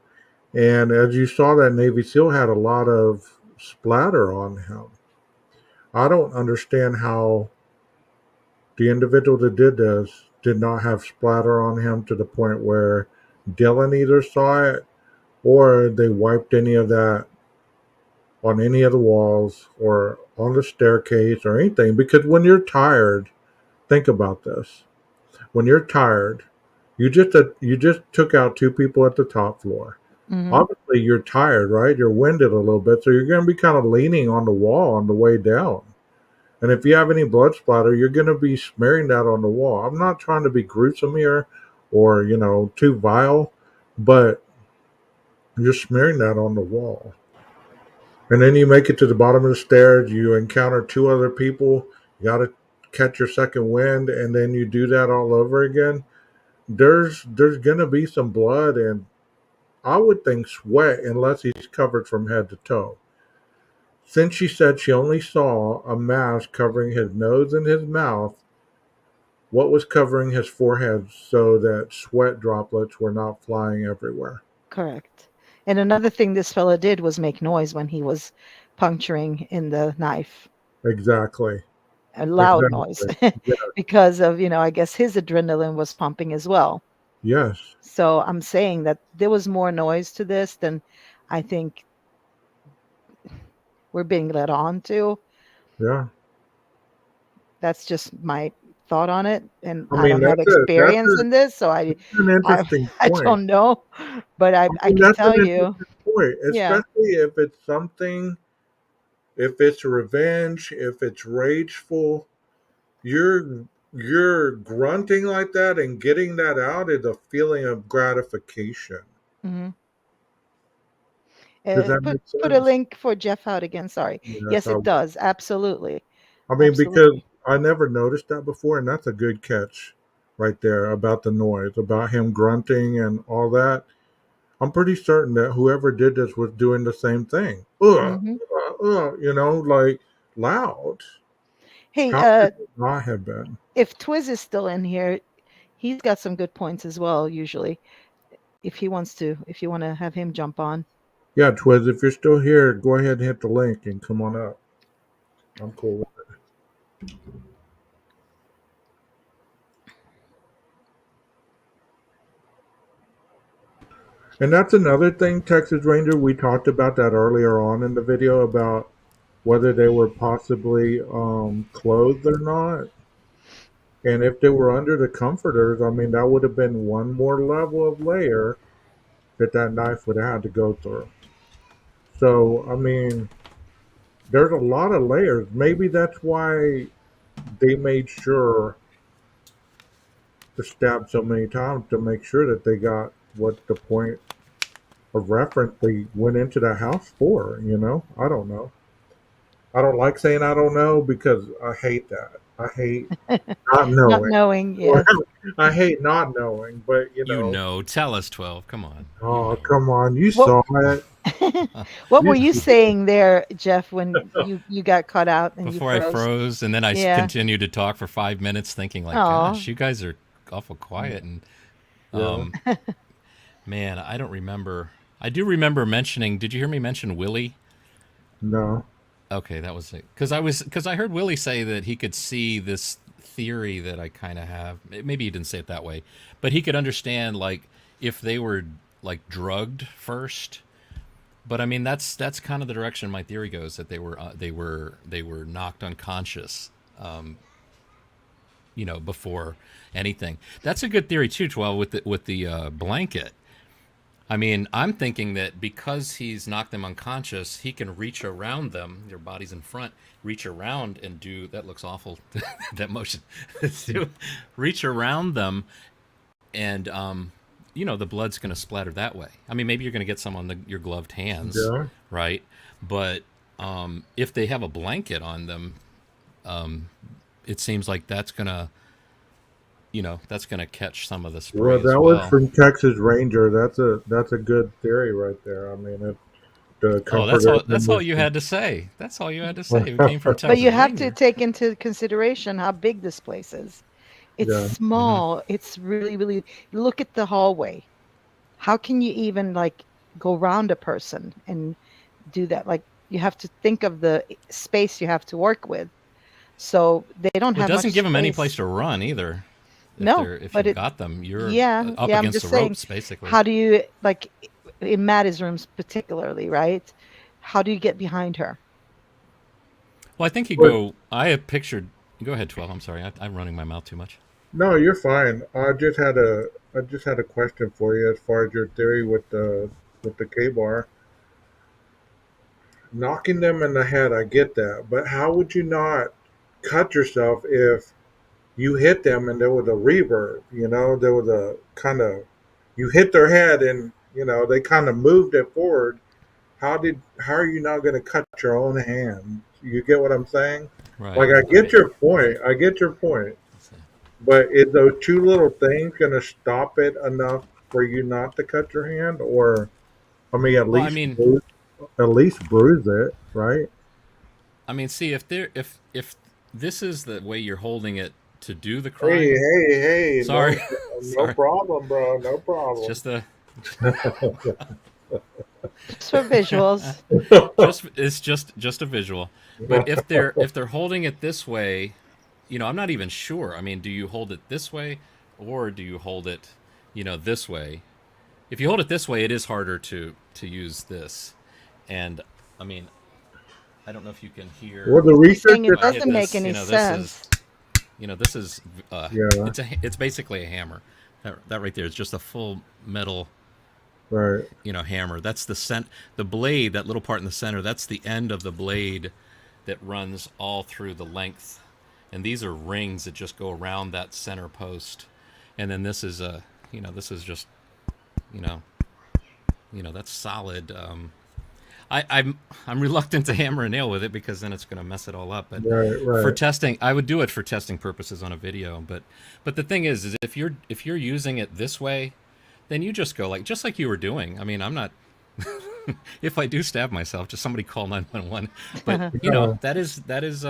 and as you saw, that Navy SEAL had a lot of splatter on him. I don't understand how the individual that did this did not have splatter on him to the point where Dylan either saw it or they wiped any of that on any of the walls or on the staircase or anything. Because when you're tired, think about this. When you're tired, You just took out two people at the top floor. Mm-hmm. Obviously, you're tired, right? You're winded a little bit, so you're going to be kind of leaning on the wall on the way down. And if you have any blood splatter, you're going to be smearing that on the wall. I'm not trying to be gruesome here or, too vile, but you're smearing that on the wall. And then you make it to the bottom of the stairs. You encounter two other people. You got to catch your second wind, and then you do that all over again. There's going to be some blood and I would think sweat unless he's covered from head to toe. Since she said she only saw a mask covering his nose and his mouth, what was covering his forehead so that sweat droplets were not flying everywhere? Correct. And another thing this fella did was make noise when he was puncturing in the knife. Exactly. A loud noise Exactly. Yeah. because of, I guess his adrenaline was pumping as well. Yes. So I'm saying that there was more noise to this than I think we're being led on to. Yeah. That's just my thought on it, and I I mean, don't have experience in this, so that's an interesting I point. don't know, but I can That's tell an you, interesting point, yeah, especially if it's something, if it's revenge, if it's rageful. You're grunting like that and getting that out is a feeling of gratification. hmm Does that put make put a sense? link for Jeff out again. Sorry, Yes, yes, I it will. does, absolutely, I mean, because absolutely. I never noticed that before, and that's a good catch right there about the noise, about him grunting and all that. I'm pretty certain that whoever did this was doing the same thing. hmm Like loud. Hey, How could it not have been? if Twiz is still in here, he's got some good points as well. Usually, if he wants to, if you want to have him jump on. Yeah, Twiz, if you're still here, go ahead and hit the link and come on up. I'm cool with it. And that's another thing, Texas Ranger. We talked about that earlier on in the video about whether they were possibly clothed or not. And if they were under the comforters, I mean, that would have been one more level of layer that knife would have had to go through. So, I mean, there's a lot of layers. Maybe that's why they made sure to stab so many times to make sure that they got what the point of reference they went into the house for. I don't know. I don't like saying I don't know because I hate that. I hate not Not knowing. knowing, yes. I hate not knowing, but Tell us, 12. Come on. oh come on, you What saw it. what You were you saying there, Jeff, when you got cut out and Before you I froze? froze, and then I Yeah. continued to talk for 5 minutes, thinking like, Aw. "Gosh, you guys are awful quiet." And Yeah. man, I don't remember. I do remember mentioning. Did you hear me mention Willie? No. Okay, that was it. Because I heard Willie say that he could see this theory that I kind of have. Maybe he didn't say it that way, but he could understand like if they were like drugged first. But I mean that's kind of the direction my theory goes, that they were knocked unconscious, before anything. That's a good theory too, 12, with the blanket. I mean, I'm thinking that because he's knocked them unconscious, he can reach around them. Their body's in front, reach around and do that. Looks awful. That motion. Reach around them, and the blood's going to splatter that way. I mean, maybe you're going to get some on your gloved hands, Yeah. right? But if they have a blanket on them, it seems like that's gonna catch some of the spray Well, as that was well. from Texas Ranger. That's a good theory right there. I mean, the Oh, comforter. that's all you had to say. That's all you had to say. It came from Texas But you have Ranger. to take into consideration how big this place is. It's Yeah. small. It's really, really. Look at the hallway. How can you even like go around a person and do that? Like you have to think of the space you have to work with. So they don't Well, it have much doesn't give them any space. place to run either. No, If but you've got them, you're yeah, up yeah. I'm against just the saying, ropes, basically. how do you like in Maddie's rooms particularly, right? How do you get behind her? Well, I think you But go. I have pictured. Go ahead, 12. I'm sorry. I'm running my mouth too much. no, you're fine. I just had I just had a question for you as far as your theory with the K bar. Knocking them in the head, I get that, but how would you not cut yourself if you hit them and there was a reverb? You know, there was a kind of you hit their head and they kind of moved it forward. How are you not going to cut your own hand? You get what I'm saying? Right. Like I I get mean, your point. I get your point. let's see. But is those two little things going to stop it enough for you not to cut your hand, or I mean, Well, I mean, at least bruise it, right? see if this is the way you're holding it to do the Hey, crime. hey, hey! Sorry, No sorry. problem, bro. No It's problem. just a Just for visuals. just a visual. But if they're holding it this way, I'm not even sure. I mean, do you hold it this way, or do you hold it, this way? If you hold it this way, it is harder to use this. And I mean, I don't know if you can hear Well, the I'm research saying if it I hit doesn't make this. any This is sense. this is yeah, it's basically a hammer. That right there is just a full metal right. hammer. That's the blade, that little part in the center. That's the end of the blade that runs all through the length. And these are rings that just go around that center post. And then this is this is just you know that's solid. I'm reluctant to hammer a nail with it because then it's going to mess it all up. But Right, for right. testing, I would do it for testing purposes on a video. But the thing is if you're using it this way, then you just go just like you were doing. I mean, I'm not. If I do stab myself, just somebody call 911. But Uh, that is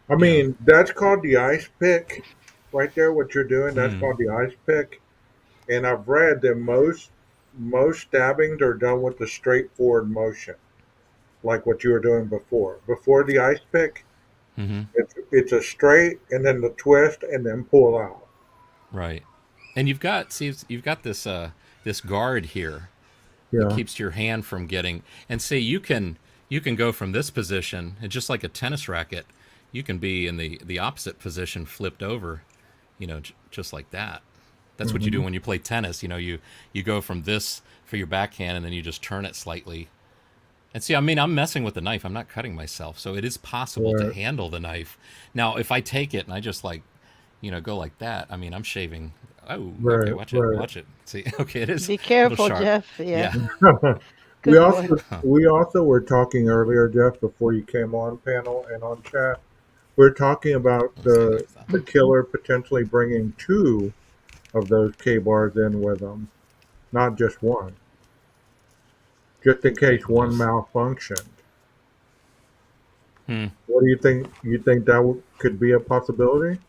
I you know mean, that's called the ice pick, right there. What you're doing, that's mm, called the ice pick. And I've read that most stabbings are done with the straightforward motion, like what you were doing before. Before the ice pick, hmm it's a straight and then the twist and then pull out. right. And you've got this guard here that Yeah. keeps your hand from getting. And say you can go from this position, and just like a tennis racket, you can be in the opposite position, flipped over, just like that. That's what you do Hmm. when you play tennis. You go from this for your backhand, and then you just turn it slightly. And see, I mean, I'm messing with the knife. I'm not cutting myself, so it is possible to Right, handle the knife. Now, if I take it and I just go like that, I mean, I'm shaving. Oh, okay, right, watch it, right. watch it. See, okay, it is Be a little careful, sharp. Jeff. Yeah. Yeah. we Good boy. also we also were talking earlier, Jeff, before you came on panel and on chat. We're talking about Let's see, knife that. the killer potentially bringing two of those K bars in with them, not just one, just in case one Nice. malfunctioned. Hmm. What do you think? You think that could be a possibility?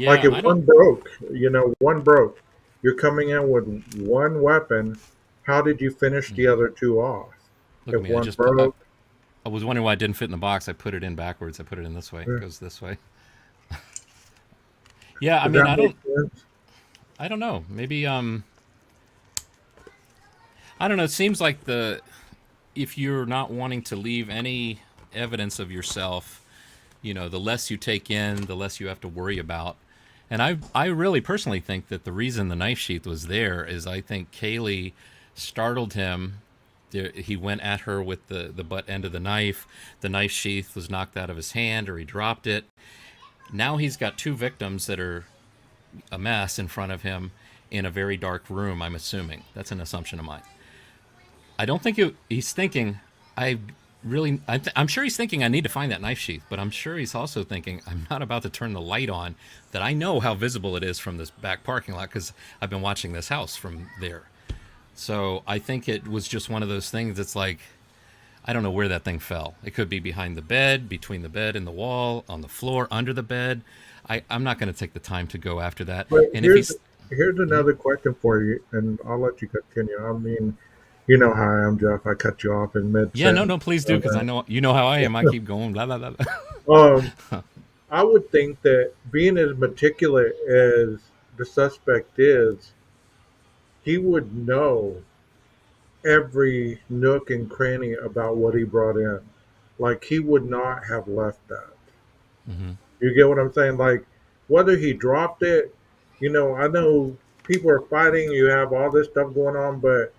Like Yeah, if I don't. one broke, one broke. You're coming in with one weapon. How did you finish the other two off? Look at If me. I one just put. broke, I was wondering why it didn't fit in the box. I put it in backwards. I put it in this way. It eh, goes this way. Yeah, I does mean, that make sense? I don't know. Maybe I don't know. It seems like if you're not wanting to leave any evidence of yourself, the less you take in, the less you have to worry about. And I really personally think that the reason the knife sheath was there is I think Kaylee startled him. He went at her with the butt end of the knife. The knife sheath was knocked out of his hand, or he dropped it. Now he's got two victims that are a mess in front of him in a very dark room. I'm assuming that's an assumption of mine. I don't think he's thinking. I I'm sure he's thinking I need to find that knife sheath, but I'm sure he's also thinking I'm not about to turn the light on. That I know how visible it is from this back parking lot because I've been watching this house from there. So I think it was just one of those things that's like, I don't know where that thing fell. It could be behind the bed, between the bed and the wall, on the floor, under the bed. I'm not going to take the time to go after that. But And if he's, here's Mhm. another question for you, and I'll let you continue. I mean, you know how I am, Jeff. I cut you off in mid Yeah, no, sentence. no, please do, because I know how I am. I keep going, blah blah blah. Um, I would think that being as meticulous as the suspect is, he would know every nook and cranny about what he brought in. Like he would not have left that. Hmm. You get what I'm saying? Like whether he dropped it, I know people are fighting, you have all this stuff going on, but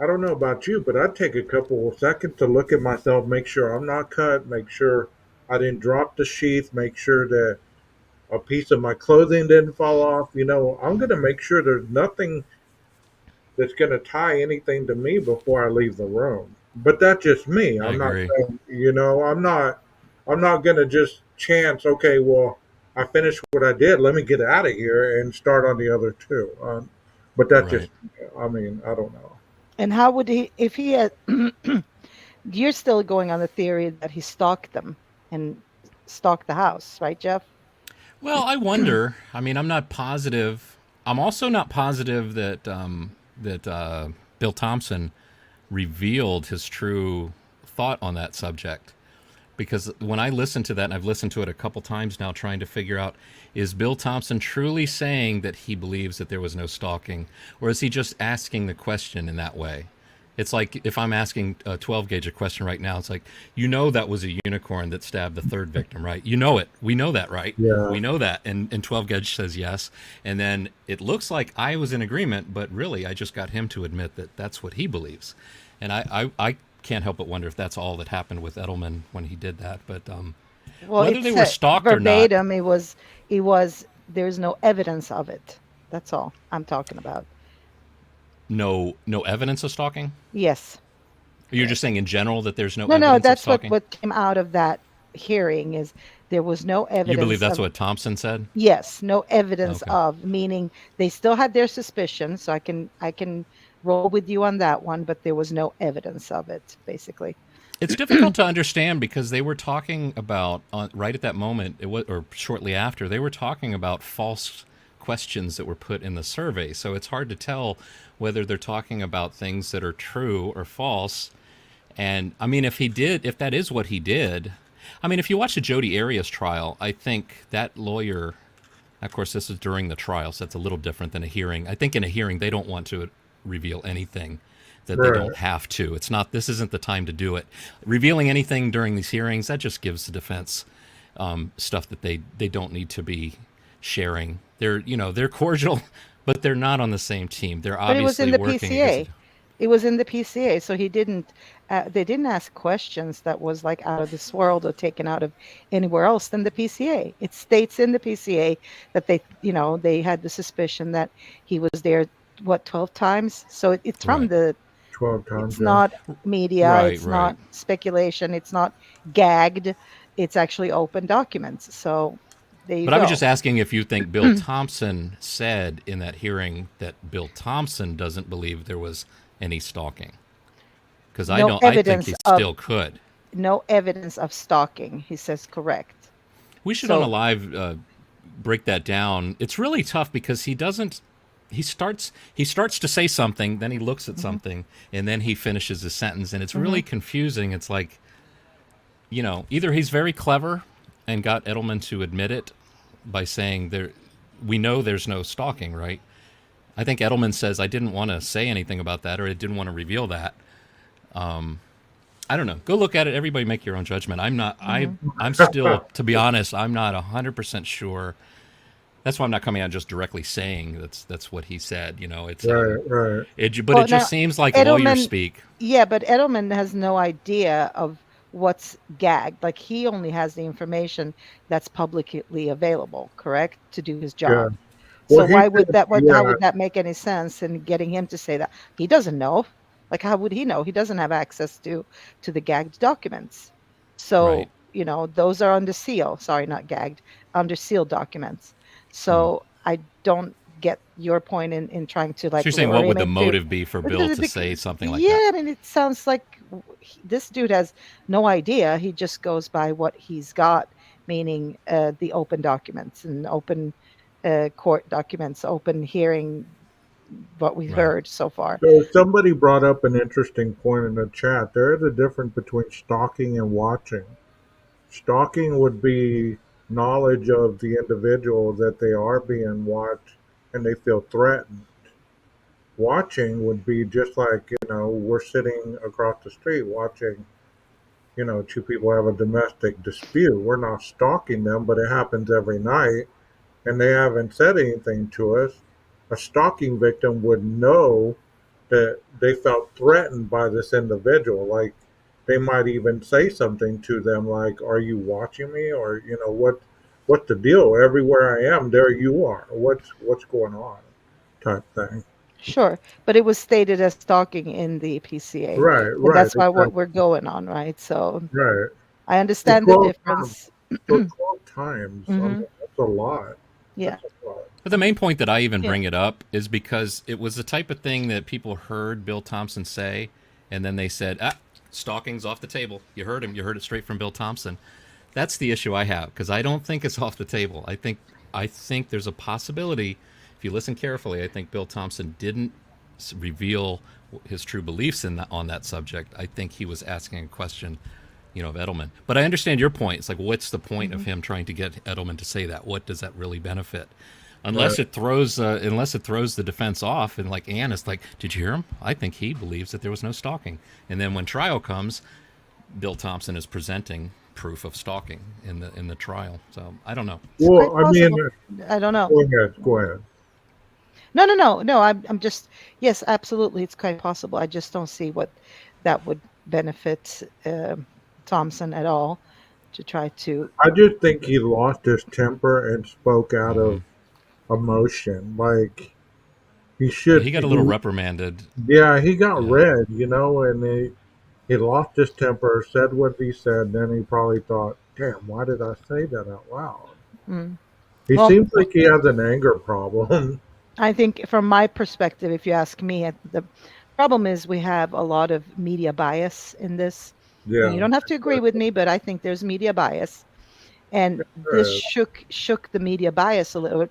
I don't know about you, but I'd take a couple of seconds to look at myself, make sure I'm not cut, make sure I didn't drop the sheath, make sure that a piece of my clothing didn't fall off. I'm going to make sure there's nothing that's going to tie anything to me before I leave the room. But that's just me. I I'm not agree. saying, I'm not going to just chance, okay, well, I finished what I did. Let me get out of here and start on the other two. But that's just, Right. I mean, I don't know. And how would he, if he had, you're still going on the theory that he stalked them and stalked the house, right, Jeff? Well, I wonder. I mean, I'm not positive. I'm also not positive that Bill Thompson revealed his true thought on that subject. Because when I listen to that, and I've listened to it a couple times now, trying to figure out, is Bill Thompson truly saying that he believes that there was no stalking, or is he just asking the question in that way? It's like if I'm asking a 12 gauge a question right now, it's like, that was a unicorn that stabbed the third victim, right? You know it. We know that, right? Yeah. We know that. And 12 gauge says yes. And then it looks like I was in agreement, but really I just got him to admit that that's what he believes. And I can't help but wonder if that's all that happened with Edelman when he did that. But Well, whether it's they were stalked or not, verbatim. There's no evidence of it. That's all I'm talking about. no evidence of stalking. Yes. You're just saying in general that there's no No, evidence of that's stalking. what came out of that hearing is there was no You believe evidence that's of, what Thompson said? yes, no evidence Okay. of, meaning they still had their suspicion, so I can roll with you on that one, but there was no evidence of it, basically. It's difficult to understand because they were talking about right at that moment, or shortly after, they were talking about false questions that were put in the survey. So it's hard to tell whether they're talking about things that are true or false. And I mean, if that is what he did, I mean, if you watch the Jodi Arias trial, I think that lawyer, of course, this is during the trial, so that's a little different than a hearing. I think in a hearing, they don't want to reveal anything that they Right. don't have to. This isn't the time to do it. Revealing anything during these hearings, that just gives the defense stuff that they don't need to be sharing. They're cordial, but they're not on the same team. They're But it was in obviously the working against PCA. it. It was in the PCA, so they didn't ask questions that was like out of this world or taken out of anywhere else than the PCA. It states in the PCA that they had the suspicion that he was there, 12 times. So it's from Right, the, 12 times, it's yeah. not media, right, it's right. not speculation, it's not gagged, it's actually open documents. So there you But I was go. just asking if you think Bill Thompson said in that hearing that Bill Thompson doesn't believe there was any stalking. Because I No don't. I think evidence he of still could. no evidence of stalking, he says, correct. We should on a So live break that down. It's really tough because he doesn't. He starts to say something, then he looks at mhm, something, and then he finishes his sentence, and it's really mhm. confusing. It's like, either he's very clever and got Edelman to admit it by saying we know there's no stalking, right? I think Edelman says I didn't want to say anything about that, or I didn't want to reveal that. I don't know. Go look at it. Everybody make your own judgment. I'm not. Mhm. I'm still, to be honest, I'm not 100% sure. That's why I'm not coming out just directly saying that's what he said. It's Right, right. but it Well, just now seems like lawyer Edelman, speak. yeah, but Edelman has no idea of what's gagged. Like he only has the information that's publicly available, correct, to do his Yeah. job. Well, So he why would said, that? How yeah, would that make any sense in getting him to say that? He doesn't know. Like, how would he know? He doesn't have access to the gagged documents. Right. So those are under seal. Sorry, not gagged, under seal documents. Hmm. So I don't get your point in trying to So like you're saying lure what would him the into. motive be for Bill to say something like that? Yeah, I mean, it sounds like this dude has no idea. He just goes by what he's got, meaning the open documents and open court documents, open hearing, what we've Right. heard so far. so somebody brought up an interesting point in the chat. There is a difference between stalking and watching. Stalking would be knowledge of the individual that they are being watched and they feel threatened. Watching would be just like, we're sitting across the street watching, two people have a domestic dispute. We're not stalking them, but it happens every night. and they haven't said anything to us, a stalking victim would know that they felt threatened by this individual. Like they might even say something to them like, "Are you watching me?" Or what's the deal? Everywhere I am, there you are. What's going on? Type thing. Sure, but it was stated as stalking in the PCA, Right, and right, that's why what exactly. we're going on, right? So Right. I So understand the 12 times. difference. So 12 times. I mean, Hmm. that's a lot. Yeah. That's a lot. But the main point that I even Yeah. bring it up is because it was the type of thing that people heard Bill Thompson say, and then they said, "Ah, stalking's off the table." You heard him. You heard it straight from Bill Thompson. That's the issue I have because I don't think it's off the table. I think there's a possibility. If you listen carefully, I think Bill Thompson didn't reveal his true beliefs on that subject. I think he was asking a question, of Edelman. But I understand your point. It's like, what's the point of Hmm. him trying to get Edelman to say that? What does that really benefit? Right. Unless it throws the defense off, and like Ann is like, did you hear him? I think he believes that there was no stalking. And then when trial comes, Bill Thompson is presenting proof of stalking in the trial. So I don't know. It's quite Well, I mean, possible. I don't know. go ahead. Go ahead. No, no, no, no. I'm just yes, absolutely. It's quite possible. I just don't see what that would benefit Thompson at all to try to. I just think he lost his temper and spoke out Hmm. of emotion. Like he Yeah, should. he got a little reprimanded. Yeah, he got Yeah. red, and he lost his temper, said what he said. Then he probably thought, "Damn, why did I say that out loud?" Mm. He Well, seems like he has an anger problem. I think from my perspective, if you ask me, the problem is we have a lot of media bias in this. And you Yeah, don't have to agree with me, but I think there's media bias, and this uh, shook the media bias a little.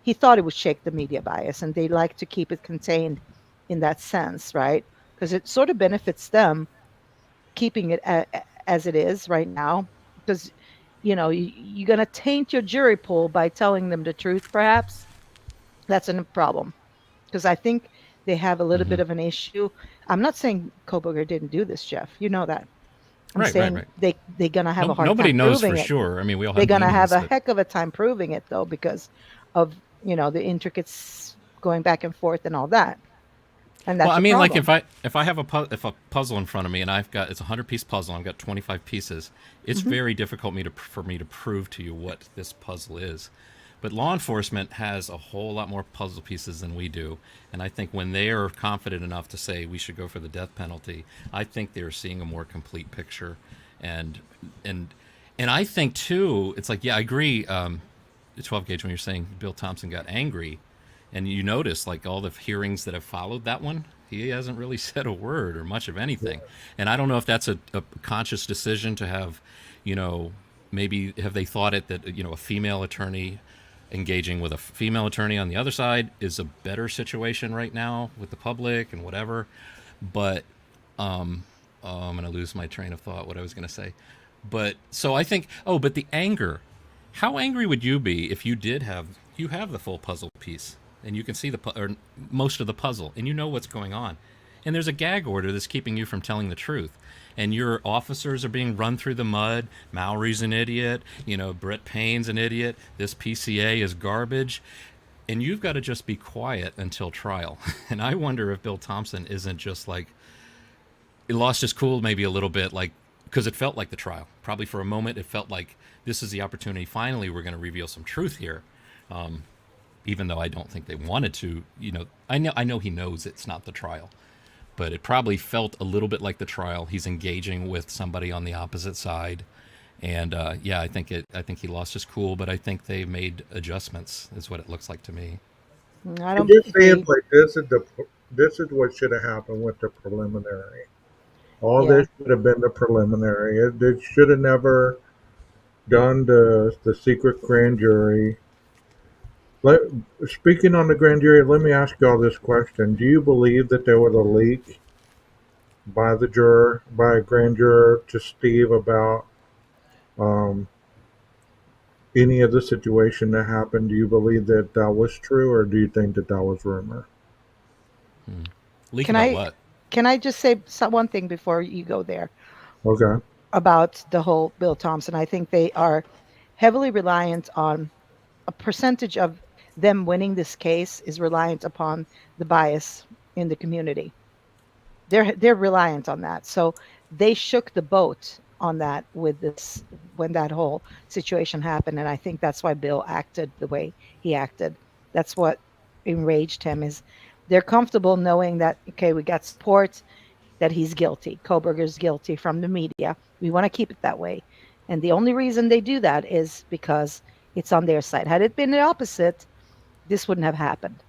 He thought it would shake the media bias, and they like to keep it contained in that sense, right? Because it sort of benefits them keeping it as it is right now. Because you're going to taint your jury pool by telling them the truth, perhaps. That's a problem. Because I think they have a little Hmm. bit of an issue. I'm not saying Koberger didn't do this, Jeff. You know that. I'm Right, right, saying right. they're gonna have No, a hard nobody time knows for proving it. sure. I mean, we all They're have gonna have leanings, a but heck of a time proving it though, because of the intricate going back and forth and all that, and well, that's I a mean, like if problem. I have a puzzle in front of me and it's a 100-piece puzzle, I've got 25 pieces. It's Hmm. very difficult for me to prove to you what this puzzle is. But law enforcement has a whole lot more puzzle pieces than we do, and I think when they are confident enough to say we should go for the death penalty, I think they're seeing a more complete picture, and and and I think too, it's like, yeah, I agree. The 12 gauge, when you're saying Bill Thompson got angry, and you notice like all the hearings that have followed that one, he hasn't really said a word or much of anything. And I don't know if that's a conscious decision to have, you know, maybe have they thought it that, a female attorney engaging with a female attorney on the other side is a better situation right now with the public and whatever. But I'm going to lose my train of thought, what I was going to say. But so I think, but the anger. How angry would you be if you have the full puzzle piece and you can see or most of the puzzle and you know what's going on, and there's a gag order that's keeping you from telling the truth, and your officers are being run through the mud. Mallory's an idiot. Brett Payne's an idiot. This PCA is garbage, and you've got to just be quiet until trial. And I wonder if Bill Thompson isn't just like, he lost his cool maybe a little bit, like, because it felt like the trial. Probably for a moment, it felt like this is the opportunity. Finally, we're going to reveal some truth here. Even though I don't think they wanted to, I know he knows it's not the trial, but it probably felt a little bit like the trial. He's engaging with somebody on the opposite side, and yeah, I think he lost his cool, but I think they made adjustments. Is what it looks like to me. I it don't just seems agree. like this is what should have happened with the preliminary. All Yeah. this should have been the preliminary. It should have never done the secret grand jury. Let, Speaking on the grand jury, let me ask y'all this question: do you believe that there was a leak by a grand juror to Steve about um, any of the situation that happened? Do you believe that that was true, or do you think that that was rumor? Hmm. Leak Can about I what? can I just say one thing before you go there Okay. about the whole Bill Thompson? I think they are heavily reliant on a percentage of them winning this case is reliant upon the bias in the community. They're reliant on that. So they shook the boat on that with this when that whole situation happened, and I think that's why Bill acted the way he acted. That's what enraged him is they're comfortable knowing that okay, we got support that he's guilty. Koberger's guilty from the media. We want to keep it that way. And the only reason they do that is because it's on their side. Had it been the opposite, this wouldn't have happened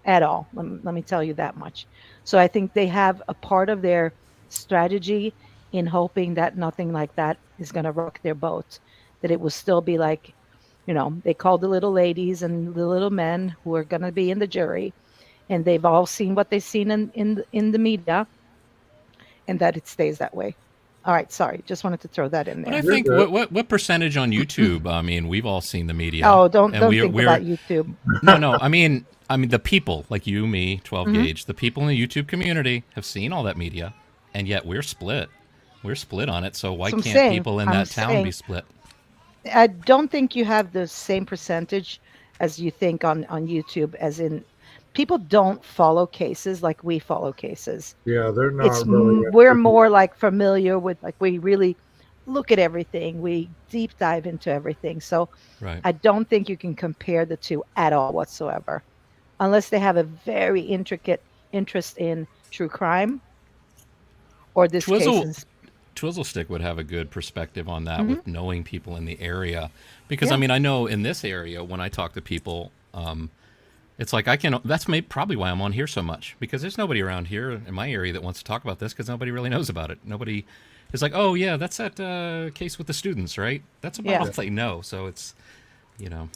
at all. Let me tell you that much. So I think they have a part of their strategy in hoping that nothing like that is going to rock their boat, that it will still be like, they called the little ladies and the little men who are going to be in the jury, and they've all seen what they've seen in the media, and that it stays that way. All right, sorry, just wanted to throw that in But I there. You're think good. what percentage on YouTube? I mean, we've all seen the media, Oh, don't and don't think about YouTube. no. I mean the people like you, me, 12 Mhm. gauge. The people in the YouTube community have seen all that media, and yet we're split. We're split on it. So why So I'm can't saying, people in I'm that town be saying, split? I don't think you have the same percentage as you think on YouTube, as in people don't follow cases like we follow cases. Yeah, they're not really We're interested. more like familiar with, like, we really look at everything, we deep dive into everything. So Right. I don't think you can compare the two at all whatsoever, unless they have a very intricate interest in true crime or this case Twizzle is. Twizzlestick would have a good perspective on that Mhm. with knowing people in the area, because I Yeah. mean I know in this area when I talk to people, it's like I can. That's probably why I'm on here so much, because there's nobody around here in my area that wants to talk about this because nobody really knows about it. Nobody is like, oh yeah, that's that case with the students, right? That's about Yeah. all they know. So it's you know.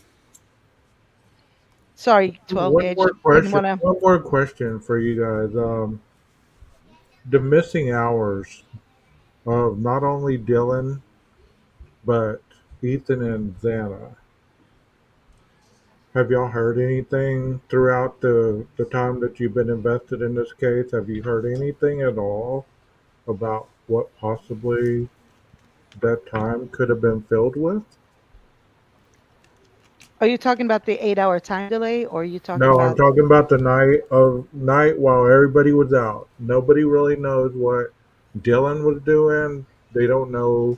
Sorry, 12 One gauge. more Didn't question. want to. One more question for you guys. The missing hours of not only Dylan but Ethan and Xana. Have y'all heard anything throughout the time that you've been invested in this case? Have you heard anything at all about what possibly that time could have been filled with? Are you talking about the 8 hour time delay, or are you talking No, I'm about? talking about the night while everybody was out. Nobody really knows what Dylan was doing. They don't know.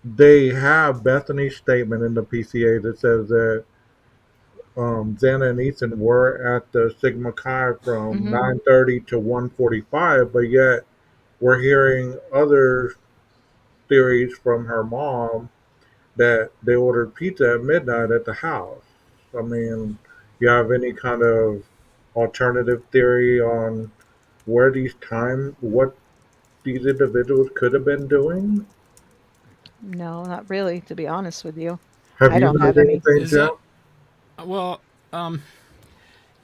They have Bethany's statement in the PCA that says that Xana and Ethan were at the Sigma Chi from Hmm. 9:30 to 1:45, but yet we're hearing other theories from her mom that they ordered pizza at midnight at the house. I mean, you have any kind of alternative theory on what these individuals could have been doing? No, not really, to be honest with you. Have I you don't heard have any. anything, Is Jeff? that well? Um,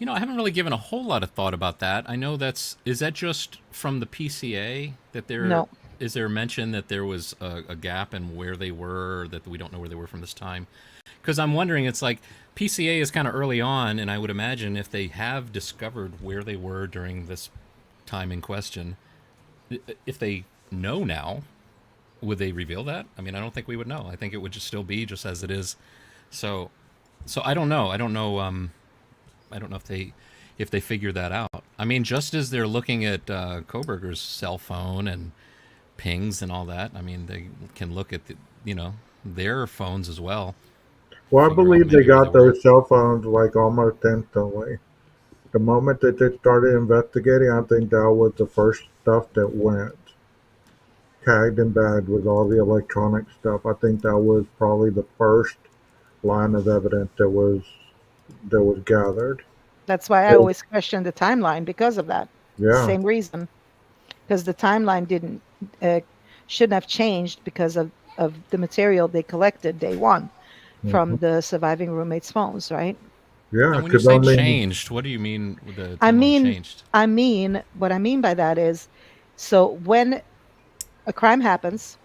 I haven't really given a whole lot of thought about that. I know is that just from the PCA that No. is there mention that there was a gap in where they were, or that we don't know where they were from this time? Because I'm wondering, it's like PCA is kind of early on, and I would imagine if they have discovered where they were during this time in question, if they know now, would they reveal that? I mean, I don't think we would know. I think it would just still be just as it is. So, so I don't know. I don't know. I don't know if they figure that out. I mean, just as they're looking at Koberger's cell phone and pings and all that, I mean, they can look at their phones as well. Well, I Figure out believe they maybe where they got were. those cell phones like almost instantly. The moment that they started investigating, I think that was the first stuff that went tagged and bagged with all the electronic stuff. I think that was probably the first line of evidence that was gathered. That's why I So, always question the timeline because of that. yeah. Same reason. Because the timeline didn't uh, shouldn't have changed because of the material they collected day one Hmm. from the surviving roommates' phones, right? Yeah, And when you because I say mean, changed, what do you mean with the I timeline mean, changed? what I mean by that is, so when a crime happens,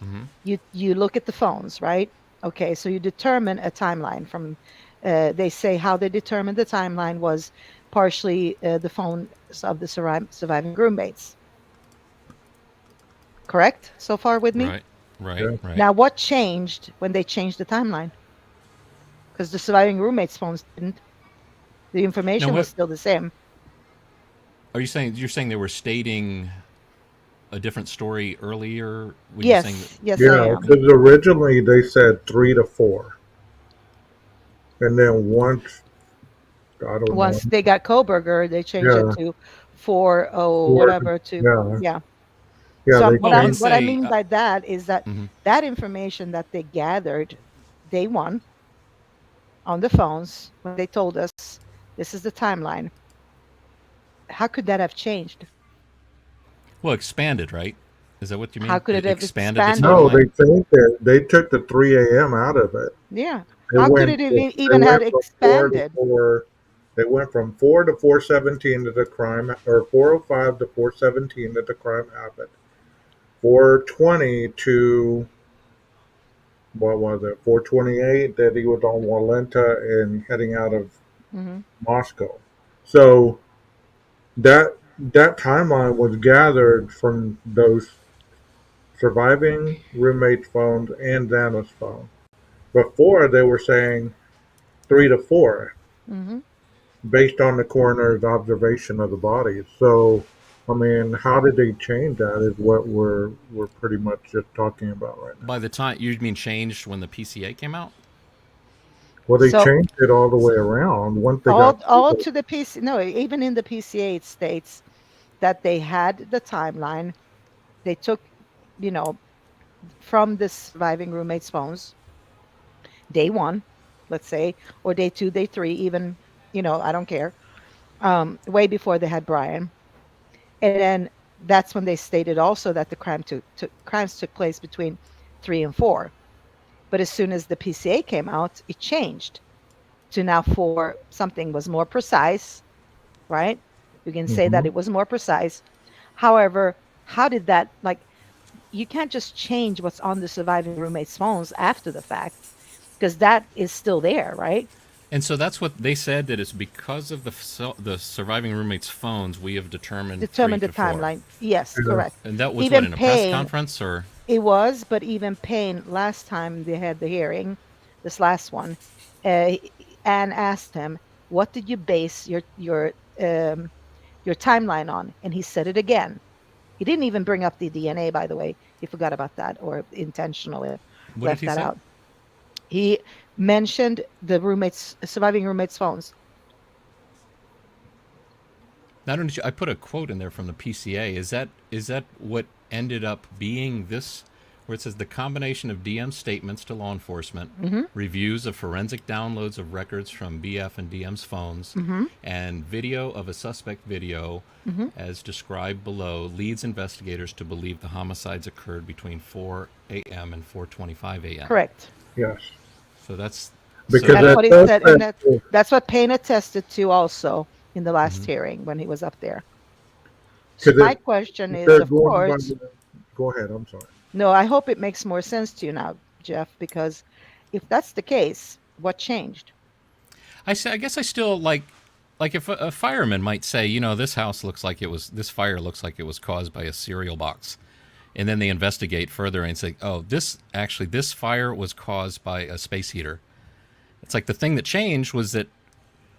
Hmm. you look at the phones, right? Okay, so you determine a timeline from. They say how they determined the timeline was partially the phones of the surviving roommates. Correct? So far with me. Right, right, yeah, right. Now, what changed when they changed the timeline? because the surviving roommates' phones didn't. The Now, information was what still the same. are you saying? You're saying they were stating a different story earlier when you're saying that? Yes, yes, I Yeah, am. because originally they said 3 to 4, and then once I don't know. Once they got Koberger, they changed it Yeah, to 4 four. whatever to Yeah, yeah. yeah. So They Oh, changed. once what I they. mean by that is that Mhm. that information that they gathered day one on the phones when they told us this is the timeline, how could that have changed? Well, expanded, right? Is that what you How mean? could it It have expanded the expanded? No, timeline. they changed it. They took the 3 a.m. out of it. Yeah. They How could went. it have They even had went from 4 to expanded? 4. They went from 4 to 4:17 that the crime, or 4:05 to 4:17 that the crime happened. 4:20 to what was it? 4:28 that he was on Walenta and heading out of Hmm. Moscow. So that timeline was gathered from those surviving roommates' phones and Xana's phone. Before they were saying 3 to 4 Hmm. based on the coroner's observation of the bodies. So, I mean, how did they change that? Is what we're pretty much just talking about right now. By the time you mean changed when the PCA came out? Well, they So changed it all the way around once they got. all to the PC. No, even in the PCA it states that they had the timeline. They took, you know, from the surviving roommates' phones, day one, let's say, or day two, day three, even, I don't care. Way before they had Brian. And then that's when they stated also that the crimes took place between 3 and 4. But as soon as the PCA came out, it changed to now 4. Something was more precise, right? You can say that Mhm. it was more precise. However, how did that, like, you can't just change what's on the surviving roommates' phones after the fact because that is still there, right? And so that's what they said, that it's because of the surviving roommates' phones we have determined three Determine the to four. timeline. Yes, Yeah. correct. And that was what, Even in a press Payne, conference or? it was, but even Payne, last time they had the hearing, this last one, uh, Anne asked him, "What did you base um, your timeline on?" And he said it again. He didn't even bring up the DNA, by the way. He forgot about that or intentionally What did left he that say? out. He mentioned the surviving roommates' phones. Not only I put a quote in there from the PCA. Is that what ended up being this, where it says the combination of DM's statements to law enforcement, Hmm. reviews of forensic downloads of records from BF and DM's phones, Hmm. and video of a suspect video, Hmm. as described below, leads investigators to believe the homicides occurred between 4 a.m. and 4:25 a.m. Correct. Yes, So that's so because That's that. that what he does said, and that. that's what Payne attested to also in the last Mhm. hearing when he was up there. So Because my question if is, they're of going by course, the, go ahead. I'm sorry. no, I hope it makes more sense to you now, Jeff, because if that's the case, what changed? I guess I still like if a fireman might say, this fire looks like it was caused by a cereal box, and then they investigate further and say, oh, this fire was caused by a space heater. It's like the thing that changed was that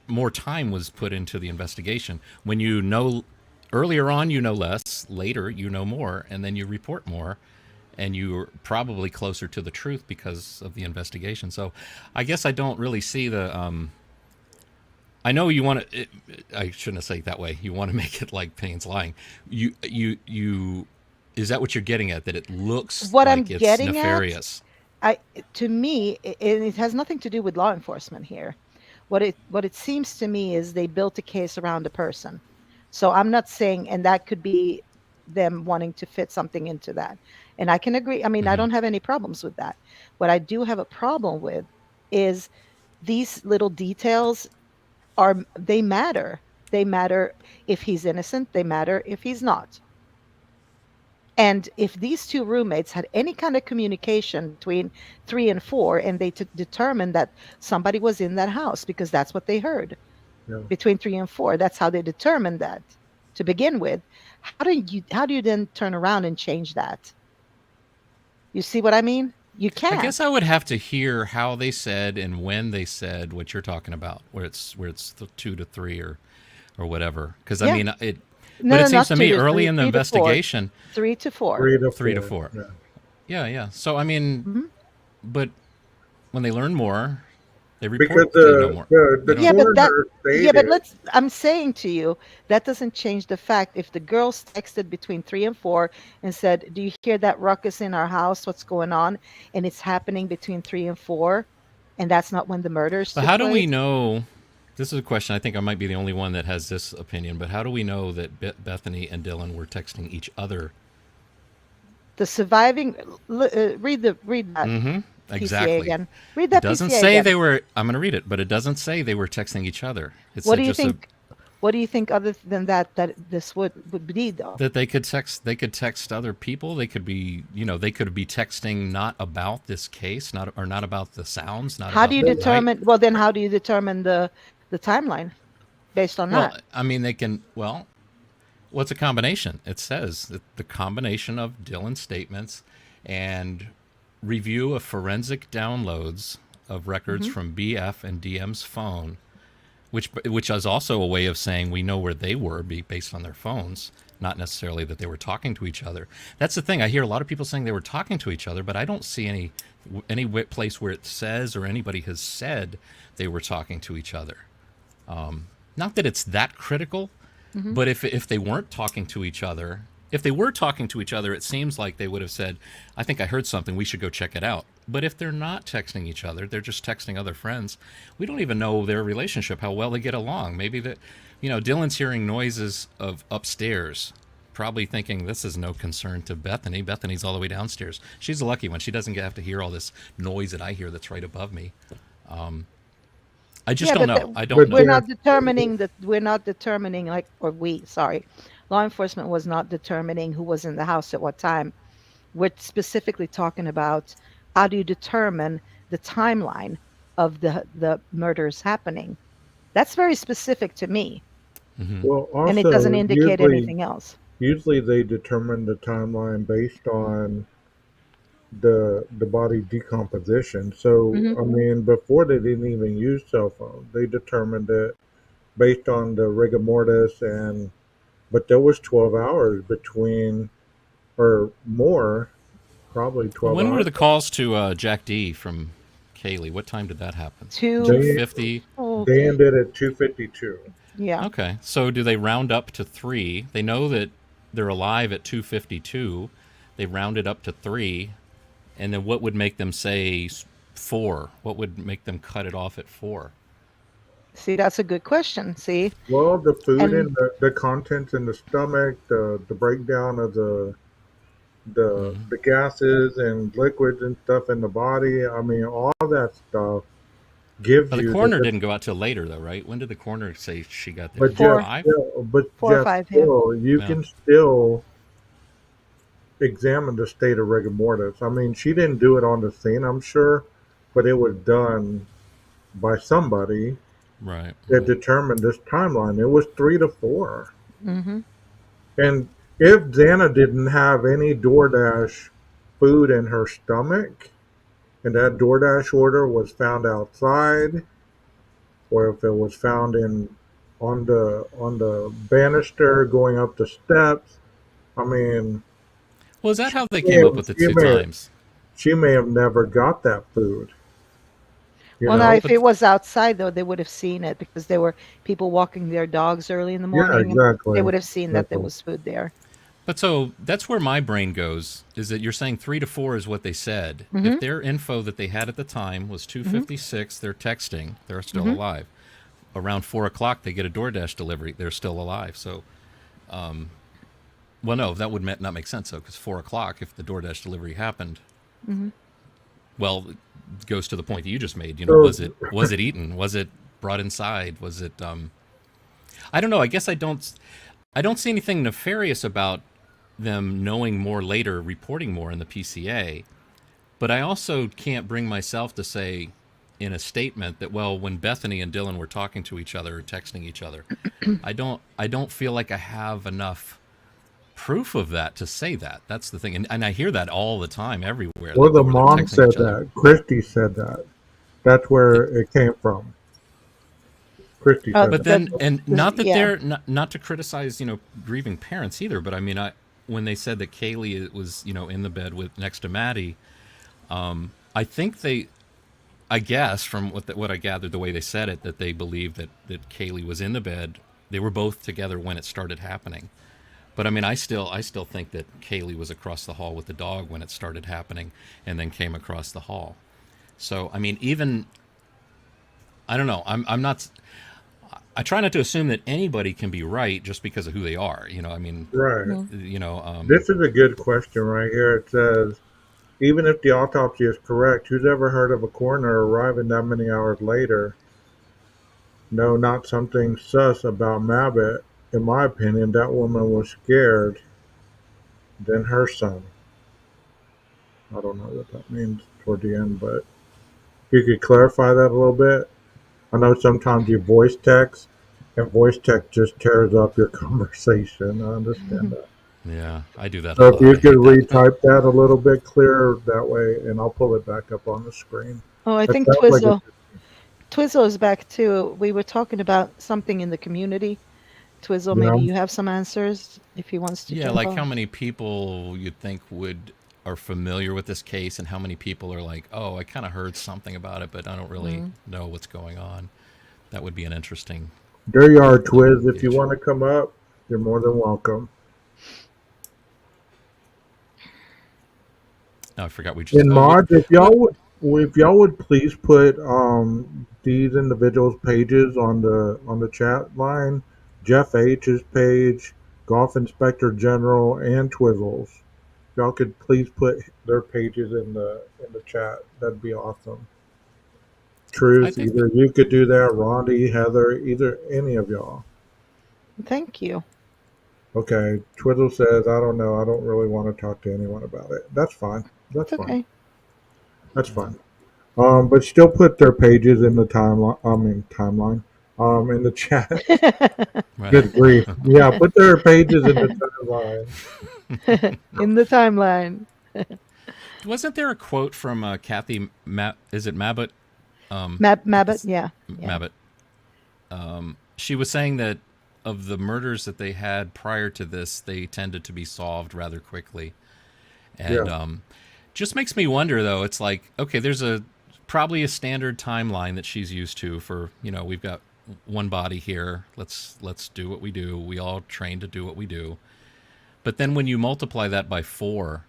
more time was put into the investigation. When you know earlier on, you know less. Later, you know more, and then you report more, and you're probably closer to the truth because of the investigation. So, I guess I don't really see the. I know you want to. I shouldn't say it that way. You want to make it like Payne's lying. You. Is that what you're getting at? That it looks What like I'm it's getting at, nefarious. I to me, it has nothing to do with law enforcement here. What it seems to me is they built a case around a person. So I'm not saying, and that could be them wanting to fit something into that. And I can agree. I mean, I Hmm. don't have any problems with that. What I do have a problem with is these little details they matter. They matter if he's innocent, they matter if he's not. And if these two roommates had any kind of communication between 3 and 4, and they determined that somebody was in that house because that's what they heard Yeah. between 3 and 4, that's how they determined that to begin with. How do you then turn around and change that? You see what I mean? You I can't. guess I would have to hear how they said and when they said what you're talking about, where it's the 2 to 3 or whatever. Because I Yeah. mean it, No, but no, it seems not to 2 me to early 3, in the 3 to 4. investigation, 3 to 4. 3 to 3 to 4. 4. Yeah. Yeah. So I mean, hmm but when they learn more, they Because report that they know more. They the don't. Yeah, but that. coroner Yeah, but stated, I'm saying to you, that doesn't change the fact if the girls texted between 3 and 4 and said, "Do you hear that ruckus in our house? What's going on?" And it's happening between 3 and 4, and that's not when the murders But took how do we place. know? This is a question. I think I might be the only one that has this opinion. But how do we know that Bethany and Dylan were texting each other? The surviving. Read that Mm-hmm. PCA Exactly. again. Read It that doesn't PCA say again. they were. I'm going to read it, but it doesn't say they were texting each other. It What said do you just think? What do you think other than that this would be though? that they could text. They could text other people. They could be. They could be texting not about this case, not about the sounds, not How do about you the night. determine? Well, then how do you determine the timeline based on Well, that? I mean, they can. Well, what's a combination? It says that the combination of Dylan's statements and review of forensic downloads of records hmm from BF and DM's phone, which is also a way of saying we know where they were based on their phones, not necessarily that they were talking to each other. That's the thing. I hear a lot of people saying they were talking to each other, but I don't see any place where it says or anybody has said they were talking to each other. Not that it's that critical, hmm but if they weren't talking to each other, if they were talking to each other, it seems like they would have said, "I think I heard something. We should go check it out." But if they're not texting each other, they're just texting other friends. We don't even know their relationship, how well they get along. Maybe Dylan's hearing noises of upstairs, probably thinking this is no concern to Bethany. Bethany's all the way downstairs. She's the lucky one. She doesn't have to hear all this noise that I hear that's right above me. I just Yeah, don't but know. I don't but we're know. not determining that. We're not determining sorry, law enforcement was not determining who was in the house at what time. We're specifically talking about how do you determine the timeline of the murders happening. That's very specific to me, Hmm. well, and it doesn't also indicate anything else. usually they determine the timeline based on the body decomposition. So hmm I mean, before they didn't even use cell phones, they determined it based on the rigor mortis, and but there was 12 hours between, or more, probably Well, 12 when were hours. the calls to Jack D from Kaylee? What time did that happen? Two. 2:50. Oh, They ended at 2:52. yeah. Okay, so do they round up to 3? They know that they're alive at 2:52. They rounded up to 3, and then what would make them say 4? What would make them cut it off at 4? See, that's a good question. See, Well, the food and and the contents in the stomach, the breakdown of the gases and liquids and stuff in the body. I mean, all that stuff gives But the you coroner the. didn't go out till later, though, right? When did the coroner say she got there? But just 4, 5? still, but 4 or just 5. Yeah. still, you Yeah. can still examine the state of rigor mortis. I mean, she didn't do it on the scene, I'm sure, but it was done by somebody Right. that determined this timeline. It was 3 to 4. hmm And if Xana didn't have any DoorDash food in her stomach, and that DoorDash order was found outside, or if it was found in on the banister going up the steps, I mean, Well, is that she how they may came up have, with the she 2 may have, times? she may have never got that food, you Well, now, know? if But it was outside, though, they would have seen it because there were people walking their dogs early in the Yeah, morning, and they exactly, would have seen that there exactly. was food there. so that's where my brain goes, is that you're saying 3 to 4 is what they said. If hmm their info that they had at the time was hmm 2:56, they're texting, they're still hmm alive. Around 4 o'clock, they get a DoorDash delivery, they're still alive. So, well, no, that would not make sense, though, because 4 o'clock, if the DoorDash delivery happened, hmm well, it goes to the point that you just made. So, Was it eaten? Was it brought inside? Was it? I don't know. I guess I don't see anything nefarious about them knowing more later, reporting more in the PCA. But I also can't bring myself to say in a statement that, well, when Bethany and Dylan were talking to each other or texting each other, I don't feel like I have enough proof of that to say that. That's the thing, and I hear that all the time everywhere Well, the where they're mom texting said each other. that. Christy said that. That's where it came from. Christy said But that. then, and not that Yeah. they're not to criticize, grieving parents either. But I mean, when they said that Kaylee was, in the bed with next to Maddie, I think I guess from what I gathered, the way they said it, that they believed that Kaylee was in the bed. They were both together when it started happening. But I mean, I still think that Kaylee was across the hall with the dog when it started happening, and then came across the hall. So I mean, even I don't know. I'm not. I try not to assume that anybody can be right just because of who they are. I mean, Right. Mhm. This is a good question right here. It says, even if the autopsy is correct, who's ever heard of a coroner arriving that many hours later? No, not something sus about Mabbott. In my opinion, that woman was scared than her son. I don't know what that means toward the end, but you could clarify that a little bit. I know sometimes you voice text, and voice text just tears up your conversation. I understand that. yeah, I do that a So if lot. you I could hate that. retype that a little bit clearer that way, and I'll pull it back up on the screen. Oh, I It think sounds like Twizzle is back too. We were talking about something in the community. Twizzle, you maybe know, you have some answers if he wants to Yeah, jump like how on. many people you'd think are familiar with this case, and how many people are like, oh, I kind of heard something about it, but I don't really Mm. know what's going on. That would be an interesting there you are, Twiz. If you gauge. want to come up, you're more than welcome. Oh, I forgot we just. And Oh, mods, what? if y'all would please put these individuals' pages on the chat line, Jeff H's page, Golf Inspector General, and Twizzles. Y'all could please put their pages in the chat. That'd be awesome. I Truth, think. either you could do that, Rondi, Heather, either any of y'all. Thank you. Okay, Twizzle says, I don't know. I don't really want to talk to anyone about it. That's fine. That's It's fine. okay. That's fine. But still put their pages in the timeline. I mean timeline. In the chat. Right. Good grief. Yeah, put their pages in the timeline. In the timeline. Wasn't there a quote from Kathy? Is it Mabbott? At Mabbott, this yeah, yeah. Mabbott. She was saying that of the murders that they had prior to this, they tended to be solved rather quickly, and Yeah. just makes me wonder. Though it's like, okay, there's probably a standard timeline that she's used to for, we've got one body here. Let's do what we do. We all train to do what we do. But then when you multiply that by 4,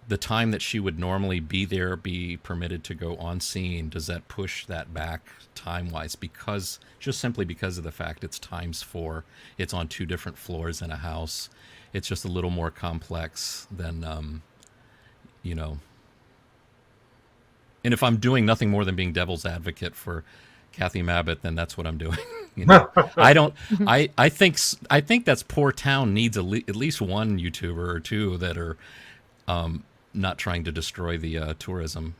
the time that she would normally be there, be permitted to go on scene, does that push that back time wise? Because just simply because of the fact it's times 4, it's on 2 different floors in a house. It's just a little more complex than, you know. And if I'm doing nothing more than being devil's advocate for Kathy Mabbott, then that's what I'm doing. I don't. I think that's poor town needs at least one YouTuber or two that are not trying to destroy the tourism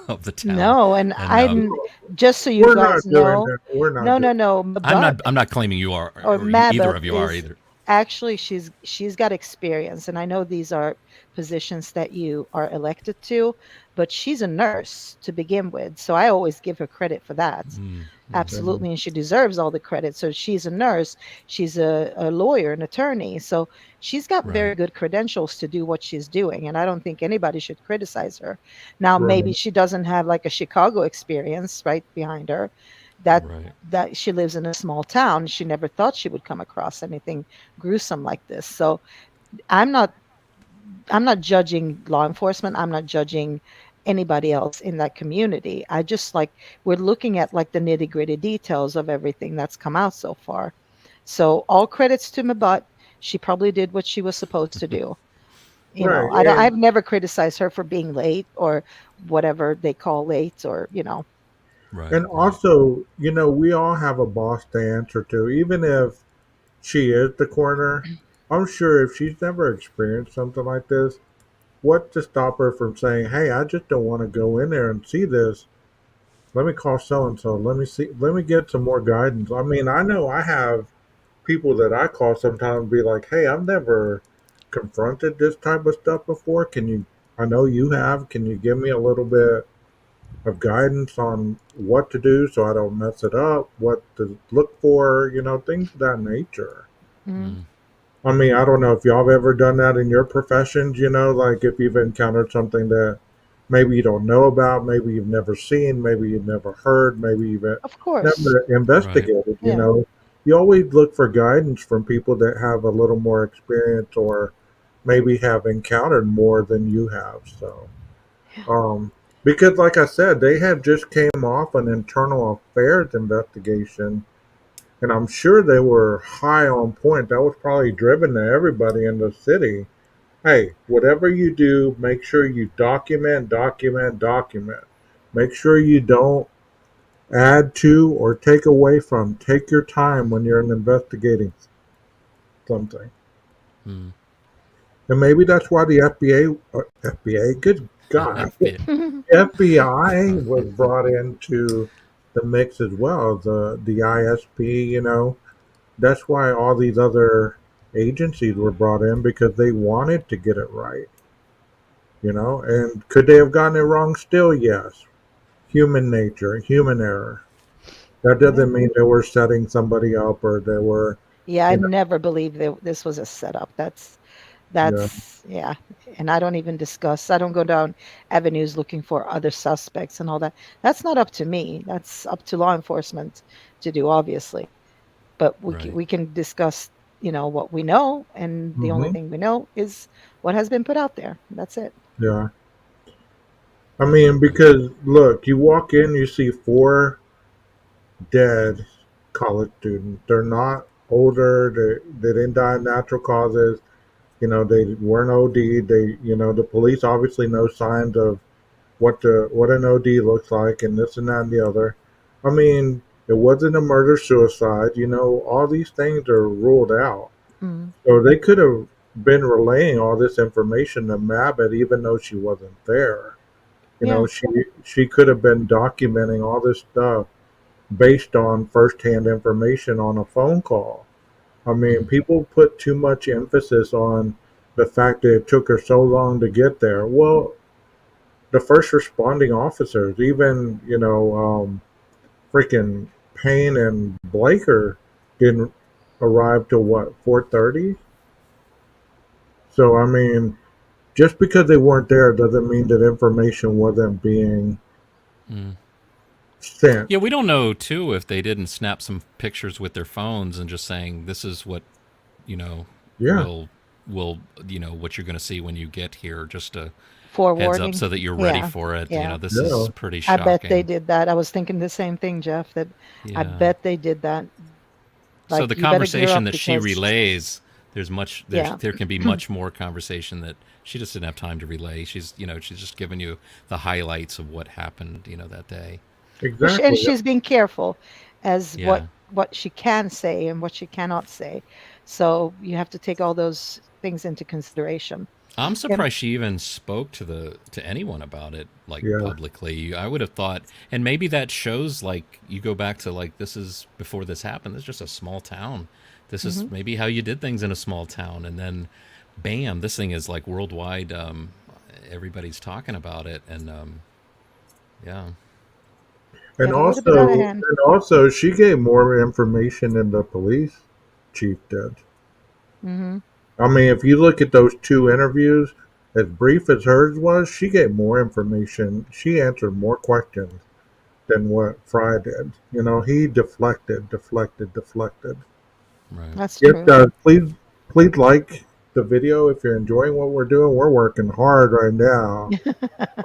of the town. No, and And just so you We're guys not doing know, that. We're not no, doing no, no. I'm not claiming you are, Or or either Mabbott of you are is either. actually she's got experience, and I know these are positions that you are elected to, but she's a nurse to begin with, so I always give her credit for that. Absolutely, and she deserves all the credit. So she's a nurse, she's a lawyer, an attorney, so she's got very Right. good credentials to do what she's doing, and I don't think anybody should criticize her. Now, maybe Right. she doesn't have like a Chicago experience right behind her, that Right. that she lives in a small town. She never thought she would come across anything gruesome like this. So I'm not I'm not judging law enforcement. I'm not judging anybody else in that community. I just like we're looking at like the nitty gritty details of everything that's come out so far. So all credits to Mabat. She probably did what she was supposed to do. Right. I've never criticized her for being late or whatever they call late or, Right. And Right. also, we all have a boss to answer to. Even if she is the coroner, I'm sure if she's never experienced something like this, what's to stop her from saying, "Hey, I just don't want to go in there and see this. Let me call so and so. Let me get some more guidance." I mean, I know I have people that I call sometimes and be like, "Hey, I've never confronted this type of stuff before? Can you? I know you have. Can you give me a little bit of guidance on what to do so I don't mess it up? What to look for? Things of that nature. Mm. Mm. I mean, I don't know if y'all have ever done that in your professions, like if you've encountered something that maybe you don't know about, maybe you've never seen, maybe you've never heard, maybe you've Of course. never Right. investigated. Yeah. You always look for guidance from people that have a little more experience or maybe have encountered more than you have. So, um, because like I said, they had just came off an internal affairs investigation and I'm sure they were high on point. That was probably driven to everybody in the city. Hey, whatever you do, make sure you document, document, document. Make sure you don't add to or take away from. Take your time when you're investigating something. Mm. And maybe that's why the FBI, good God, FBI. FBI was brought into the mix as well. The ISP, that's why all these other agencies were brought in because they wanted to get it right. And could they have gotten it wrong still? Yes. Human nature, human error. That Yeah. doesn't mean they were setting somebody up or they were, Yeah, I you know, never believed that this was a setup. yeah, Yeah. And I don't even discuss, I don't go down avenues looking for other suspects and all that. That's not up to me. That's up to law enforcement to do, obviously. But Right. we can discuss, what we know, and the only hmm thing we know is what has been put out there. That's it. yeah. I mean, Right. because look, you walk in, you see four dead college students. They're not older. They didn't die of natural causes. They weren't OD. The police obviously know signs of what an OD looks like, and this and that and the other. I mean, it wasn't a murder suicide. All these things are ruled out. Mm. So they could have been relaying all this information to Mabit, even though she wasn't there. Yeah. She could have been documenting all this stuff based on firsthand information on a phone call. I mean, Mm. people put too much emphasis on the fact that it took her so long to get there. Well, the first responding officers, even freaking Payne and Blaker, didn't arrive till what 4:30. So I mean, just because they weren't there doesn't mean that information wasn't being Mm. sent. Yeah, we don't know too if they didn't snap some pictures with their phones and just saying this is what you know Yeah, will will what you're going to see when you get here. Just a heads up Forewarning. so that you're ready Yeah. for it. Yeah. This yeah, is pretty I bet they shocking. did that. I was thinking the same thing, Jeff, that I Yeah. bet they did that. So Like, the you better gear conversation up that she because, relays, yeah. there can be much more conversation that she just didn't have time to relay. She's just giving you the highlights of what happened, that day. Well, and exactly. she's being careful as Yeah. what she can say and what she cannot say. So you have to take all those things into consideration. I'm And surprised she even spoke to anyone about it like Yeah, publicly. I would have thought, and maybe that shows like you go back to like this is before this happened. This is just a small town. This is mhm. maybe how you did things in a small town, and then, bam, this thing is like worldwide. Everybody's talking about it, and yeah, and Yeah, it would have been out of also, hand. and also, she gave more information than the police chief did. Hmm. I mean, if you look at those two interviews, as brief as hers was, she gave more information. She answered more questions than what Fry did. He deflected, deflected, deflected. right. That's Yes, true. please like the video if you're enjoying what we're doing. We're working hard right now.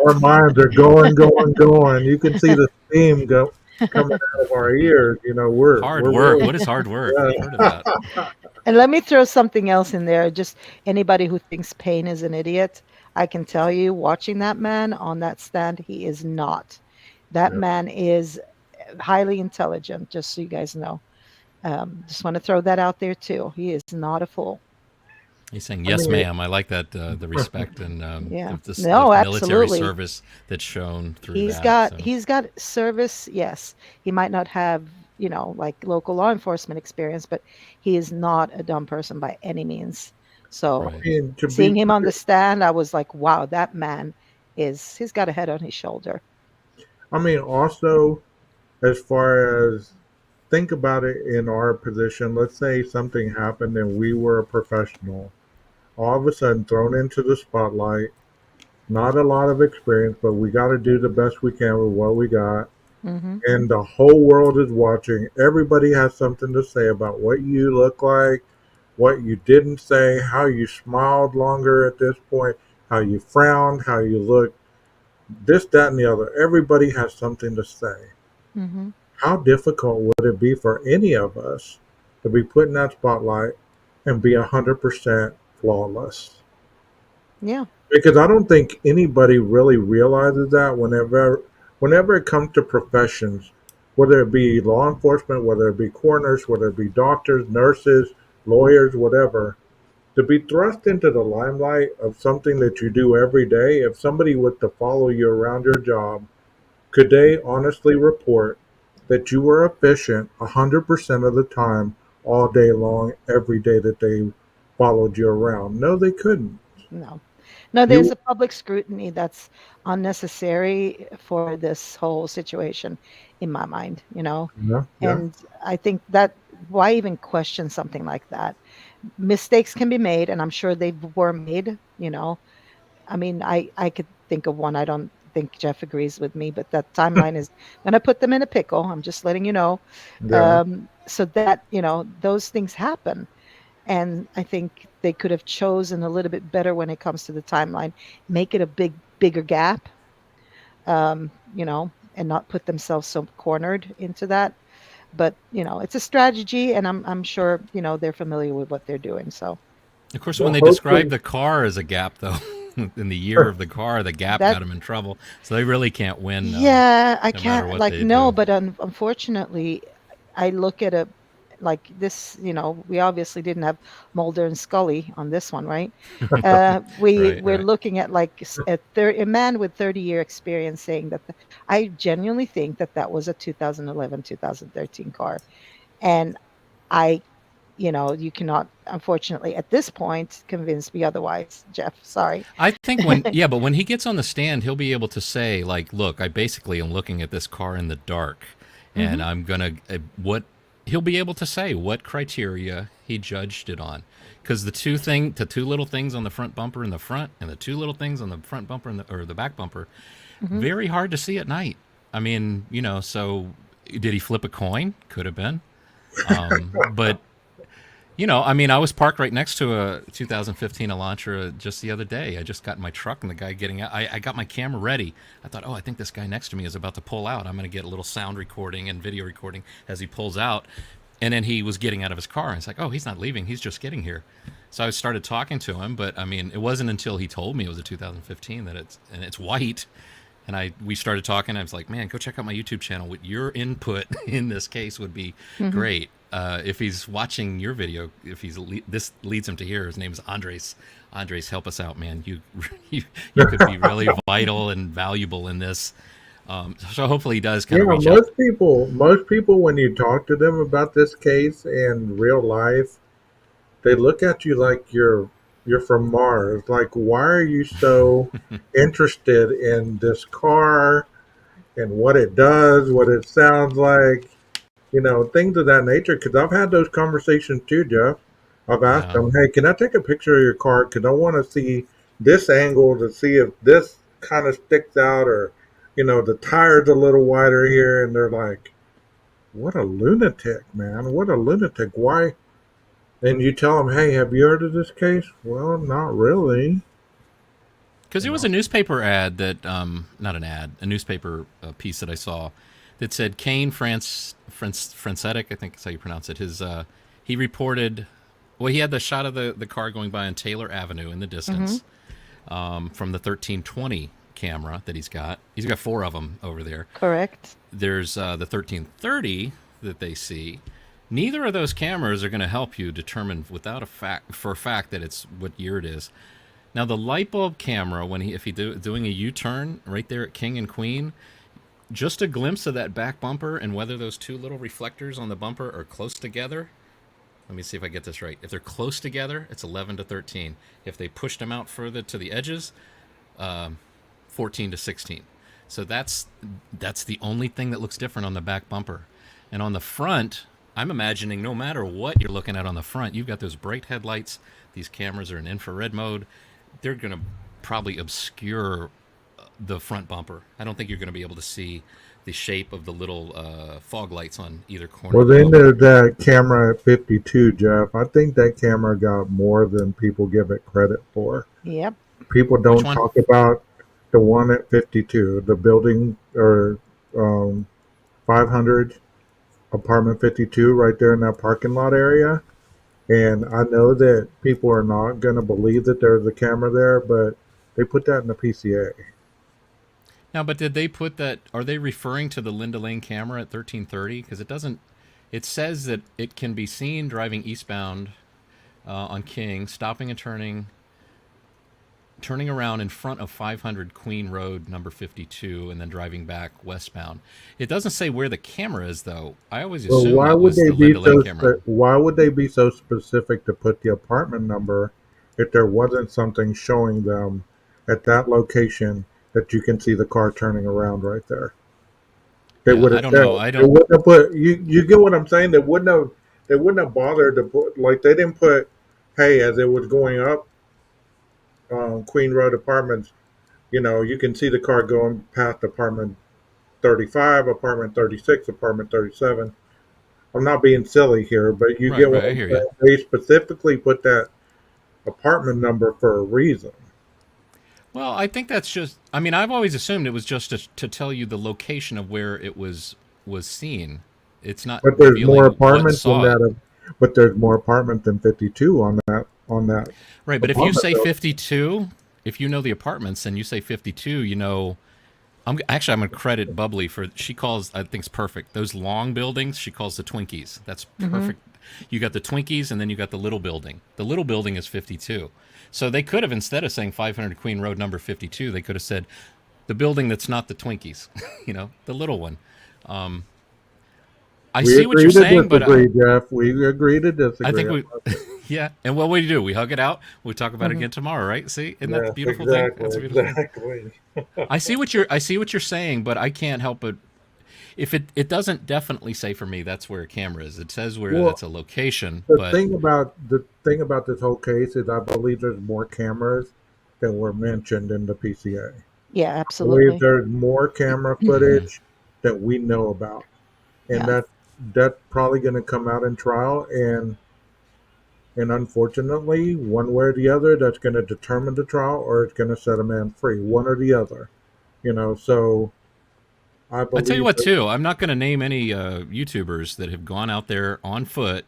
Our minds are going, going, going. You can see the steam coming out of our ears. Hard We're work. really What is hard work? I've heard of yeah. that. And let me throw something else in there. Just anybody who thinks Payne is an idiot, I can tell you, watching that man on that stand, he is not. That Yeah. man is highly intelligent, just so you guys know. Just want to throw that out there too. He is not a fool. He's saying I yes, mean, ma'am. I like that the respect and Yeah. the No, military absolutely. service that's shown through He's that. got So he's got service, yes. He might not have, like local law enforcement experience, but he is not a dumb person by any means. So Right. And to be seeing him on fair, the stand, I was like, wow, that man he's got a head on his shoulder. I mean, also, as far as think about it in our position, let's say something happened and we were a professional, all of a sudden thrown into the spotlight, not a lot of experience, but we got to do the best we can with what we got. Hmm. And the whole world is watching. Everybody has something to say about what you look like, what you didn't say, how you smiled longer at this point, how you frowned, how you looked, this, that, and the other. Everybody has something to say. Hmm. How difficult would it be for any of us to be put in that spotlight and be 100% flawless? Yeah. Because I don't think anybody really realizes that whenever it comes to professions, whether it be law enforcement, whether it be coroners, whether it be doctors, nurses, lawyers, whatever, to be thrust into the limelight of something that you do every day, if somebody was to follow you around your job, could they honestly report that you were efficient 100% of the time, all day long, every day that they followed you around? No, they couldn't. No. No, there's You, a public scrutiny that's unnecessary for this whole situation, in my mind, you know. yeah, yeah. And I think that why even question something like that? Mistakes can be made, and I'm sure they were made, you know. I mean, I could think of one. I don't think Jeff agrees with me, but that timeline is going to put them in a pickle. I'm just letting you know. Yeah. So that, you know, those things happen. And I think they could have chosen a little bit better when it comes to the timeline, make it a bigger gap, you know, and not put themselves so cornered into that. But, you know, it's a strategy, and I'm sure, you know, they're familiar with what they're doing. So Of course, when Well, they describe hopefully, the car as a gap, though, in the year of the car, the gap that got them in trouble. So they really can't win, yeah, I no matter can't what like they no, do. but unfortunately, I look at a like this, you know, we obviously didn't have Mulder and Scully on this one, right? Right, We're right. looking at like a man with 30-year experience saying that I genuinely think that that was a 2011, 2013 car. And I, you know, you cannot unfortunately at this point convince me otherwise, Jeff. Sorry. I think yeah, but when he gets on the stand, he'll be able to say, like, look, I basically am looking at this car in the dark, and Hmm. I'm going to, what, he'll be able to say what criteria he judged it on. Because the two little things on the front bumper in the front, and the two little things on the front bumper or the back bumper, Hmm. very hard to see at night. I mean, you know, so did he flip a coin? Could have been. But you know, I mean, I was parked right next to a 2015 Elantra just the other day. I just got in my truck, and the guy getting out, I got my camera ready. I thought, oh, I think this guy next to me is about to pull out. I'm going to get a little sound recording and video recording as he pulls out. And then he was getting out of his car, and it's like, oh, he's not leaving. He's just getting here. So I started talking to him, but I mean, it wasn't until he told me it was a 2015 that it's white. And we started talking. I was like, man, go check out my YouTube channel. With your input in this case would be Hmm. great. If he's watching your video, if this leads him to here, his name is Andres. Andres, help us out, man. You could be really vital and valuable in this. So hopefully he does kind yeah, of reach out. most people, when you talk to them about this case in real life, they look at you like you're from Mars. Like, why are you so interested in this car and what it does, what it sounds like, things of that nature? Because I've had those conversations too, Jeff. I've asked Yeah. them, hey, can I take a picture of your car? Because I want to see this angle to see if this kind of sticks out, or, the tire's a little wider here. And they're like, what a lunatic, man. What a lunatic. Why? And you tell them, hey, have you heard of this case? Well, not really. Because You there was know, a newspaper ad that, not an ad, a newspaper piece that I saw that said Kane Francetic, I think that's how you pronounce it. He reported, well, he had the shot of the car going by on Taylor Avenue in the Hmm. distance from the 1320 camera that he's got. He's got four of them over there. Correct. There's the 1330 that they see. Neither of those cameras are going to help you determine for a fact that it's what year it is. Now the light bulb camera, if he's doing a U-turn right there at King and Queen, just a glimpse of that back bumper and whether those two little reflectors on the bumper are close together, Let me see if I get this right. If they're close together, it's 11 to 13. If they pushed them out further to the edges, 14 to 16. So that's the only thing that looks different on the back bumper. And on the front, I'm imagining no matter what you're looking at on the front, you've got those bright headlights. These cameras are in infrared mode. They're going to probably obscure the front bumper. I don't think you're going to be able to see the shape of the little fog lights on either corner. Well, then there's that camera at 52, Jeff. I think that camera got more than people give it credit for. Yep. People don't talk about the one at 52, the building or 500 apartment 52 right there in that parking lot area. And I know that people are not going to believe that there's a camera there, but they put that in the PCA. Now, but did they put that? Are they referring to the Linda Lane camera at 1330? Because it doesn't. It says that it can be seen driving eastbound on King, stopping and turning around in front of 500 Queen Road, number 52, and then driving back westbound. It doesn't say where the camera is, though. I always assume that was the Linda Lane camera. Why would they be so specific to put the apartment number if there wasn't something showing them at that location that you can see the car turning around right there? They would have. I don't know. I don't. They wouldn't have put. You get what I'm saying? They wouldn't have bothered to put, like, they didn't put, hey, as it was going up Queen Road Apartments, you can see the car going past apartment 35, apartment 36, apartment 37. I'm not being silly here, but you get what I'm saying. They specifically put that apartment number for a reason. Well, I think that's just. I mean, I've always assumed it was just to tell you the location of where it was seen. It's not. But there's more apartments than that. But there's more apartments than 52 on that. Right, but if you say 52, if you know the apartments and you say 52, I'm going to credit Bubbly for. She calls. I think it's perfect. Those long buildings, she calls the Twinkies. That's perfect. Mm-hmm. You got the Twinkies, and then you got the little building. The little building is 52. So they could have, instead of saying 500 Queen Road number 52, they could have said the building that's not the Twinkies, the little one. I see what you're saying, but Jeff, we agree to disagree. I think yeah. And what do? We hug it out. We talk about it again tomorrow, right? See, isn't that the beautiful thing? That's a beautiful thing. I see what you're saying, but I can't help but if it doesn't definitely say for me that's where a camera is. It says where that's a location. The thing about this whole case is I believe there's more cameras than were mentioned in the PCA. Yeah, absolutely. I believe there's more camera footage that we know about, and that's probably going to come out in trial, and unfortunately, one way or the other, that's going to determine the trial, or it's going to set a man free, one or the other. So I tell you what, too, I'm not going to name any YouTubers that have gone out there on foot,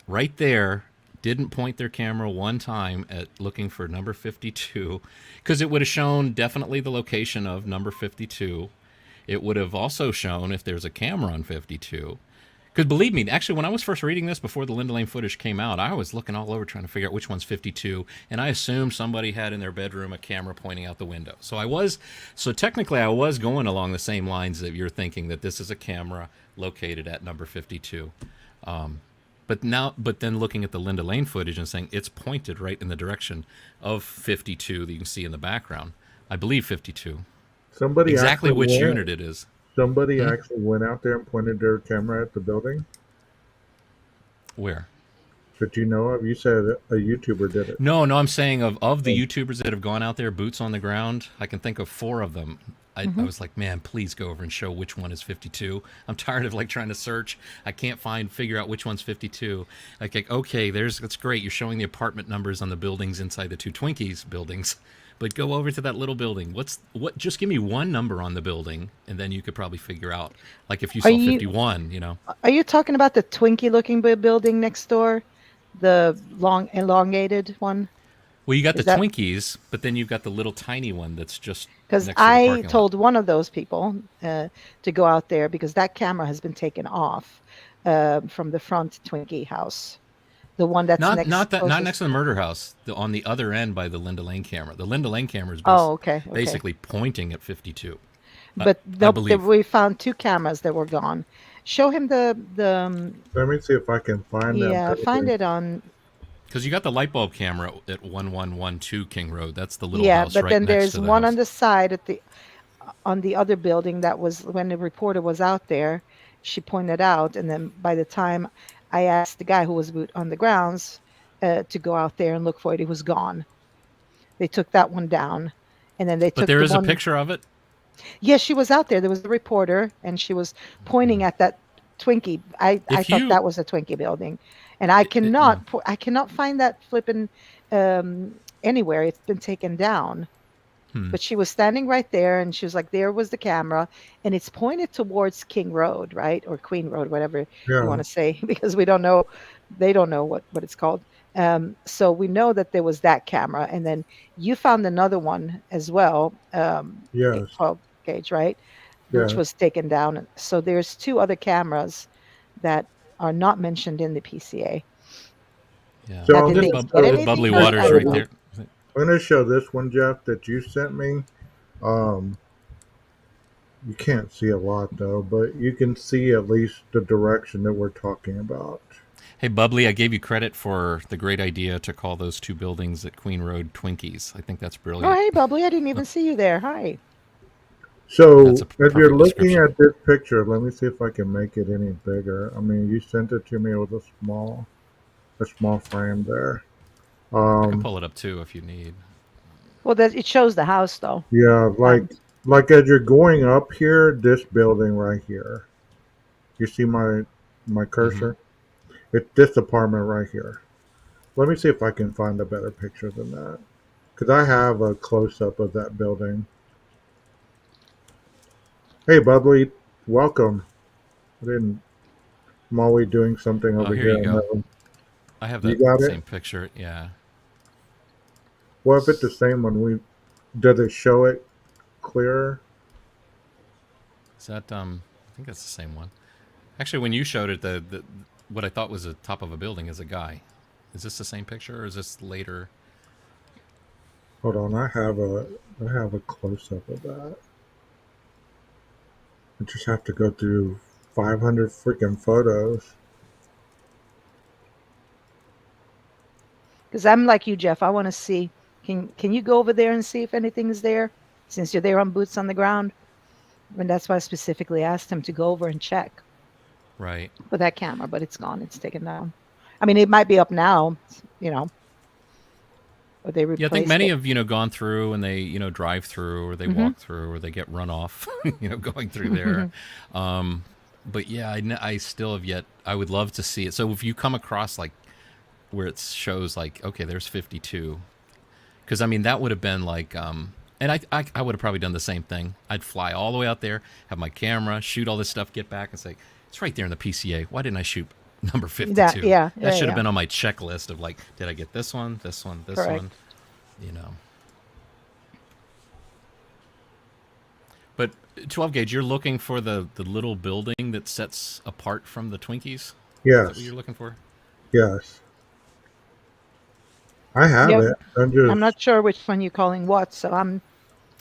right there, didn't point their camera one time at looking for number 52, because it would have shown definitely the location of number 52. It would have also shown if there's a camera on 52. Because believe me, actually, when I was first reading this before the Linda Lane footage came out, I was looking all over trying to figure out which one's 52, and I assumed somebody had in their bedroom a camera pointing out the window. So technically I was going along the same lines that you're thinking, that this is a camera located at number 52. But then looking at the Linda Lane footage and saying it's pointed right in the direction of 52 that you can see in the background. I believe 52. Somebody exactly which unit it is. Somebody actually went out there and pointed their camera at the building? Where? That you know of? You said a YouTuber did it. No, I'm saying of the YouTubers that have gone out there, boots on the ground, I can think of 4 of them. I was like, man, please go over and show which one is 52. I'm tired of trying to search. I can't figure out which one's 52. Like okay, that's great. You're showing the apartment numbers on the buildings inside the 2 Twinkies buildings. But go over to that little building. Just give me one number on the building, and then you could probably figure out. Like if you saw 51, Are you talking about the Twinkie-looking building next door, the long elongated one? Well, you got Twinkies, but then you've got the little tiny one that's just. Because I told one of those people to go out there because that camera has been taken off from the front Twinkie house. The one that's not next to the murder house. On the other end by the Linda Lane camera. The Linda Lane camera is basically pointing at 52. But we found 2 cameras that were gone, Show him the Let me see if I can find that yeah, find building. it on. Because you got the light bulb camera at 1112 King Road. That's the little Yeah, house but right then next there's to the one on house. the side at the on the other building that was when the reporter was out there. She pointed out, and then by the time I asked the guy who was on the grounds to go out there and look for it, it was gone. They took that one down, and then they But took there the is a one. picture of it. Yes, she was out there. There was a reporter, and she was pointing at that Twinkie. I If thought you, that was a Twinkie building, and I yeah. cannot I cannot find that flipping anywhere. It's been taken down. But she was standing right there, and she was like, "There was the camera, and it's pointed towards King Road, right, or Queen Road, whatever you want Yeah, to say, because we don't know, they don't know what it's called. So we know that there was that camera, and then you found another one as well, yes, 12 gauge, right, which yes. was taken down. So there's two other cameras that are not mentioned in the PCA. Yeah. So Now, I'll did just they The get the anything bubbly for it? water I is don't right know. there. I'm going to show this one, Jeff, that you sent me. Um, you can't see a lot though, but you can see at least the direction that we're talking about. Hey, Bubbly, I gave you credit for the great idea to call those two buildings at Queen Road Twinkies. I think that's Oh, brilliant. hey, Bubbly, I didn't even see you there. Hi. That's So a as you're perfect looking description. at this picture, let me see if I can make it any bigger. I mean, you sent it to me with a small frame there. I can Um, pull it up too if you need. Well, that it shows the house though. yeah, Um, like as you're going up here, this building right here. You see my Hmm. cursor? It's this apartment right here. Let me see if I can find a better picture than that. Because I have a close up of that building. Hey, Bubbly, welcome. I didn't. I'm always doing something Oh, over here here. you go. No, I have you that got it. same picture. Yeah. Well, if it's the same one, we does it show it clearer? Is that I think that's the same one. Actually, when you showed it, the what I thought was the top of a building is a guy. Is this the same picture, or is this later? Hold on, I have a close up of that. I just have to go through 500 freaking photos. because I'm like you, Jeff. I want to see. Can you go over there and see if anything's there? Since you're there on boots on the ground, and that's why I specifically asked him to go over and check Right. for that camera, but it's gone. It's taken down. I mean, it might be up now, you know, or they Yeah, I think replaced many it. have gone through and they drive through or they Hmm. walk through or they get run off going through there. But yeah, I still have yet. I would love to see it. So if you come across like where it shows like okay, there's 52, because I mean that would have been like and I would have probably done the same thing. I'd fly all the way out there, have my camera, shoot all this stuff, get back and say it's right there in the PCA. Why didn't I shoot number That 52? yeah, That yeah, should have yeah. been on my checklist of like, did I get this one, this one, this one? Correct. You know. But 12 gauge, you're looking for the little building that sets apart from the Twinkies? Is that what Yes, you're looking for? yes, I have Yep. it. I'm I'm just not sure which one you're calling what, so I'm.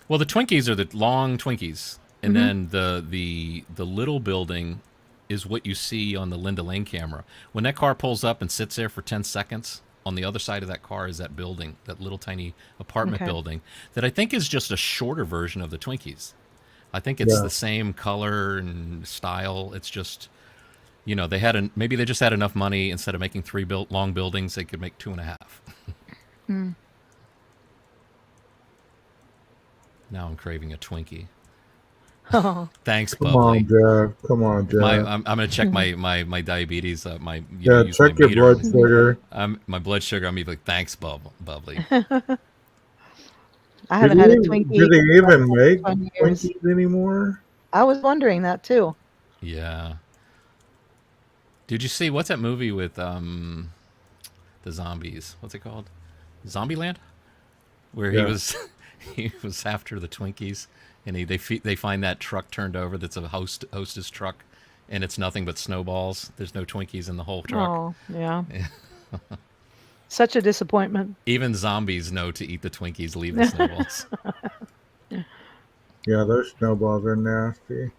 Well, the Twinkies are the long Twinkies, and Hmm. then the little building is what you see on the Linda Lane camera. When that car pulls up and sits there for 10 seconds, on the other side of that car is that building, that little tiny apartment Okay. building that I think is just a shorter version of the Twinkies. I think it's yeah. the same color and style. It's just they had maybe they just had enough money instead of making three long buildings, they could make two and a half. Mm. Now I'm craving a Twinkie. Oh. Thanks, Come on, Bubbly. Jeff. Come on, My Jeff. I'm gonna check my diabetes. My Yeah, use my check your meter. blood sugar. My blood sugar. I'm like thanks, Bubbly. I haven't had a Twinkie Do they in like even make 20 years. Twinkies anymore? I was wondering that too. Yeah. Did you see what's that movie with the zombies? What's it called? Zombieland, where he Yeah. was he was after the Twinkies, and they find that truck turned over that's a hostess truck, and it's nothing but snowballs. There's no Twinkies in the whole truck. Oh, yeah. Such a disappointment. Even zombies know to eat the Twinkies, leave the snowballs. Yeah, those snowballs are nasty.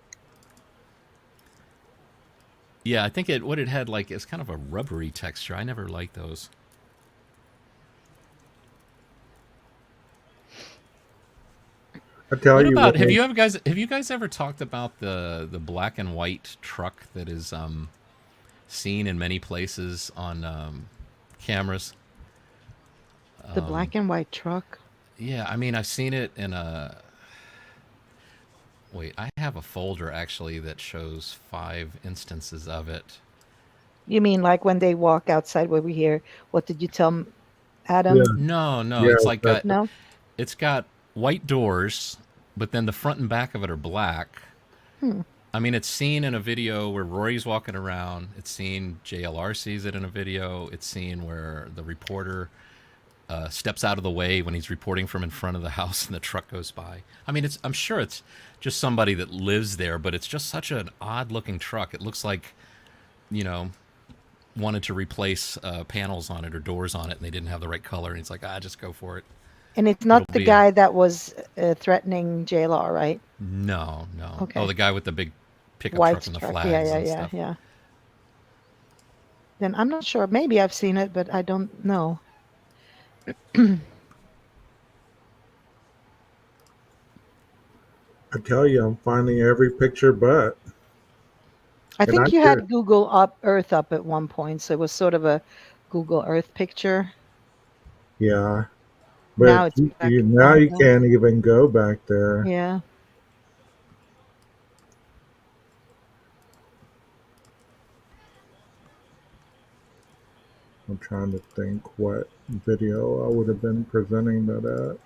Yeah, I think what it had like it's kind of a rubbery texture. I never liked those. I tell What you about what. have you guys ever talked about the black and white truck that is seen in many places on cameras? The black and white truck. Yeah, I mean I've seen it in a wait, I have a folder actually that shows 5 instances of it. You mean like when they walk outside where we hear, what did you tell Yeah, Adam? No, yeah, it's like that's No? it's got white doors, but then the front and back of it are black. Hmm. I mean, it's seen in a video where Rory's walking around. It's seen JLR sees it in a video. It's seen where the reporter steps out of the way when he's reporting from in front of the house and the truck goes by. I mean, I'm sure it's just somebody that lives there, but it's just such an odd looking truck. It looks like, you know, wanted to replace panels on it or doors on it and they didn't have the right color. And he's like, just go for it. And it's It'll not the be a guy that was threatening JLR, right? no. Okay. Oh, the guy with the big pickup White truck and the truck. flags and Yeah. stuff. Then I'm not sure. Maybe I've seen it, but I don't know. I tell you, I'm finding every picture but. I And I think you did. had Google Earth up at one point, so it was sort of a Google Earth picture. Yeah. Now But it's back now on you the, can't even go back there. yeah. I'm trying to think what video I would have been presenting that at.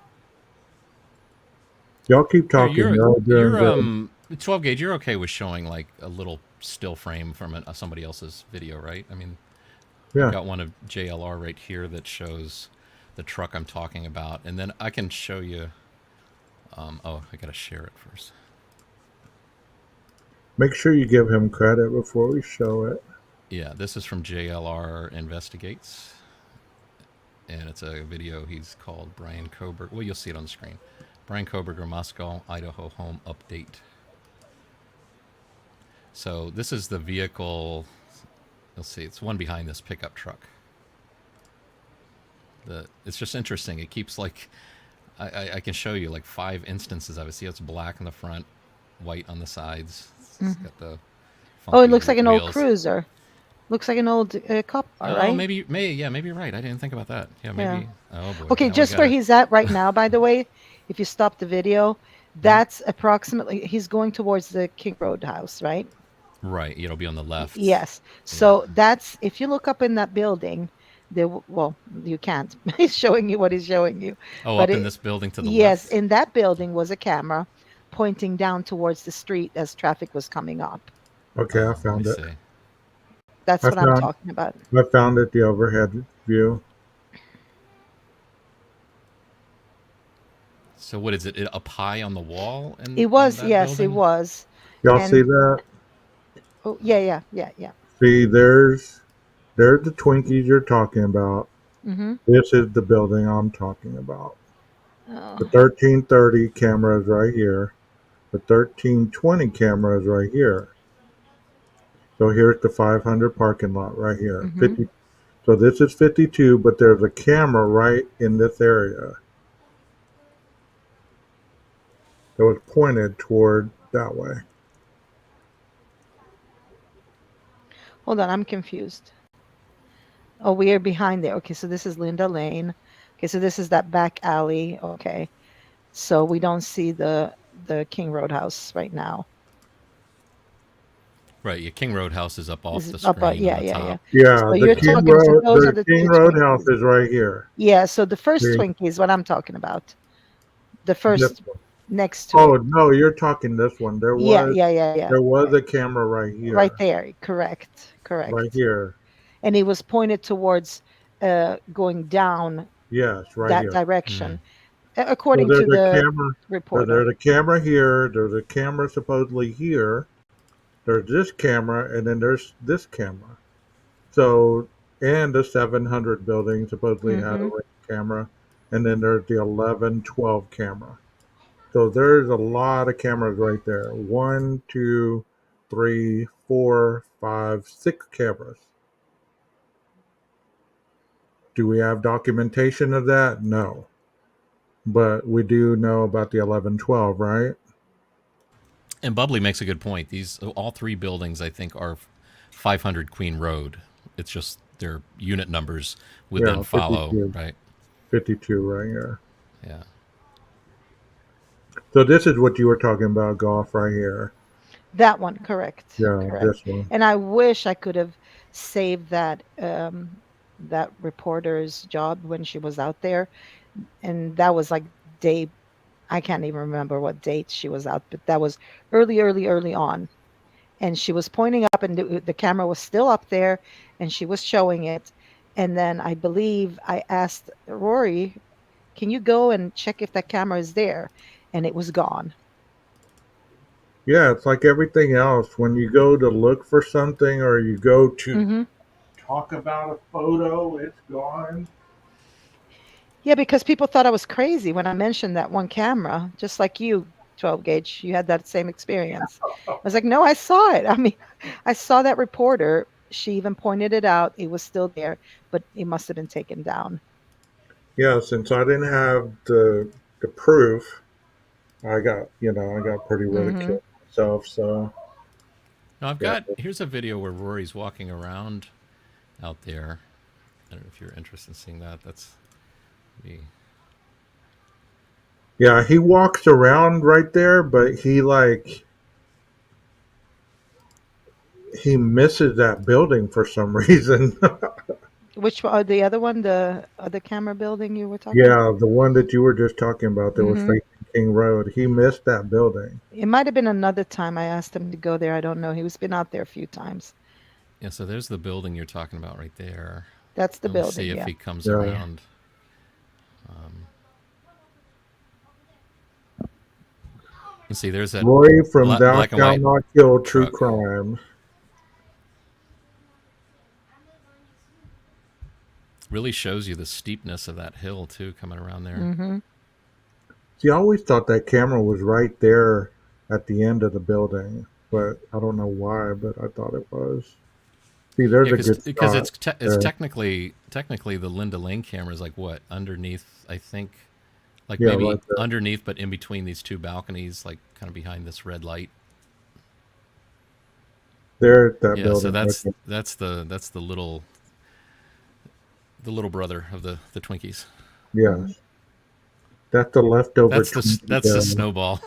Y'all keep Here, talking. Y'all doing you're good. 12 gauge. You're okay with showing like a little still frame from somebody else's video, right? I mean, I've Yeah. got one of JLR right here that shows the truck I'm talking about, and then I can show you. Oh, I gotta share it first. Make sure you give him credit before we show it. Yeah, this is from JLR Investigates, and it's a video he's called Brian Koberg. Well, you'll see it on the screen. Brian Koberger, Moscow, Idaho home update. So this is the vehicle. You'll see it's one behind this pickup truck. It's just interesting. It keeps like I can show you like 5 instances of it. See, it's black in the front, white on the sides. It's got the Oh, it funky looks like an old wheels. cruiser. Looks like an old cop car, Oh, right? maybe you're right. I didn't think about that. Yeah, maybe. Oh boy. Okay, now we just where gotta- he's at right now, by the way, if you stop the video, that's approximately, he's going towards the King Road house, right? Right, it'll be on the left. Yes. So that's, if you look up in that building, well, you can't. He's showing you what he's showing you. Oh, But up in this building to the yes, left. in that building was a camera pointing down towards the street as traffic was coming up. Okay, I Let found me it. see. That's I what I'm found- talking about. I found it, the overhead view. So what is it? Up high on the wall? It was, in that yes, it building? was. Y'all And- see that? Oh, yeah. See, there's the Twinkies you're talking about. Mm-hmm. This is the building I'm talking about. Oh. The 1330 camera is right here. The 1320 camera is right here. So here's the 500 parking lot right here. Mhm. 50. So this is 52, but there's a camera right in this area that was pointed toward that way. Hold on, I'm confused. Oh, we are behind there. Okay, so this is Linda Lane. Okay, so this is that back alley. Okay, so we don't see the King Road house right now. Right, yeah, King Roadhouse is up off This the is up, screen yeah, on the yeah, top. Yeah, So the you're King talking- so Road, those are the the King two Roadhouse Twinkies. is right here. Yeah, so the first See? Twinkie is what I'm talking about. The This first one. next to Oh it. no, you're talking this one. There Yeah. was a camera right here. Right there. Correct. Right here. And it was pointed towards going down Yes, right that here. direction, So according there's to a the camera. So reporter. there's a camera here. There's a camera supposedly here. There's this camera, and then there's this camera. So, and the 700 building supposedly had a ring camera, and then there's the 1112 camera. So there's a lot of cameras right there. 1, 2, 3, 4, 5, 6 cameras. Do we have documentation of that? No. But we do know about the 1112, right? And Bubbly makes a good point. All three buildings, I think, are 500 Queen Road. It's just their unit numbers would then follow, 52. right? 52, right? Yeah. Yeah. So this is what you were talking about, golf, right here. That one, correct. Yeah, Correct. this one. And I wish I could have saved that that reporter's job when she was out there. And that was like day, I can't even remember what date she was out, but that was early on. And she was pointing up, and the camera was still up there, and she was showing it. And then I believe I asked Rory, "Can you go and check if that camera is there?" And it was gone. Yeah, it's like everything else. When you go to look for something or you go to Hmm. talk about a photo, it's gone. Yeah, because people thought I was crazy when I mentioned that one camera, just like you, 12 gauge. You had that same experience. I was like, no, I saw it. I mean, I saw that reporter. She even pointed it out. It was still there, but it must have been taken down. Yeah, since I didn't have the proof, I got pretty Hmm. ridiculed myself. So Now yeah, here's a video where Rory's walking around out there. I don't know if you're interested in seeing that. That's me. yeah, he walks around right there, but he misses that building for some reason. Which one? The other one, the other camera building you were talking about? Yeah, the one that you were just talking about that was Hmm. facing King Road. He missed that building. It might have been another time I asked him to go there. I don't know. He's been out there a few times. Yeah, so there's the building you're talking about right there. That's the Let me see building, if yeah. he comes Yeah. around. You see, there's that Roy from Thou black and Shalt white Not Kill True truck. Crime. Really shows you the steepness of that hill too, coming around there. Hmm. See, I always thought that camera was right there at the end of the building, but I don't know why, but I thought it was. See, there's Yeah, a good because spot. it's there. technically the Linda Lane camera is like what, underneath, I think, like Yeah, maybe right there. underneath, but in between these two balconies, like kind of behind this red light. There at that Yeah, building. so Okay. that's the little brother of the Twinkies. Yes. That's the leftover. That's the Twinkie snowball.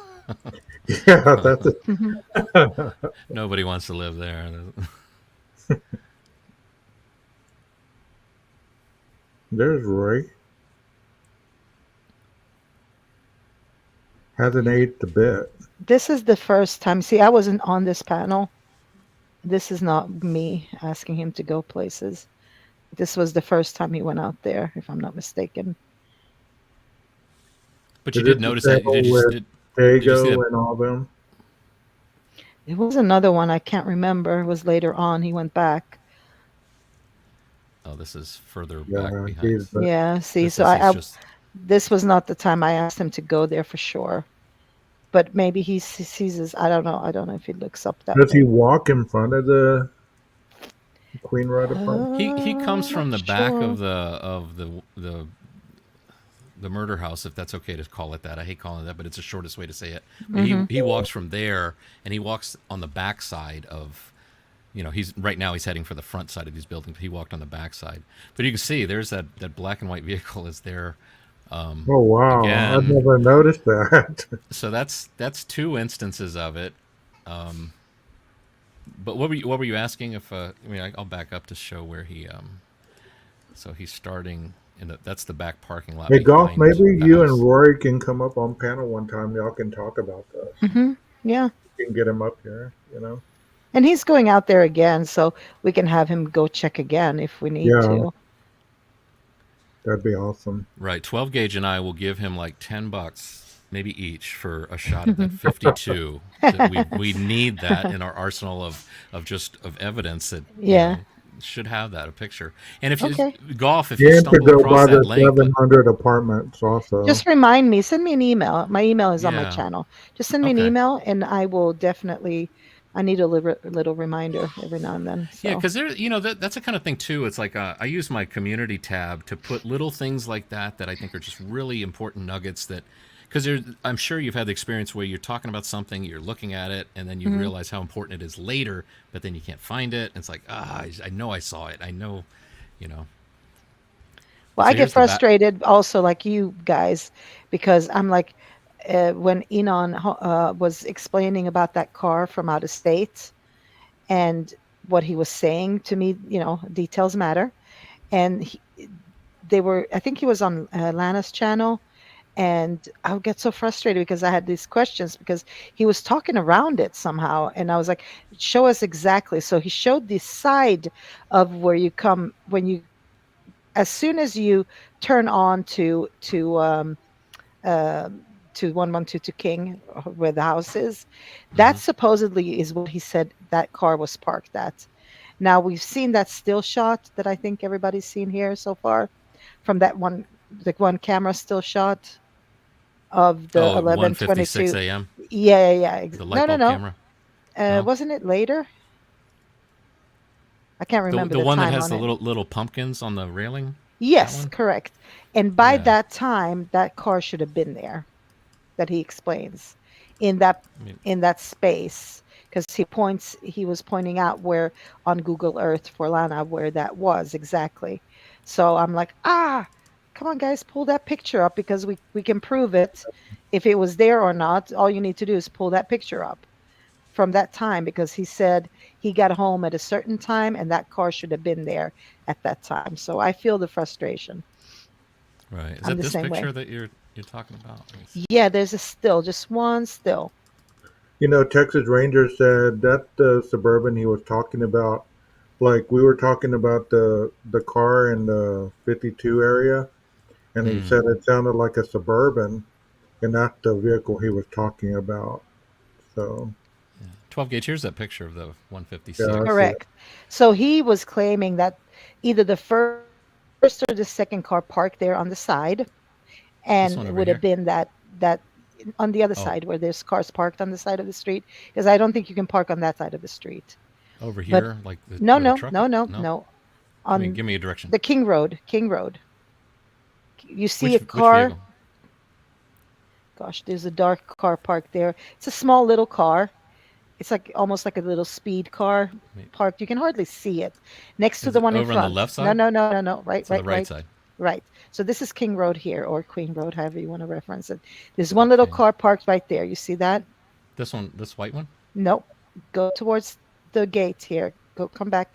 Yeah, that's it. Hmm. Nobody wants to live there. There's Roy. Hasn't aged a bit. This is the first time. See, I wasn't on this panel. This is not me asking him to go places. This was the first time he went out there, if I'm not mistaken. But Is you this did the notice that. panel Did you with see Dago that? and all them? It was another one I can't remember. It was later on. He went back. Oh, this is further back Yeah, behind. he's Yeah, see, This so is he's just. this was not the time I asked him to go there for sure. But maybe he sees his. I don't know. I don't know if he looks up that Does he way. walk in front of the Queen Road apartment? He comes from the Not back sure. of the murder house, if that's okay to call it that. I hate calling it that, but it's the shortest way to say it. But Hmm. he walks from there, and he walks on the back side of. He's right now he's heading for the front side of these buildings. He walked on the back side, but you can see there's that black and white vehicle is there. Oh wow! I've Again, never noticed that. so that's two instances of it. But what were you asking? If I'll back up to show where he. So he's starting that's the back parking lot. Hey, golf. behind Maybe the you house. and Rory can come up on panel one time. Y'all can talk about this. Hmm. Yeah. You can get him up here. You know. And he's going out there again, so we can have him go check again if we need Yeah, to. that'd be awesome. Right, 12 gauge and I will give him like $10, maybe each, for a shot at that 52. We need that in our arsenal of evidence that Yeah. should have that, a picture. And if Okay. golf, if You you have to stumble go across by the that link, 700 apartments also. Just remind me, send me an email. My email is on my yeah, channel. Just send me an okay, email and I will definitely I need a little reminder every now and then. Yeah, So. because there, that's the kind of thing too. It's like I use my community tab to put little things like that I think are just really important nuggets. That because I'm sure you've had the experience where you're talking about something, you're looking at it, and then you Mhm. realize how important it is later, but then you can't find it. And it's like I know I saw it. I know, you know. Well, I So get here's the bat. frustrated also, like you guys, because I'm like, when Enon was explaining about that car from out of state and what he was saying to me, details matter. And they were, I think he was on Lana's channel, and I would get so frustrated because I had these questions because he was talking around it somehow, and I was like, "Show us exactly." So he showed the side of where you come when you, as soon as you turn on to 112 King, where the house is, that Mm-hmm. supposedly is what he said that car was parked at. Now we've seen that still shot that I think everybody's seen here so far from that one, the one camera still shot of the Oh, 1:56 11:22. a.m. Yeah, yeah, yeah. The light No, no, bulb no. camera. No, Wasn't it later? I can't the remember the the one that time has on the it. little pumpkins on the railing. That Yes, one. correct. And by Yeah. that time, that car should have been there. That he explains in that I mean, in that space, because he was pointing out where on Google Earth for Lana where that was exactly. So I'm like, come on guys, pull that picture up because we can prove it if it was there or not. All you need to do is pull that picture up from that time, because he said he got home at a certain time and that car should have been there at that time. So I feel the frustration. right. Is I'm that the this same way. picture that you're talking about? Let me see. Yeah, there's a still, just one still. Texas Ranger said that the Suburban he was talking about, like we were talking about the car in the 52 area, and he Hmm. said it sounded like a Suburban, and that's the vehicle he was talking about. So 12 gauge. Here's that picture of the yeah, I 156. see it. Correct. So he was claiming that either the first or the second car parked there on the side, and it This would one have over been here. that on the other side Oh, where there's cars parked on the side of the street, because I don't think you can park on that side of the street. over But here, like no, where the no, truck. no, no, No. no. Give me On give me a direction. the King Road, King Road, you see a Which car. vehicle? Gosh, there's a dark car parked there. It's a small little car. It's like almost like a little speed car Wait, parked. You can hardly see it. Next to is the it one in over on the front. left No, side? no, no, no, no. Right, To the right, right right, side. right. So this is King Road here, or Queen Road, however you want to reference it. There's one little Okay. car parked right there. You see that? This one, this white one. Nope. Go towards the gate here. Come back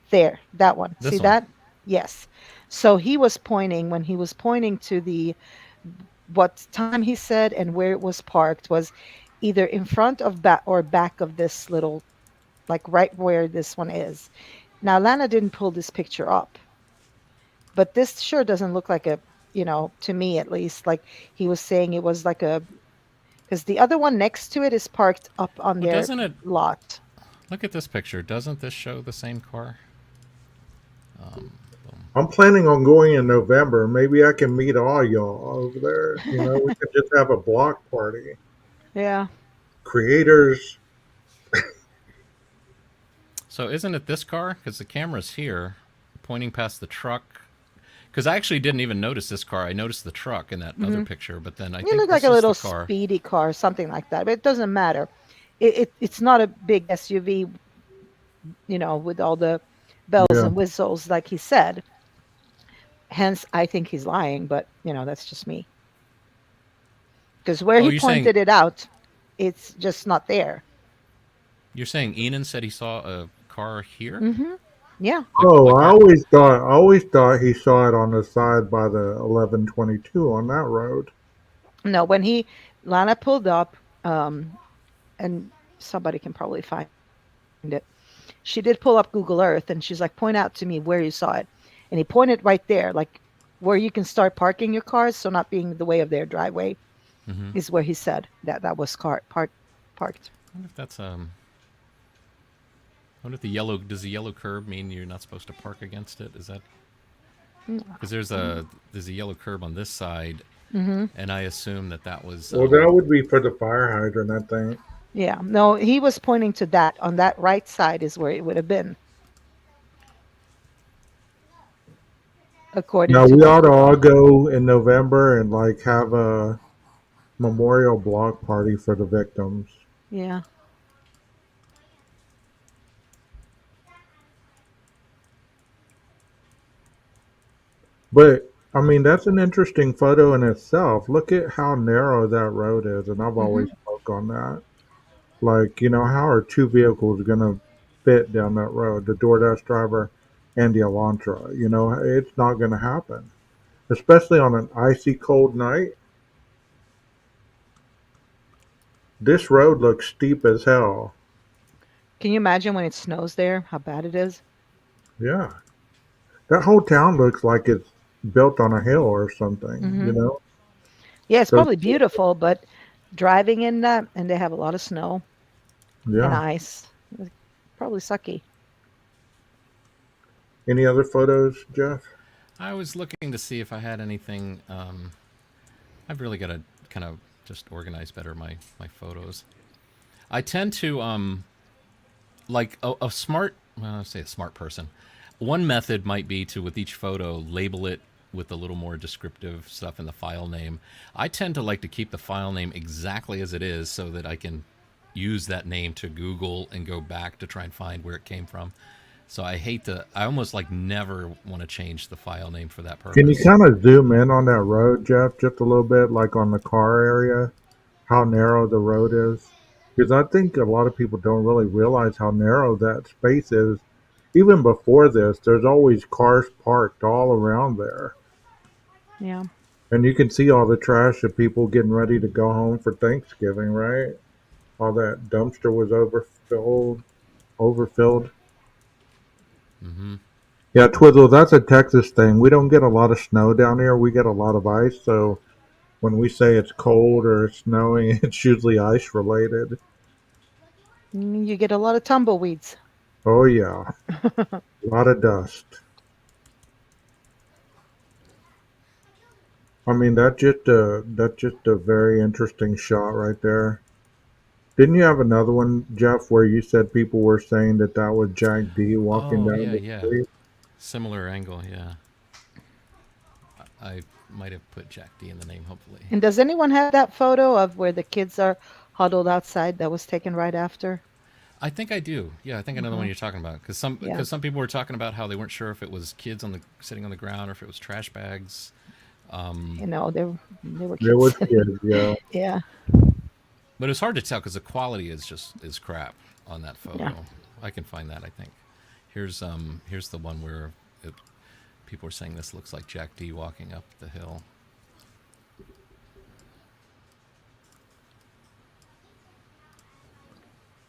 there. That one. See This one. that? Yes. So he was pointing, when he was pointing to the what time he said and where it was parked was either in front of back or back of this little, like right where this one is. Now, Lana didn't pull this picture up, but this sure doesn't look like a, to me at least, like he was saying it was like a, because the other one next to it is parked up on Well, their doesn't it? lot. Look at this picture. Doesn't this show the same car? Um, boom. I'm planning on going in November. Maybe I can meet all y'all over there. We could just have a block party. Yeah. Creators. So isn't it this car? Because the camera's here, pointing past the truck. Because I actually didn't even notice this car. I noticed the truck in that other Hmm. picture, but then I You think look like this a is the little car. speedy car, something like that, but it doesn't matter. It's not a big SUV, with all the bells Yeah. and whistles, like he said. Hence, I think he's lying, but that's just me. Because where Oh, he pointed it out, it's just not there. you're saying Enon said he saw a car here? Hmm. Yeah. Oh, Like I right? always thought he saw it on the side by the 1122 on that road. No, when Lana pulled up, and somebody can probably find it. She did pull up Google Earth, and she's like, point out to me where you saw it. And he pointed right there, like where you can start parking your cars, so not being the way of their driveway, Mm-hmm. is where he said that was parked. I wonder if that's I wonder if the yellow does the yellow curb mean you're not supposed to park against it? Is that because there's a yellow curb on this side, Mm-hmm. and I assume that was Well, that would be for the fire hydrant, I think. Yeah. No, he was pointing to that. On that right side is where it would have been, according Now to we what ought he to all thought. go in November and like have a memorial block party for the victims. Yeah. But I mean, that's an interesting photo in itself. Look at how narrow that road is, and I've Hmm. always spoke on that. Like, how are two vehicles gonna fit down that road? The DoorDash driver and the Elantra. It's not gonna happen, especially on an icy cold night. This road looks steep as hell. Can you imagine when it snows there, how bad it is? Yeah, that whole town looks like it's built on a hill or something. Hmm. Yeah, it's Those, probably beautiful, but driving in that, and they have a lot of snow and yeah. ice, it's probably sucky. Any other photos, Jeff? I was looking to see if I had anything. I've really got to kind of just organize better my photos. I tend to like a smart. Well, I say a smart person. One method might be to, with each photo, label it with a little more descriptive stuff in the file name. I tend to like to keep the file name exactly as it is so that I can use that name to Google and go back to try and find where it came from. So I almost like never want to change the file name for that Can you purpose. kind of zoom in on that road, Jeff, just a little bit, like on the car area, how narrow the road is? Because I think a lot of people don't really realize how narrow that space is. Even before this, there's always cars parked all around there. Yeah. And you can see all the trash of people getting ready to go home for Thanksgiving, right? All that dumpster was overfilled. Mm-hmm. Yeah, Twizzle, that's a Texas thing. We don't get a lot of snow down here. We get a lot of ice, so when we say it's cold or it's snowing, it's usually ice related. You get a lot of tumbleweeds. Oh yeah, a lot of dust. I mean, that's just a very interesting shot right there. Didn't you have another one, Jeff, where you said people were saying that was Jack D walking Oh down yeah, the yeah. street? Similar angle, yeah. I might have put Jack D in the name, hopefully. And does anyone have that photo of where the kids are huddled outside that was taken right after? I think I do. Yeah, I think I know the one Uh-huh. you're talking about because some Yeah. because some people were talking about how they weren't sure if it was kids on the sitting on the ground or if it was trash bags. They were There was kids. kids, yeah. Yeah. But it's hard to tell because the quality is crap on that Yeah. photo. I can find that. I think here's the one where people are saying this looks like Jack D walking up the hill.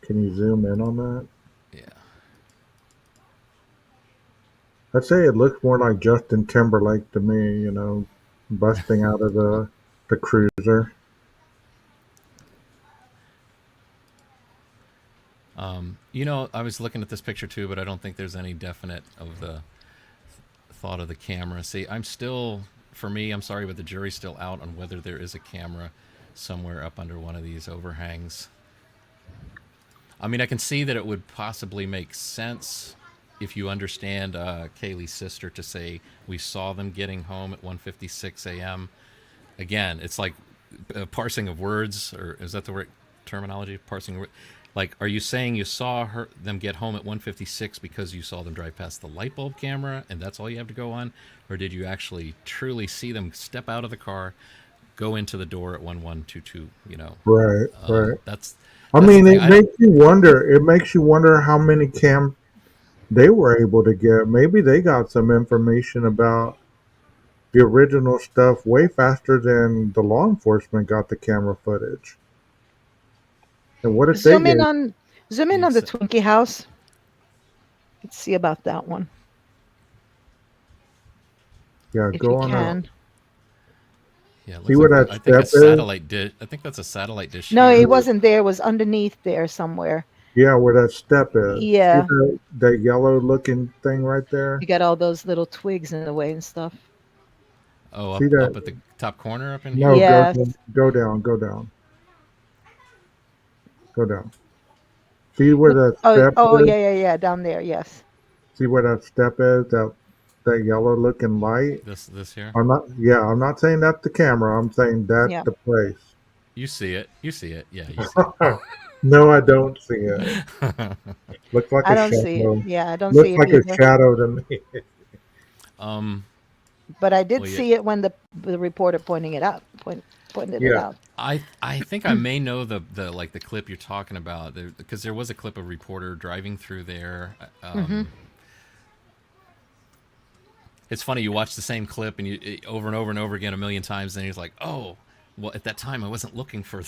Can you zoom in on that? Yeah. I'd say it looks more like Justin Timberlake to me, busting out of the cruiser. I was looking at this picture too, but I don't think there's any definite of the thought of the camera. See, for me, I'm sorry, but the jury's still out on whether there is a camera somewhere up under one of these overhangs. I mean, I can see that it would possibly make sense if you understand Kaylee's sister to say we saw them getting home at 1:56 a.m. Again, it's like a parsing of words, or is that the right terminology? Parsing, like, are you saying you saw them get home at 1:56 because you saw them drive past the light bulb camera, and that's all you have to go on, or did you actually truly see them step out of the car, go into the door at 1122? Right, right. That's I that's the mean, thing. it I don't. makes you wonder. It makes you wonder how many cam they were able to get. Maybe they got some information about the original stuff way faster than the law enforcement got the camera footage. And what if they Zoom in get? on zoom in on the Twinkie house. Let's see about that one Yeah, if you go on out. can. Yeah, it See looks where like that I think a step is? satellite dish. I think that's a satellite dish No, it here. wasn't there. It was underneath there somewhere. Yeah, where that step is. See Yeah. that yellow looking thing right there? You got all those little twigs in the way and stuff. Oh, See up that? at the top corner up in No, here. go Yes. down, go down, go down. Go down. See where Which, that oh, step oh, is? yeah, yeah, yeah, down there. Yes. See where that step is? That yellow looking light? This here. I'm not. Yeah, I'm not saying that's the camera. I'm saying that's Yeah. the place. You see it. You see it. Yeah, you see No, I don't see it. it. Looks like I a don't see it. shadow. Yeah, I don't Looks see it like a either. shadow to me. um. But I did Well, yeah. see it when the reporter pointed it Yeah. out. I think I may know the like the clip you're talking about because there was a clip of a reporter driving through there. Hmm. It's funny, you watch the same clip and you over and over and over again a million times, and you're like, oh, well, at that time I wasn't looking for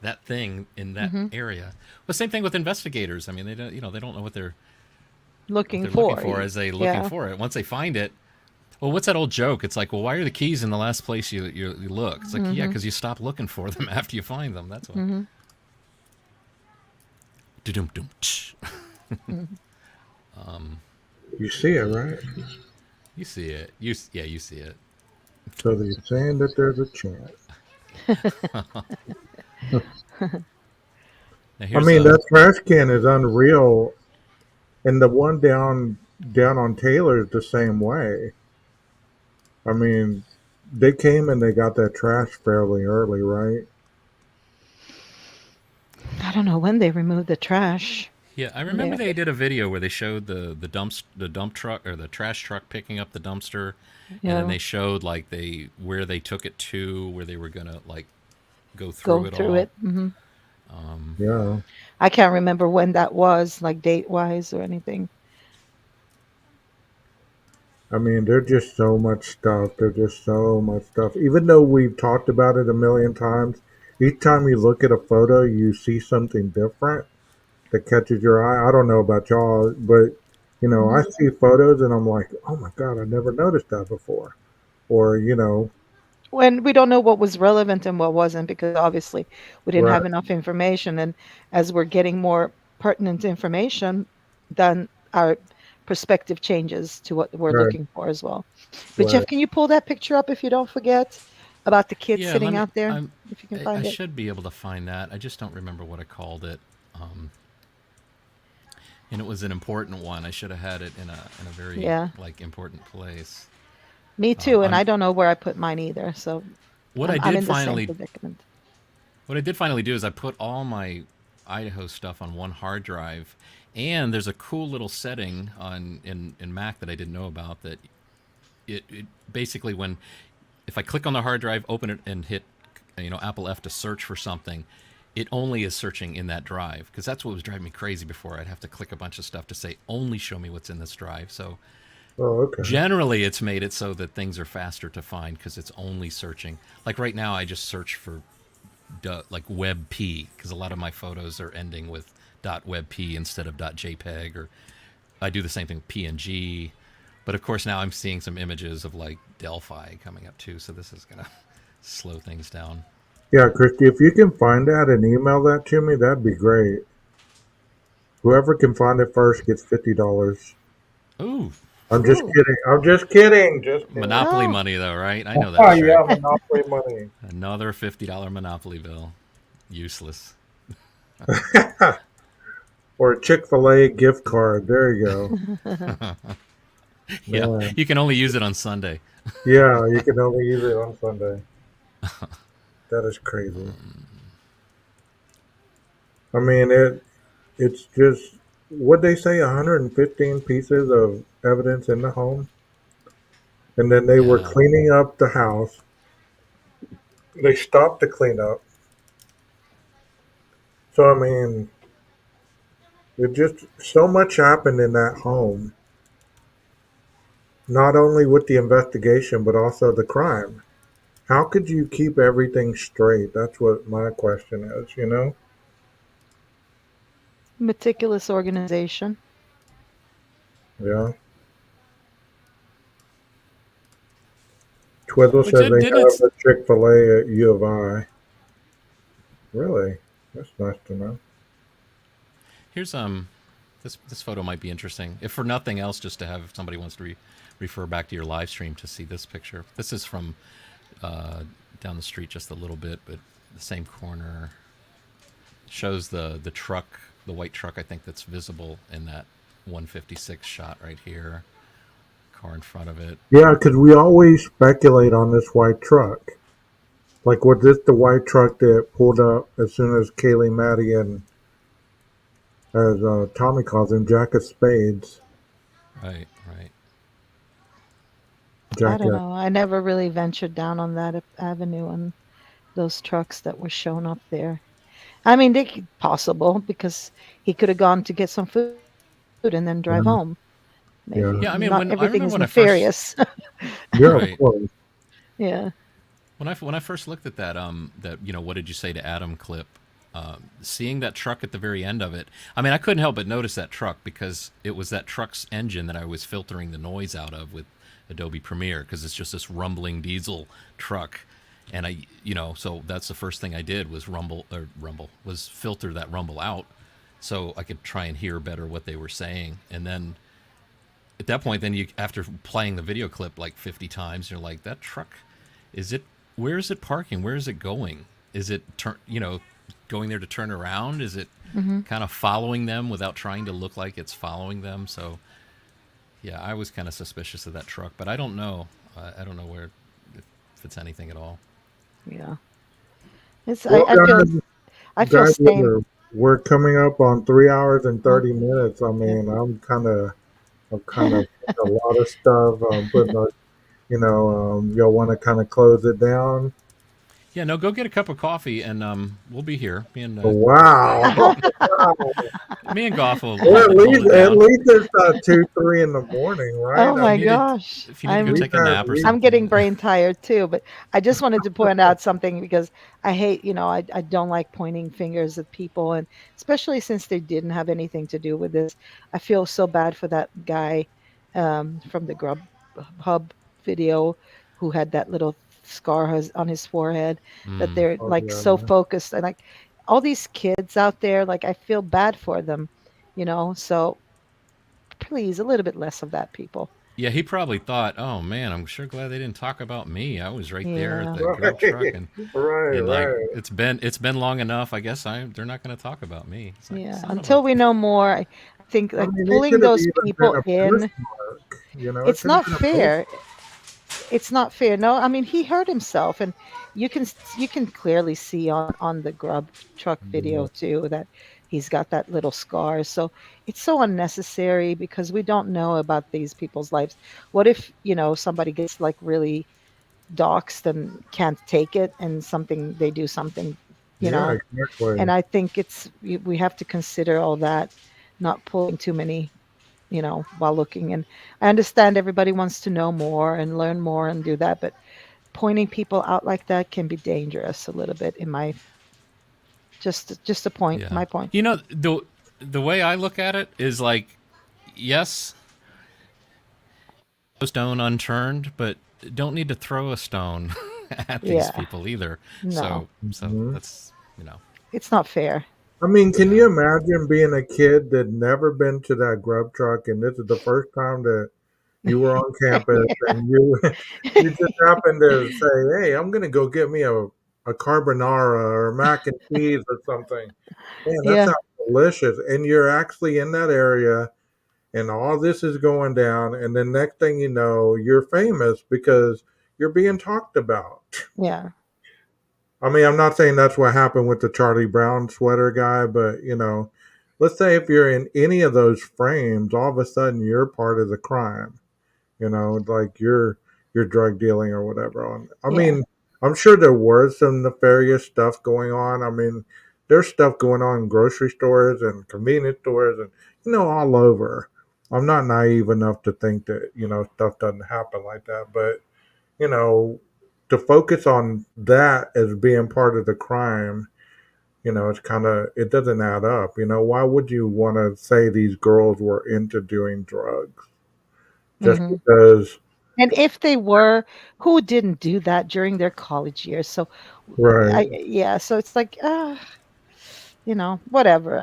that thing in that Hmm. area. Well, same thing with investigators. I mean, they don't they don't know what they're Looking looking for. for as they looking Yeah. for it. Once they find it, well, what's that old joke? It's like, well, why are the keys in the last place you look? It's like, yeah, Hmm. because you stop looking for them after you find them. That's why. Hmm. Dum-dum. You see it, right? You see it. Yeah, you see it. So they're saying that there's a chance. Now I here's mean, that trash can is unreal, and the one down on Taylor is the same way. I mean, they came and they got that trash fairly early, right? I don't know when they removed the trash. yeah. I remember Yeah. they did a video where they showed the dump truck or the trash truck picking up the dumpster, and then Yeah. they showed like where they took it to, where they were gonna like go through Go it through all. it. Hmm. Yeah. I can't remember when that was, like date wise or anything. I mean, there's just so much stuff. There's just so much stuff. Even though we've talked about it a million times, each time you look at a photo, you see something different that catches your eye. I don't know about y'all, but I Hmm. see photos and I'm like, oh my God, I never noticed that before. Or, When we don't know what was relevant and what wasn't, because obviously we didn't right, have enough information. And as we're getting more pertinent information, then our perspective changes to what we're right, looking for as well. But right. Jeff, can you pull that picture up if you don't forget about the kid Yeah, let sitting me. out there? If you can I find it. should be able to find that. I just don't remember what I called it. Um, and it was an important one. I should have had it in a very Yeah, like important place. me too. And I'm I don't know where I put mine either. So what I I'm did in the same finally predicament. what I did finally do is I put all my Idaho stuff on one hard drive, and there's a cool little setting on in Mac that I didn't know about that it basically when if I click on the hard drive, open it, and hit Apple F to search for something, it only is searching in that drive because that's what was driving me crazy before. I'd have to click a bunch of stuff to say only show me what's in this drive. So Oh, okay. generally, it's made it so that things are faster to find because it's only searching. Like right now, I just search for like WebP because a lot of my photos are ending with .webp instead of .jpeg, or I do the same thing with PNG. But of course, now I'm seeing some images of like Delphi coming up too, so this is gonna slow things down. Yeah, Christy, if you can find that and email that to me, that'd be great. Whoever can find it first gets $50. Ooh, I'm just Ooh. kidding. I'm just kidding. Just kidding. Monopoly Oh, money though, right? I know that Oh, trick. yeah, Monopoly money. Another $50 Monopoly bill. Useless. Or a Chick-fil-A gift card. There you go. Yeah, Man. you can only use it on Sunday. Yeah, you can only use it on Sunday. That is crazy. I mean, it's just what they say 115 pieces of evidence in the home, and then they were Yeah. cleaning up the house. They stopped the cleanup. So I mean, it just so much happened in that home. Not only with the investigation, but also the crime. How could you keep everything straight? That's what my question is. meticulous organization. Yeah. Twizzle Well, says they didn't have it? a Chick-fil-A at U of I. Really? That's nice to know. Here's this photo might be interesting, if for nothing else, just to have if somebody wants to refer back to your live stream to see this picture. This is from down the street just a little bit, but the same corner. Shows the truck, the white truck, I think that's visible in that 156 shot right here. Car in front of it. Yeah, because we always speculate on this white truck. Like, was this the white truck that pulled up as soon as Kaylee Maddie and, as Tommy calls him, Jack of Spades? Right, right. I Jack don't of, know. I never really ventured down on that avenue and those trucks that were shown up there. I mean, possible because he could have gone to get some food and then drive home. yeah, Maybe yeah, not Yeah, I everything mean, is when I remember when I first, nefarious. yeah, of right, course. Yeah. when I first looked at that what did you say to Adam clip, seeing that truck at the very end of it, I mean, I couldn't help but notice that truck because it was that truck's engine that I was filtering the noise out of with Adobe Premiere because it's just this rumbling diesel truck, and so that's the first thing I did was rumble was filter that rumble out so I could try and hear better what they were saying, and then at that point, then you after playing the video clip like 50 times, you're like, that truck, is it? Where is it parking? Where is it going? Is it going there to turn around? Is it Hmm. kind of following them without trying to look like it's following them? So yeah, I was kind of suspicious of that truck, but I don't know. I don't know where if it's anything at all. Yeah. It's Well, I feel guys, same. we're coming up on 3 hours and Huh? 30 minutes. I Yeah. mean, I've kind of a lot of stuff. Putting a, y'all want to kind of close it down? Yeah, no, go get a cup of coffee and we'll be here. Wow. Me and Goff will Well, hold it at down. least it's 2, 3 in the morning, right? Oh I If you my need to, gosh. if you need to go take a nap or I'm something. getting brain tired too, but I just wanted to point out something because I hate, I don't like pointing fingers at people, and especially since they didn't have anything to do with this. I feel so bad for that guy from the Grub Hub video who had that little scar on his forehead that Mm. they're Oh like yeah, so man. focused and like all these kids out there, like I feel bad for them, so please a little bit less of that, people. Yeah, he probably thought, "Oh man, I'm sure glad they didn't talk about me. I was right there at Yeah. the Right, grub truck, and right, like right. it's been long enough. I guess they're not going to talk about me." It's like Yeah, son of a. until we know more, I think I like mean, it pulling could have those even been people a in, postmark. You know, it it's could have not been a post. fair. It's not fair. No, I mean he hurt himself, and you can clearly see on the grub truck Yeah, video too that he's got that little scar. So it's so unnecessary because we don't know about these people's lives. What if somebody gets like really doxxed and can't take it, and they do something, you yeah, know, and exactly. I think we have to consider all that, not pulling too many, while looking. And I understand everybody wants to know more and learn more and do that, but pointing people out like that can be dangerous a little bit in my just a point, Yeah, my point. the way I look at it is like, yes, no stone unturned, but don't need to throw a stone at these Yeah, people either. no, So Hmm. that's it's not fair. I mean, can yeah. you imagine being a kid that never been to that grub truck, and this is the first time that you were on campus, and you you just happened to say, "Hey, I'm gonna go get me a carbonara or mac and cheese or something." Man, that Yeah, sounds delicious. And you're actually in that area, and all this is going down, and then next thing you know, you're famous because you're being talked about. yeah. I mean, I'm not saying that's what happened with the Charlie Brown sweater guy, but let's say if you're in any of those frames, all of a sudden you're part of the crime. Like you're drug dealing or whatever. I Yeah. mean, I'm sure there was some nefarious stuff going on. I mean, there's stuff going on in grocery stores and convenience stores and all over. I'm not naive enough to think that stuff doesn't happen like that, but you know, to focus on that as being part of the crime, it's kind of it doesn't add up. Why would you want to say these girls were into doing drugs just Hmm. because? And if they were, who didn't do that during their college years? So, Right. yeah. So it's like, whatever.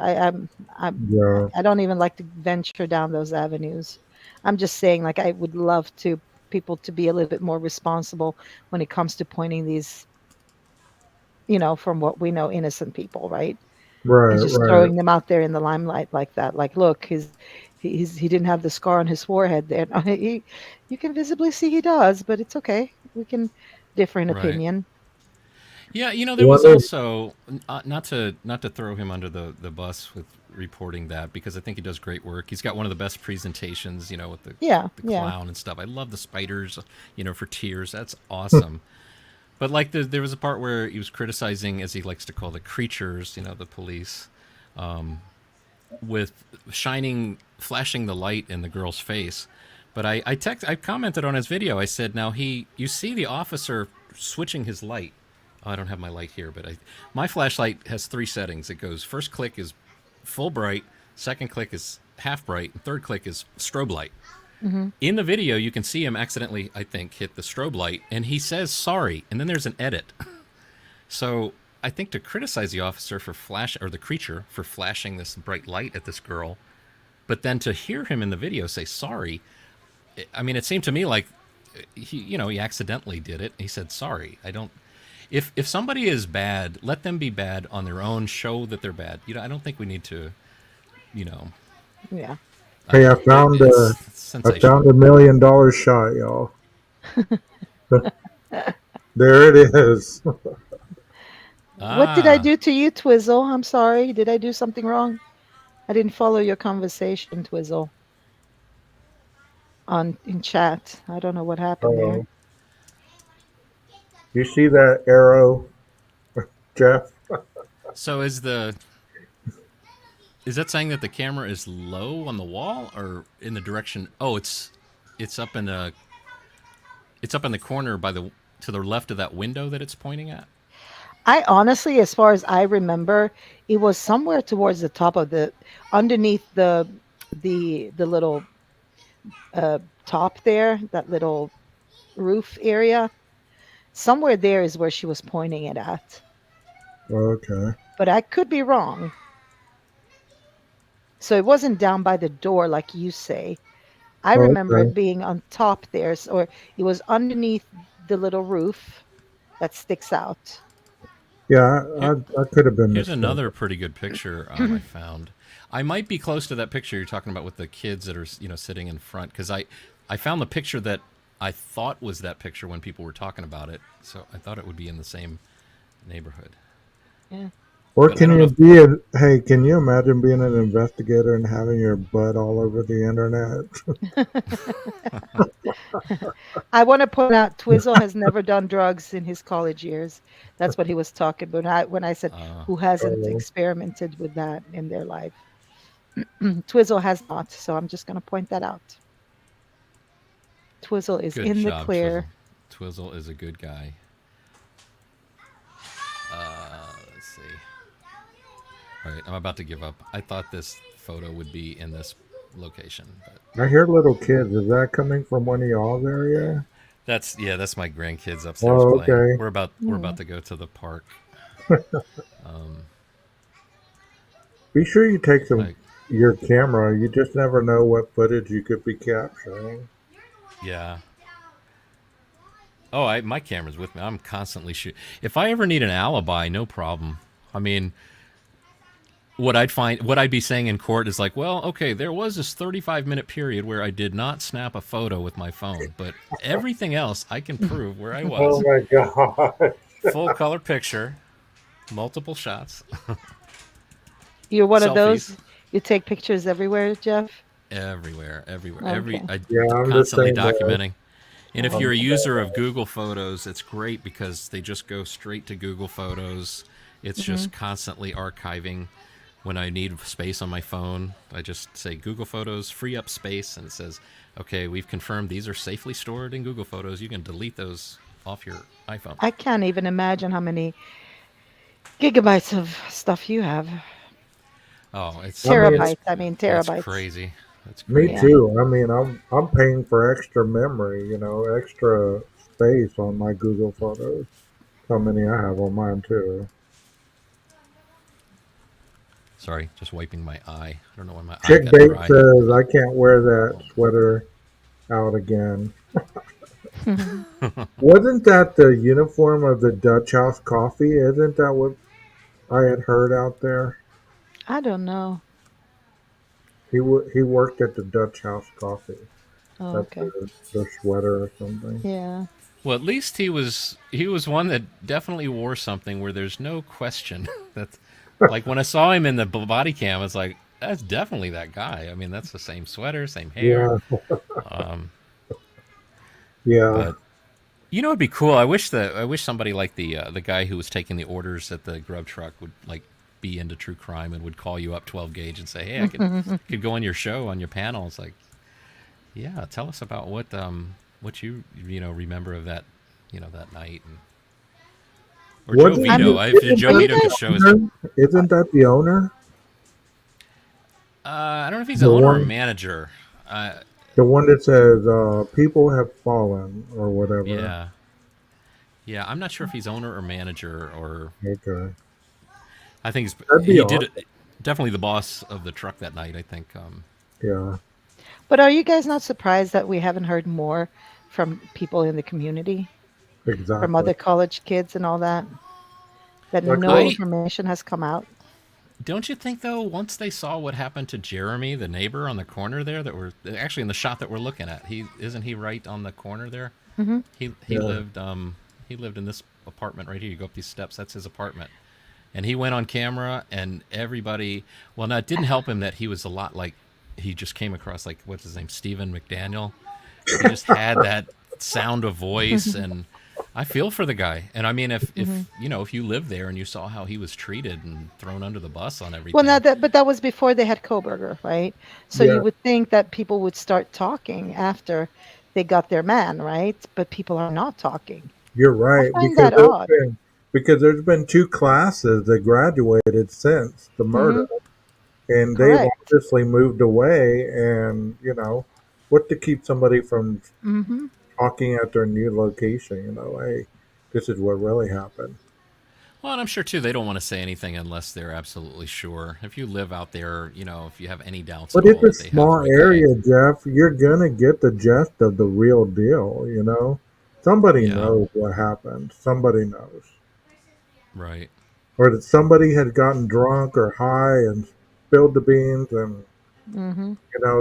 Yeah. I don't even like to venture down those avenues. I'm just saying, like, I would love to people to be a little bit more responsible when it comes to pointing these, from what we know, innocent people, right? and Right, just right. throwing them out there in the limelight like that. Like, look, he didn't have the scar on his forehead there. No, you can visibly see he does, but it's okay. We can differ in Right. opinion. Yeah, there One was of also not to throw him under the bus with reporting that, because I think he does great work. He's got one of the best presentations, with Yeah, the yeah. clown and stuff. I love the spiders, for tears. That's awesome. But like there was a part where he was criticizing, as he likes to call the creatures, the police, with flashing the light in the girl's face. But I commented on his video. I said, now you see the officer switching his light. Oh, I don't have my light here, but my flashlight has 3 settings. It goes, first click is full bright, second click is half bright, and third click is strobe light. Hmm. In the video, you can see him accidentally, I think, hit the strobe light, and he says sorry, and then there's an edit. So I think to criticize the officer for or the creature for flashing this bright light at this girl, but then to hear him in the video say sorry, I mean, it seemed to me like he accidentally did it. He said sorry. I don't. If somebody is bad, let them be bad on their own. Show that they're bad. I don't think we need to. You know, Yeah. Hey, it's I sensational. found $1 million shot, y'all. There it is. What did I Ah, do to you, Twizzle? I'm sorry. Did I do something wrong? I didn't follow your conversation, Twizzle, on in chat. I don't know what happened there. Oh, you see that arrow, Jeff? so is that saying that the camera is low on the wall or in the direction? Oh, it's up in the corner to the left of that window that it's pointing at. I honestly, as far as I remember, it was somewhere towards the top of underneath the little top there, that little roof area. Somewhere there is where she was pointing it at. Okay. But I could be wrong. So it wasn't down by the door like you say. I remember Okay. it being on top there, or it was underneath the little roof that sticks out. Yeah, Here, I could have been here's mistaken. another pretty good picture I found. I might be close to that picture you're talking about with the kids that are sitting in front, because I found the picture that I thought was that picture when people were talking about it, so I thought it would be in the same neighborhood. Yeah. Or But I can don't know. you hey, can you imagine being an investigator and having your butt all over the internet? I want to point out Twizzle has never done drugs in his college years. That's what he was talking about when I said Uh, who hasn't Oh, experimented with that in their life. Twizzle has not, so I'm just going to point that out. Twizzle is Good in the job, Twizzle. clear. Twizzle is a good guy. Let's see. All right, I'm about to give up. I thought this photo would be in this location, but I hear little kids. Is that coming from one of y'all's area? that's my grandkids upstairs Oh, playing. okay. We're Hmm. about to go to the park. Be sure you take I, your camera. You just never know what footage you could be capturing. yeah. Oh, my camera's with me. I'm constantly shooting. If I ever need an alibi, no problem. I mean, what I'd be saying in court is like, well, okay, there was this 35-minute period where I did not snap a photo with my phone, but everything else I can prove where I Oh was. my god. Full color picture, multiple shots, You're one of selfies, those. You take pictures everywhere, Jeff. everywhere, everywhere. Okay. I Yeah, I'm the constantly same way. documenting. And if Okay. you're a user of Google Photos, it's great because they just go straight to Google Photos. It's Hmm. just constantly archiving. When I need space on my phone, I just say Google Photos, free up space, and it says, okay, we've confirmed these are safely stored in Google Photos. You can delete those off your iPhone. I can't even imagine how many gigabytes of stuff you have. Oh, I mean, Terabytes. I mean, it's terabytes. crazy. That's me crazy. Yeah. too. I mean, I'm paying for extra memory, extra space on my Google Photos. How many I have on mine too. Sorry, just wiping my eye. I don't know why my eye Chick got Bait dry. says I can't wear that sweater out again. Wasn't that the uniform of the Dutch House Coffee? Isn't that what I had heard out there? I don't know. He worked at the Dutch House Coffee. Oh, That's okay. their sweater or something. Yeah. Well, at least he was one that definitely wore something where there's no question. That's like when I saw him in the body cam, it's like that's definitely that guy. I mean, that's the same sweater, same hair. Yeah, Um, yeah. but it'd be cool. I wish somebody like the guy who was taking the orders at the grub truck would like be into true crime and would call you up 12 gauge and say, "Hey, I could go on your show on your panel." It's like, yeah, tell us about what you remember of that night, or Joe Wasn't I'm. Vito. If isn't Joe Are that you Vito the could guys? show us. owner? Isn't that the owner? I don't know if he's the The owner or one manager. Uh, the one that says people have fallen or whatever. yeah, yeah. I'm not sure if he's owner or manager, or Okay. I think That'd be he did it. awesome. Definitely the boss of the truck that night. I think. Yeah, But are you guys not surprised that we haven't heard more from people in the community, from exactly. other college kids and all that? That Like no what? I information has come out. don't you think though? Once they saw what happened to Jeremy, the neighbor on the corner there, that we're actually in the shot that we're looking at. He right on the corner there. Hmm. He Yeah. lived in this apartment right here. You go up these steps. That's his apartment. And he went on camera, and everybody. Well, now it didn't help him that he was a lot like he just came across like what's his name, Stephen McDaniel. He just had that sound of voice, and I feel for the guy. And I mean, if Hmm. if you lived there and you saw how he was treated and thrown under the bus on Well, now everything, that was before they had Koberger, right? So you Yeah, would think that people would start talking after they got their man, right? But people are not talking. you're I right find that odd. because there's been two classes that graduated since the Hmm. murder, and they've Correct. obviously moved away. And what to keep somebody from Hmm. talking at their new location? Hey, this is what really happened. well, and I'm sure too they don't want to say anything unless they're absolutely sure. If you live out there, if you have any doubts at But it's all a that they have small the right guy, area, Jeff. You're gonna get the gist of the real deal. Somebody yeah, knows what happened. Somebody knows, right. or that somebody had gotten drunk or high and spilled the beans, and Hmm.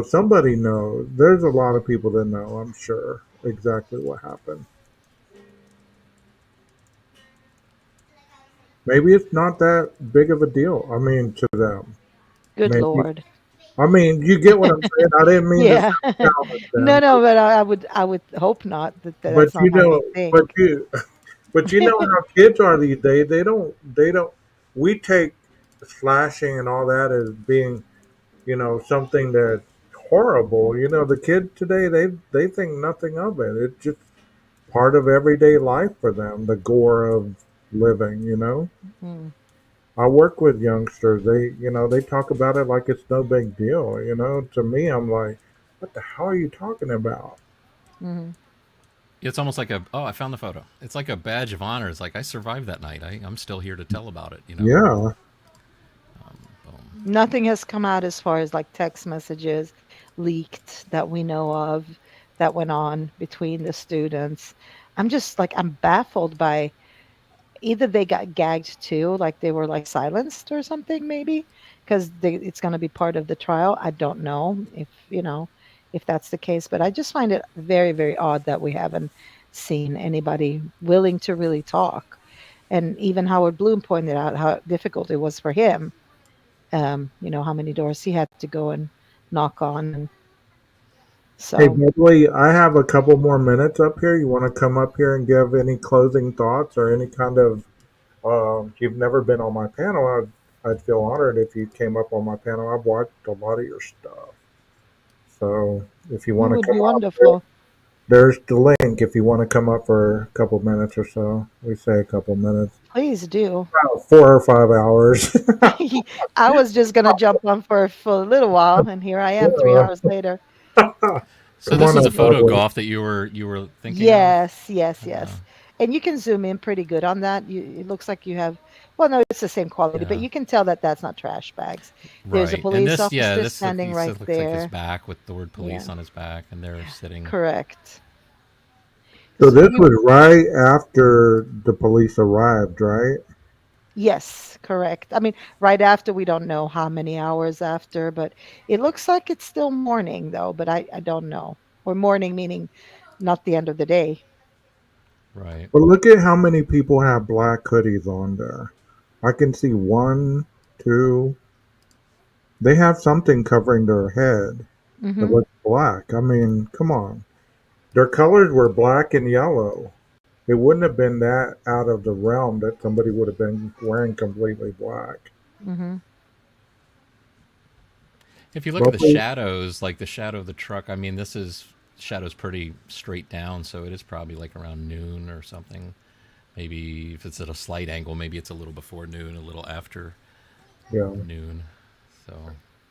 somebody knows. There's a lot of people that know. I'm sure exactly what happened. Maybe it's not that big of a deal. I mean, to them, Good maybe. Lord. I mean, you get what I'm saying. I didn't mean to Yeah. sound callous, No, then, no, but I would hope not but that's not how they but think. you, but how kids are these days. They don't. We take slashing and all that as being, something that's horrible. The kids today, they think nothing of it. It's just part of everyday life for them. The gore of living. Mm, I work with youngsters. They talk about it like it's no big deal. To me, I'm like, what the hell are you talking about? mhm. It's almost like I found the photo. It's like a badge of honor. It's like I survived that night. I'm still here to tell about it. Yeah. Boom. Nothing has come out as far as like text messages leaked that we know of that went on between the students. I'm baffled by either they got gagged too, like they were like silenced or something, maybe because it's going to be part of the trial. I don't know if that's the case, but I just find it very, very odd that we haven't seen anybody willing to really talk. And even Howard Bloom pointed out how difficult it was for him. How many doors he had to go and knock on, and Hey, so Beverly, I have a couple more minutes up here. You want to come up here and give any closing thoughts or any kind of, you've never been on my panel. I'd feel honored if you came up on my panel. I've watched a lot of your stuff. So if you it want to would come be up, there, wonderful. there's the link. If you want to come up for a couple minutes or so, we say a couple minutes, Please do. about 4 or 5 hours. I was just gonna jump on for a little while, and here I am 3 hours later. So Come this on is a up, photo Beverly. golf that you were thinking of. Yes, yes, yes. And you can zoom in pretty good on that. It looks like you have, well, no, it's the same quality, but Yeah. you can tell that that's not trash bags. There's a Right. And police this, yeah, officer this standing he right said looks like his there. back with the word police Yeah, on his back, and they're sitting. correct. So So this we, was right after the police arrived, right? Yes, correct. I mean, right after, we don't know how many hours after, but it looks like it's still morning though, but I don't know. Or morning meaning not the end of the day. Right. But look at how many people have black hoodies on there. I can see one, two. They have something covering their head that Hmm. looks black. I mean, come on. Their colors were black and yellow. It wouldn't have been that out of the realm that somebody would have been wearing completely black. Hmm. If you look at But the shadows, like the shadow of the truck, I mean, this is shadow's pretty straight down, so it is probably like around noon or something. Maybe if it's at a slight angle, maybe it's a little before noon, a little after yeah. noon. So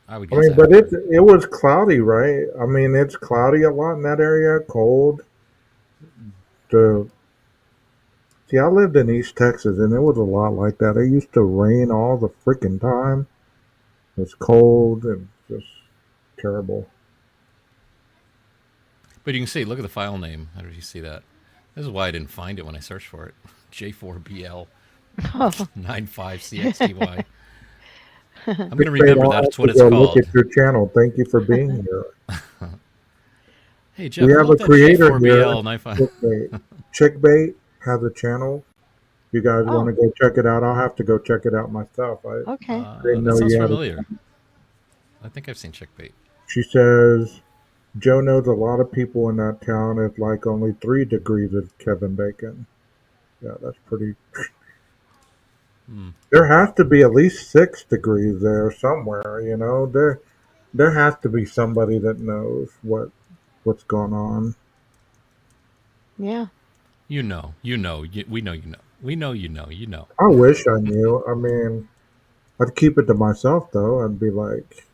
I would I guess mean, but after. it was cloudy, right? I mean, it's cloudy a lot in that area, cold. The See, I lived in East Texas, and it was a lot like that. It used to rain all the freaking time. It's cold and just terrible. But you can see, look at the file name. How did you see that? This is why I didn't find it when I searched for it. J4BL Oh. 95CXTY. I'm going to Clickbait, remember I'll have that's to what it's go look called. at your channel. Thank you for being here. Hey, We Jeff, pull have up a that creator here. J4BL 95. Clickbait. Chickbait has a channel. You guys want Oh, to go check it out? I'll have to go check it out myself. I okay. didn't That know sounds you had a familiar. channel. I think I've seen Chickbait. She says, Joe knows a lot of people in that town. It's like only 3 degrees of Kevin Bacon. Yeah, that's pretty. Hmm. There has to be at least 6 degrees there somewhere. There has to be somebody that knows what's going on. Yeah. We know you know. We know you know. You know. I wish I knew. I mean, I'd keep it to myself though. I'd be like,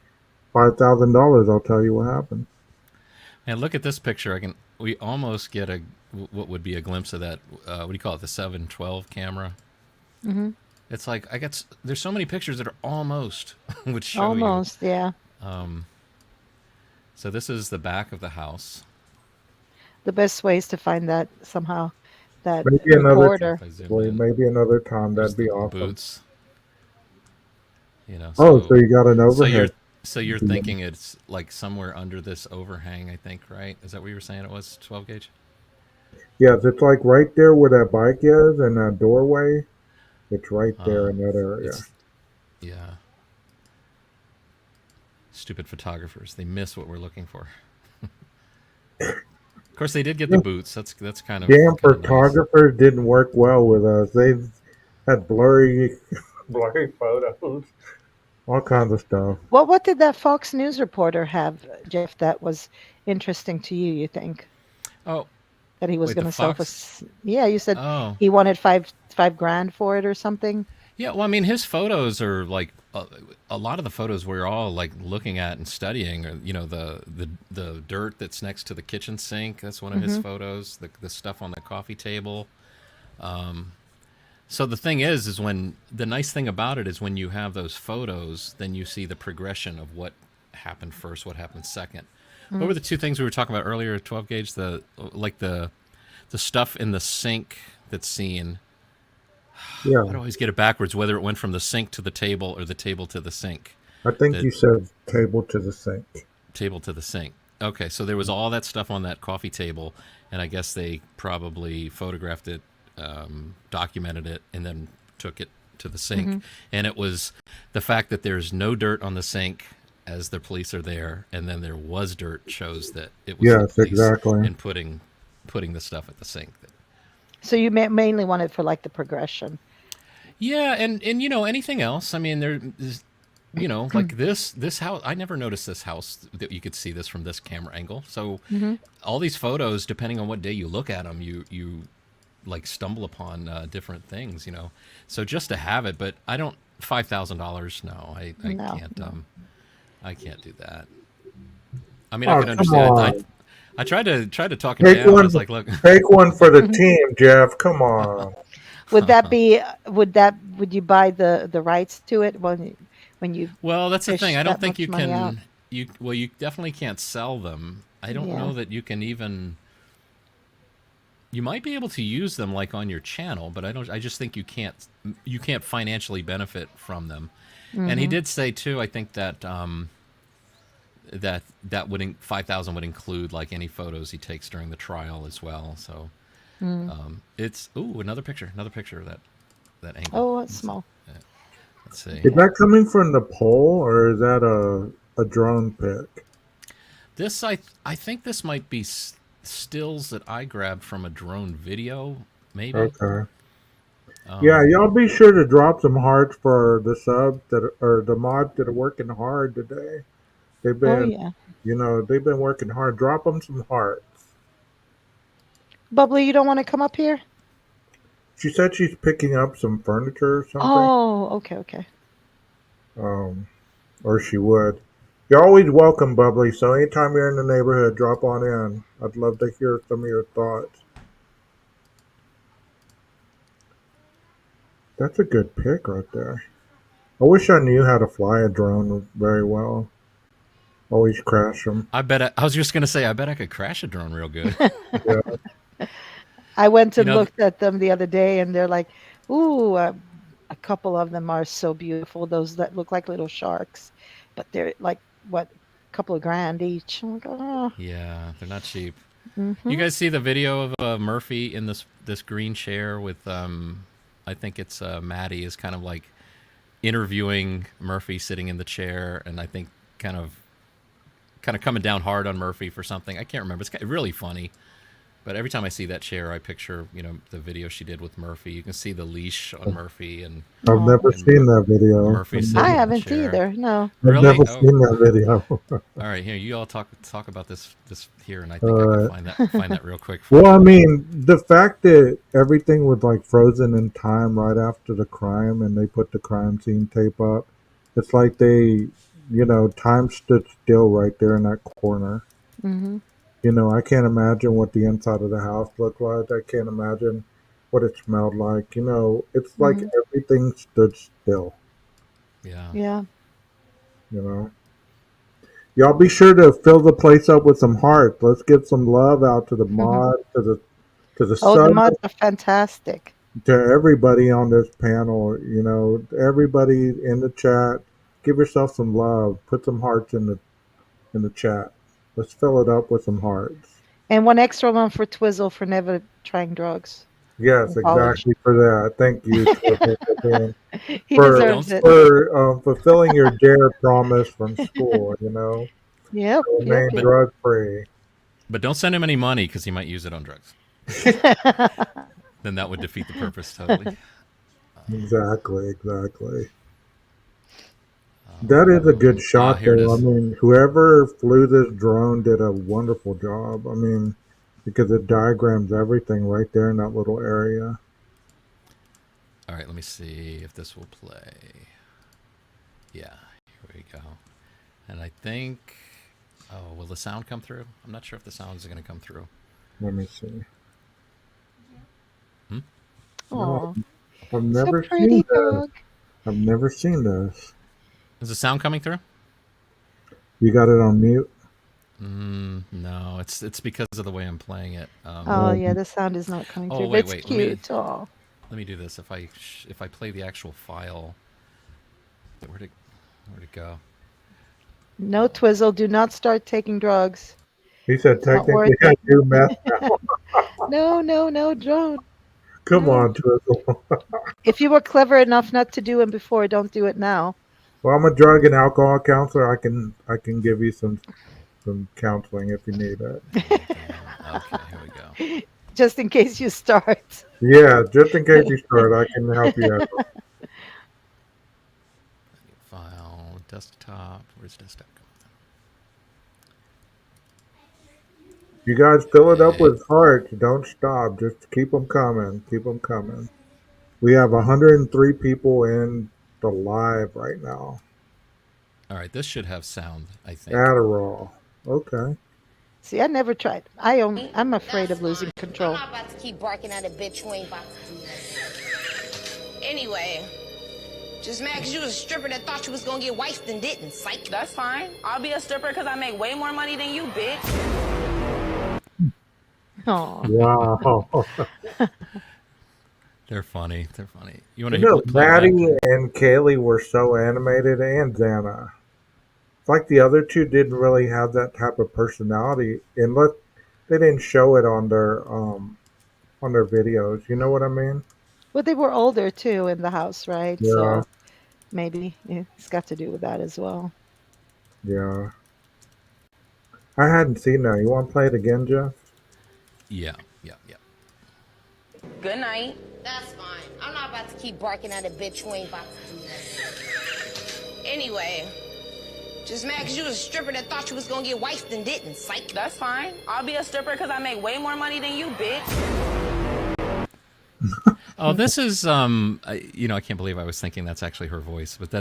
$5,000. I'll tell you what happened. And look at this picture. We almost get what would be a glimpse of that. What do you call it? The 712 camera. Hmm. It's like there's so many pictures that are almost would show you. Almost, yeah. So this is the back of the house. The best way is to find that somehow, that Maybe another time. reporter. If I zoom in, Maybe another time. there's That'd be the awesome. boots. You know, Oh, so you got an so you're overhead. so you're thinking it's like somewhere under this overhang, I think, right? Is that what you were saying it was 12 gauge? Yes, it's like right there where that bike is and that doorway. It's right there Uh, in that area. it's yeah. Stupid photographers. They miss what we're looking for. Of course, they did get the boots. That's Damn kind of nice. photographers didn't work well with us. They've had blurry, blurry photos, all kinds of stuff. What did that Fox News reporter have, Jeff, that was interesting to you, you think? Oh, That he was wait, the going to sell for fox. yeah, you said Oh, he wanted five grand for it or something. yeah. Well, I mean, his photos are like a lot of the photos we're all like looking at and studying. Or the dirt that's next to the kitchen sink. That's one of his Hmm. photos. The stuff on the coffee table. So the thing is when the nice thing about it is when you have those photos, then you see the progression of what happened first, what happened second. What were the two things we were talking about earlier? 12 gauge, the stuff in the sink that's seen. Yeah, I'd always get it backwards, whether it went from the sink to the table or the table to the sink. I think The you said table to the sink. table to the sink. Okay, so there was all that stuff on that coffee table, and I guess they probably photographed it, documented it, and then took it to the sink. Hmm. And it was the fact that there's no dirt on the sink as the police are there, and then there was dirt shows that it was the Yes, police exactly. and putting the stuff at the sink. So you mainly wanted for like the progression. Yeah, and anything else? I mean, there is, like this house. I never noticed this house that you could see this from this camera angle. So Hmm. all these photos, depending on what day you look at them, you like stumble upon different things. So just to have it, but I don't $5,000. No, I No, can't. no. I can't do that. I mean, I Oh, can come understand. on. I tried to talk him Take down. I one, was like, look. take one for the team, Jeff. Come on. Would that be? Would you buy the rights to it when you Well, that's the thing. fish I don't that think you much money out? can. You definitely can't sell them. I don't Yeah. know that you can even. You might be able to use them like on your channel, but I just think you can't financially benefit from them. And he did say too, I think that that would 5,000 would include like any photos he takes during the trial as well. So it's another picture of that angle. Oh, it's small. Let's see. Is that coming from the pole or is that a drone pic? This I think this might be stills that I grabbed from a drone video, maybe. Okay. Yeah, y'all be sure to drop some hearts for the subs or the mods that are working hard today. They've been, they've been working hard. Drop them some hearts. Bubbly, you don't want to come up here? She said she's picking up some furniture or something. Oh, okay. Or she would. You're always welcome, Bubbly. So anytime you're in the neighborhood, drop on in. I'd love to hear some of your thoughts. That's a good pick right there. I wish I knew how to fly a drone very well. Always crash them. I was just gonna say, I bet I could crash a drone real good. Yeah. I went and looked at them the other day, and they're like, ooh, a couple of them are so beautiful. Those that look like little sharks, but they're like a couple of grand each. I'm like, oh. Yeah, they're not cheap. You guys see the video of Murphy in this green chair with I think it's Maddie is kind of like interviewing Murphy sitting in the chair, and I think kind of coming down hard on Murphy for something. I can't remember. It's really funny. But every time I see that chair, I picture, the video she did with Murphy. You can see the leash on Murphy, and I've never seen that video. I haven't either. No. I've never seen that video. All right, here you all talk about this here, and I think I can find that real quick. Well, I mean, the fact that everything was like frozen in time right after the crime, and they put the crime scene tape up, it's like they, time stood still right there in that corner. Mm-hmm. I can't imagine what the inside of the house looked like. I can't imagine what it smelled like. It's like everything stood still. Yeah. Yeah. Y'all be sure to fill the place up with some hearts. Let's get some love out to the mods, to the the mods are fantastic. To everybody on this panel, everybody in the chat, give yourself some love. Put some hearts in the chat. Let's fill it up with some hearts. And one extra one for Twizzle for never trying drugs. Yes, exactly for that. Thank you, Twizzle, for fulfilling your dare promise from school. Yep. Remain drug free. But don't send him any money because he might use it on drugs. Then that would defeat the purpose totally. Exactly. That is a good shot, though. I mean, whoever flew this drone did a wonderful job. I mean, because it diagrams everything right there in that little area. All right, let me see if this will play. Yeah, here we go. And I think, will the sound come through? I'm not sure if the sound is going to come through. Let me see. Oh, I've never seen this. I've never seen this. Is the sound coming through? You got it on mute? No, it's because of the way I'm playing it. yeah, the sound is not coming through. Wait, but it's cute. Let me do this. If I play the actual file, where'd it go? No, Twizzle, do not start taking drugs. He said technically I do meth now. No, drone. Come on, Twizzle. If you were clever enough not to do it before, don't do it now. Well, I'm a drug and alcohol counselor. I can give you some counseling if you need it. Okay, here we go. Just in case you start. Yeah, just in case you start, I can help you out. File, desktop. Where's desktop going? You guys fill it up with hearts. Don't stop. Just keep them coming. Keep them coming. We have 103 people in the live right now. All right, this should have sound, I think. Adderall. Okay. See, I never tried. I'm afraid of losing control. I'm not about to keep barking at a bitch who ain't about to do that. Anyway, just mad because you was a stripper that thought you was going to get wifed and didn't. Psych. That's fine. I'll be a stripper because I make way more money than you, bitch. Oh, Wow. They're funny. They're funny. You want You to know, play it again? Maddie and Kaylee were so animated, and Xana. It's like the other two didn't really have that type of personality, unless they didn't show it on their videos. You know what I mean? well, they were older too in the house, right? Yeah, So maybe it's got to do with that as well. yeah. I hadn't seen that. You want to play it again, Jeff? Yeah, yeah, yeah. Good night. That's fine. I'm not about to keep barking at a bitch who ain't about to do nothing. Anyway, just mad because you was a stripper that thought you was gonna get wifed and didn't. Psych. That's fine. I'll be a stripper because I make way more money than you, bitch. Oh, this is I can't believe I was thinking that's actually her voice, but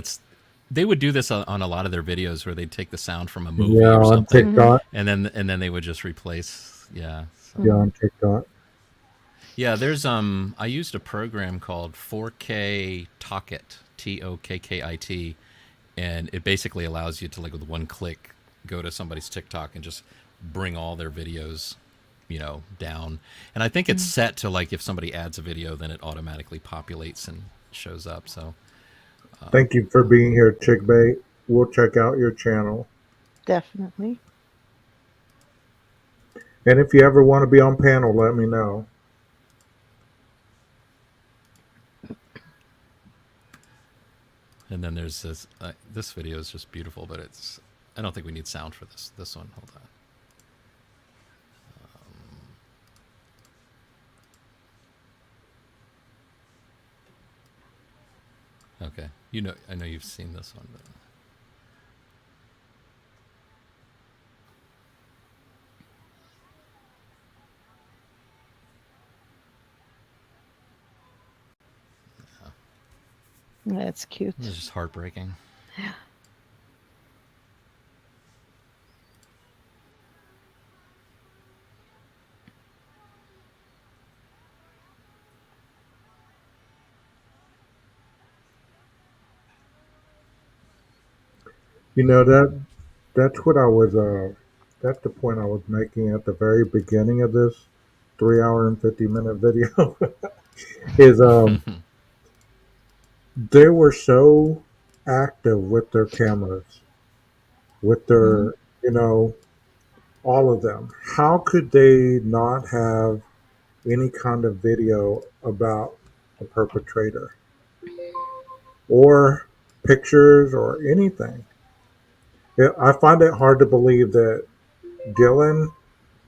they would do this on a lot of their videos where they'd take the sound from a movie Yeah, or on something, TikTok. and then they would just replace. Yeah, so. Yeah, on TikTok. Yeah. There's I used a program called 4K Talkit, Tokkit, and it basically allows you to, like, with one click, go to somebody's TikTok and just bring all their videos, down. And I think it's set to, like, if somebody adds a video, then it automatically populates and shows up. So Thank you for being here, Chickbait. We'll check out your channel. Definitely. And if you ever want to be on panel, let me know. and then there's this video is just beautiful, but I don't think we need sound for this one. Hold on. Okay, I know you've seen this one, but. That's cute. It's just heartbreaking. You know that's what I was that's the point I was making at the very beginning of this 3 hour and 50 minute video is they were so active with their cameras, with Hmm. their you know, all of them. How could they not have any kind of video about the perpetrator or pictures or anything? I find it hard to believe that Dylan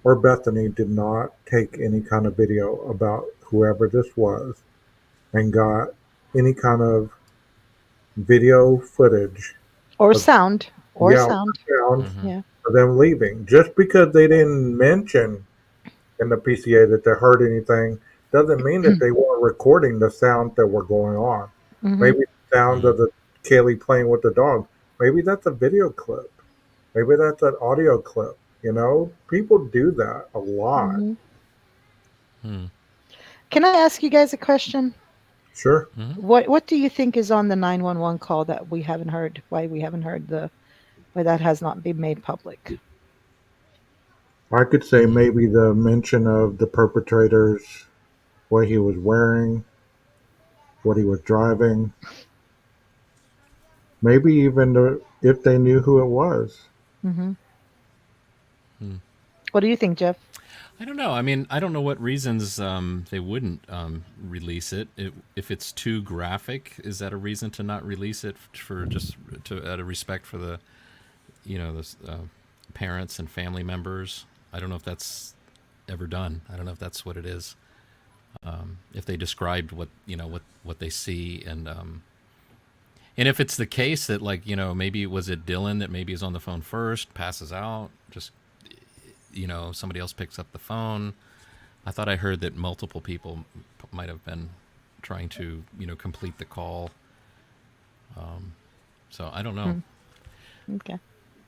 or Bethany did not take any kind of video about whoever this was and got any kind of video footage Or of, sound. Or yeah, sound. sound Mm-hmm. Yeah. of them leaving. Just because they didn't mention in the PCA that they heard anything doesn't mean that they weren't recording the sounds that were going on. Hmm. Maybe the sounds of the Kaylee playing with the dog. Maybe that's a video clip. Maybe that's an audio clip. You know, people do that a lot. Hmm. Hmm. Can I ask you guys a question? Sure. Mm-hmm. What do you think is on the 911 call that we haven't heard? Why we haven't heard why that has not been made public? I could say maybe the mention of the perpetrators, what he was wearing, what he was driving, maybe even if they knew who it was. Hmm. Hmm. What do you think, Jeff? I don't know. I mean, I don't know what reasons they wouldn't release it. If it's too graphic, is that a reason to not release it for just out of respect for the parents and family members? I don't know if that's ever done. I don't know if that's what it is. If they described what they see, and if it's the case that, like, maybe was it Dylan that maybe is on the phone first, passes out, just somebody else picks up the phone. I thought I heard that multiple people might have been trying to complete the call. So I don't know. Okay.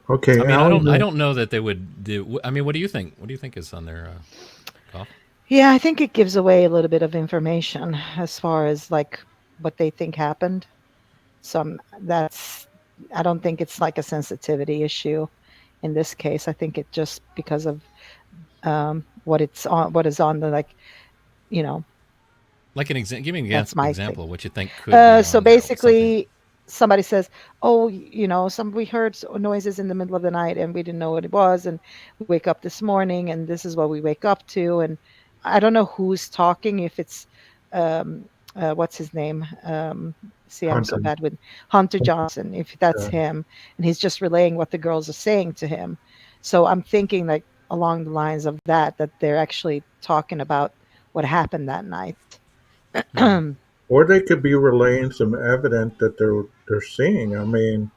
Okay, I mean, Alan, I don't know that they would do. I mean, what do you think? What do you think is on their call? Yeah, I think it gives away a little bit of information as far as like what they think happened. That's I don't think it's like a sensitivity issue in this case. I think it just because of what it's on, what is on the, like, you know, Like an example, give me an that's my thing. example of what you think could be So on there. Something. basically, somebody says, "Oh, some we heard noises in the middle of the night and we didn't know what it was, and we wake up this morning and this is what we wake up to." And I don't know who's talking. If it's, um, what's his name? See, I'm so Hunter. bad with Hunter Johnson. If that's Yeah. him, and he's just relaying what the girls are saying to him. So I'm thinking like along the lines of that they're actually talking about what happened that night. Hmm. Or they could be relaying some evidence that they're seeing. I mean,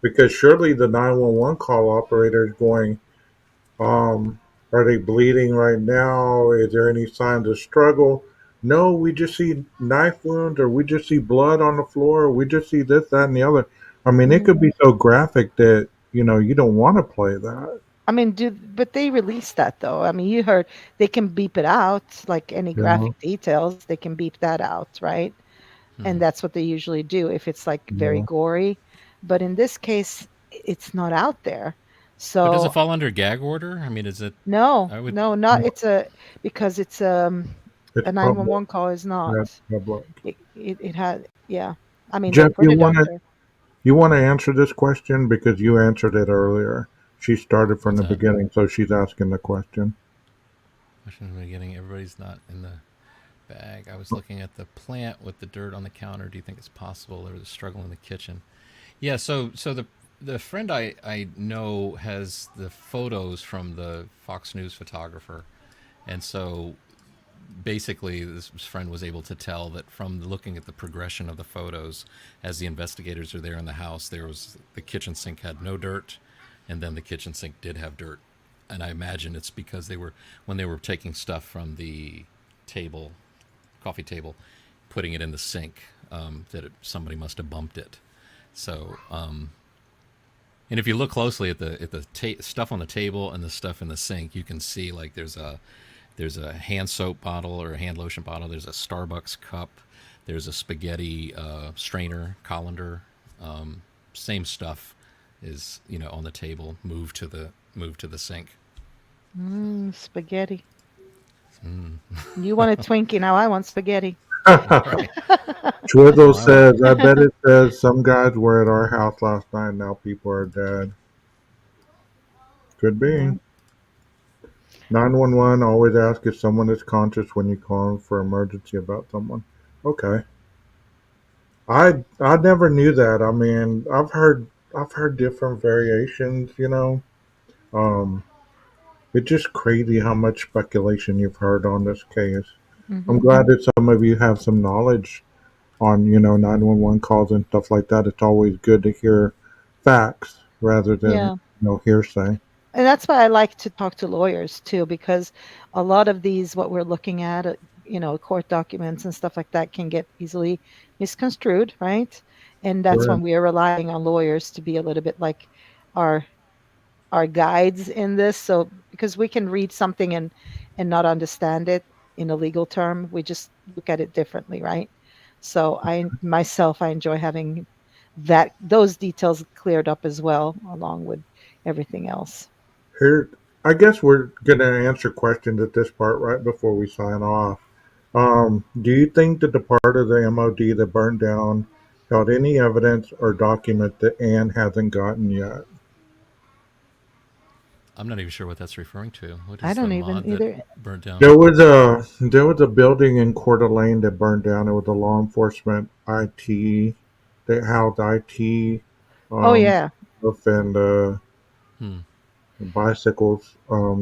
because surely the 911 call operator is going, um, are they bleeding right now? Is there any signs of struggle? No, we just see knife wounds, or we just see blood on the floor, or we just see this, that, and the other. I mean, it could Mhm. be so graphic that you don't want to play that. I mean, but they released that though. I mean, you heard they can beep it out, like any You know, graphic details, they can beep that out, right? And Hmm. that's what they usually do if it's like you very know. gory. But in this case, it's not out there. But does it So fall under gag order? I mean, is it? no, I would. no, not it's a because it's It's a public. 911 call is not. Yeah, public. It had, yeah. I mean, they Jeff, put it out there. you want to answer this question because you answered it earlier. She started from What's the that? beginning, so she's asking the question. Question in the beginning. Everybody's not in the bag. I was looking at the plant with the dirt on the counter. Do you think it's possible there was a struggle in the kitchen? Yeah. So the friend I know has the photos from the Fox News photographer, and so basically this friend was able to tell that from looking at the progression of the photos as the investigators are there in the house, there was the kitchen sink had no dirt, and then the kitchen sink did have dirt. And I imagine it's because they were when they were taking stuff from the table, coffee table, putting it in the sink, somebody must have bumped it. So and if you look closely at the stuff on the table and the stuff in the sink, you can see like there's a hand soap bottle or a hand lotion bottle. There's a Starbucks cup. There's a spaghetti strainer, colander. Same stuff is on the table. Moved to the sink. Spaghetti. Mm. You want a Twinkie, now I want spaghetti. Right. Twizzle Well, I want. says, I bet it says some guys were at our house last night. Now people are dead. Could be. Mhm. 911 always ask if someone is conscious when you call them for emergency about someone. Okay. I never knew that. I mean, I've heard different variations. Um it's just crazy how much speculation you've heard on this case. I'm Mhm. glad that some of you have some knowledge on 911 calls and stuff like that. It's always good to hear facts rather than Yeah. hearsay. And that's why I like to talk to lawyers too, because a lot of these, what we're looking at, court documents and stuff like that can get easily misconstrued, right? And that's Sure. when we are relying on lawyers to be a little bit like our our guides in this. So because we can read something and not understand it in a legal term, we just look at it differently, right? So I enjoy having those details cleared up as well, along with everything else. Here, I guess we're gonna answer questions at this part right before we sign off. Do you think that the part of the MOD that burned down held any evidence or document that Anne hasn't gotten yet? I'm not even sure what that's referring to. What I is the don't even mod that either. burnt down? There was a building in Coeur d'Alene that burned down. It was a law enforcement IT. They housed IT, Oh um, yeah. stuff and Hmm. bicycles.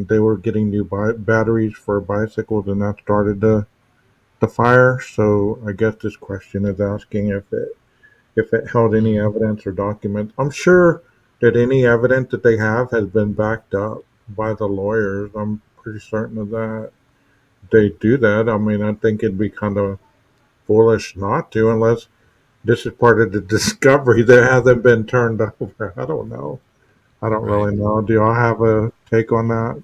They were getting new batteries for bicycles, and that started the fire. So I guess this question is asking if it held any Hmm. evidence or documents. I'm sure that any evidence that they have has been backed up by the lawyers. I'm pretty certain of that. They do that. I mean, I think it'd be kind of foolish not to, unless this is part of the discovery that hasn't been turned over. I don't know. I don't Right. really know. Do y'all have a take on that?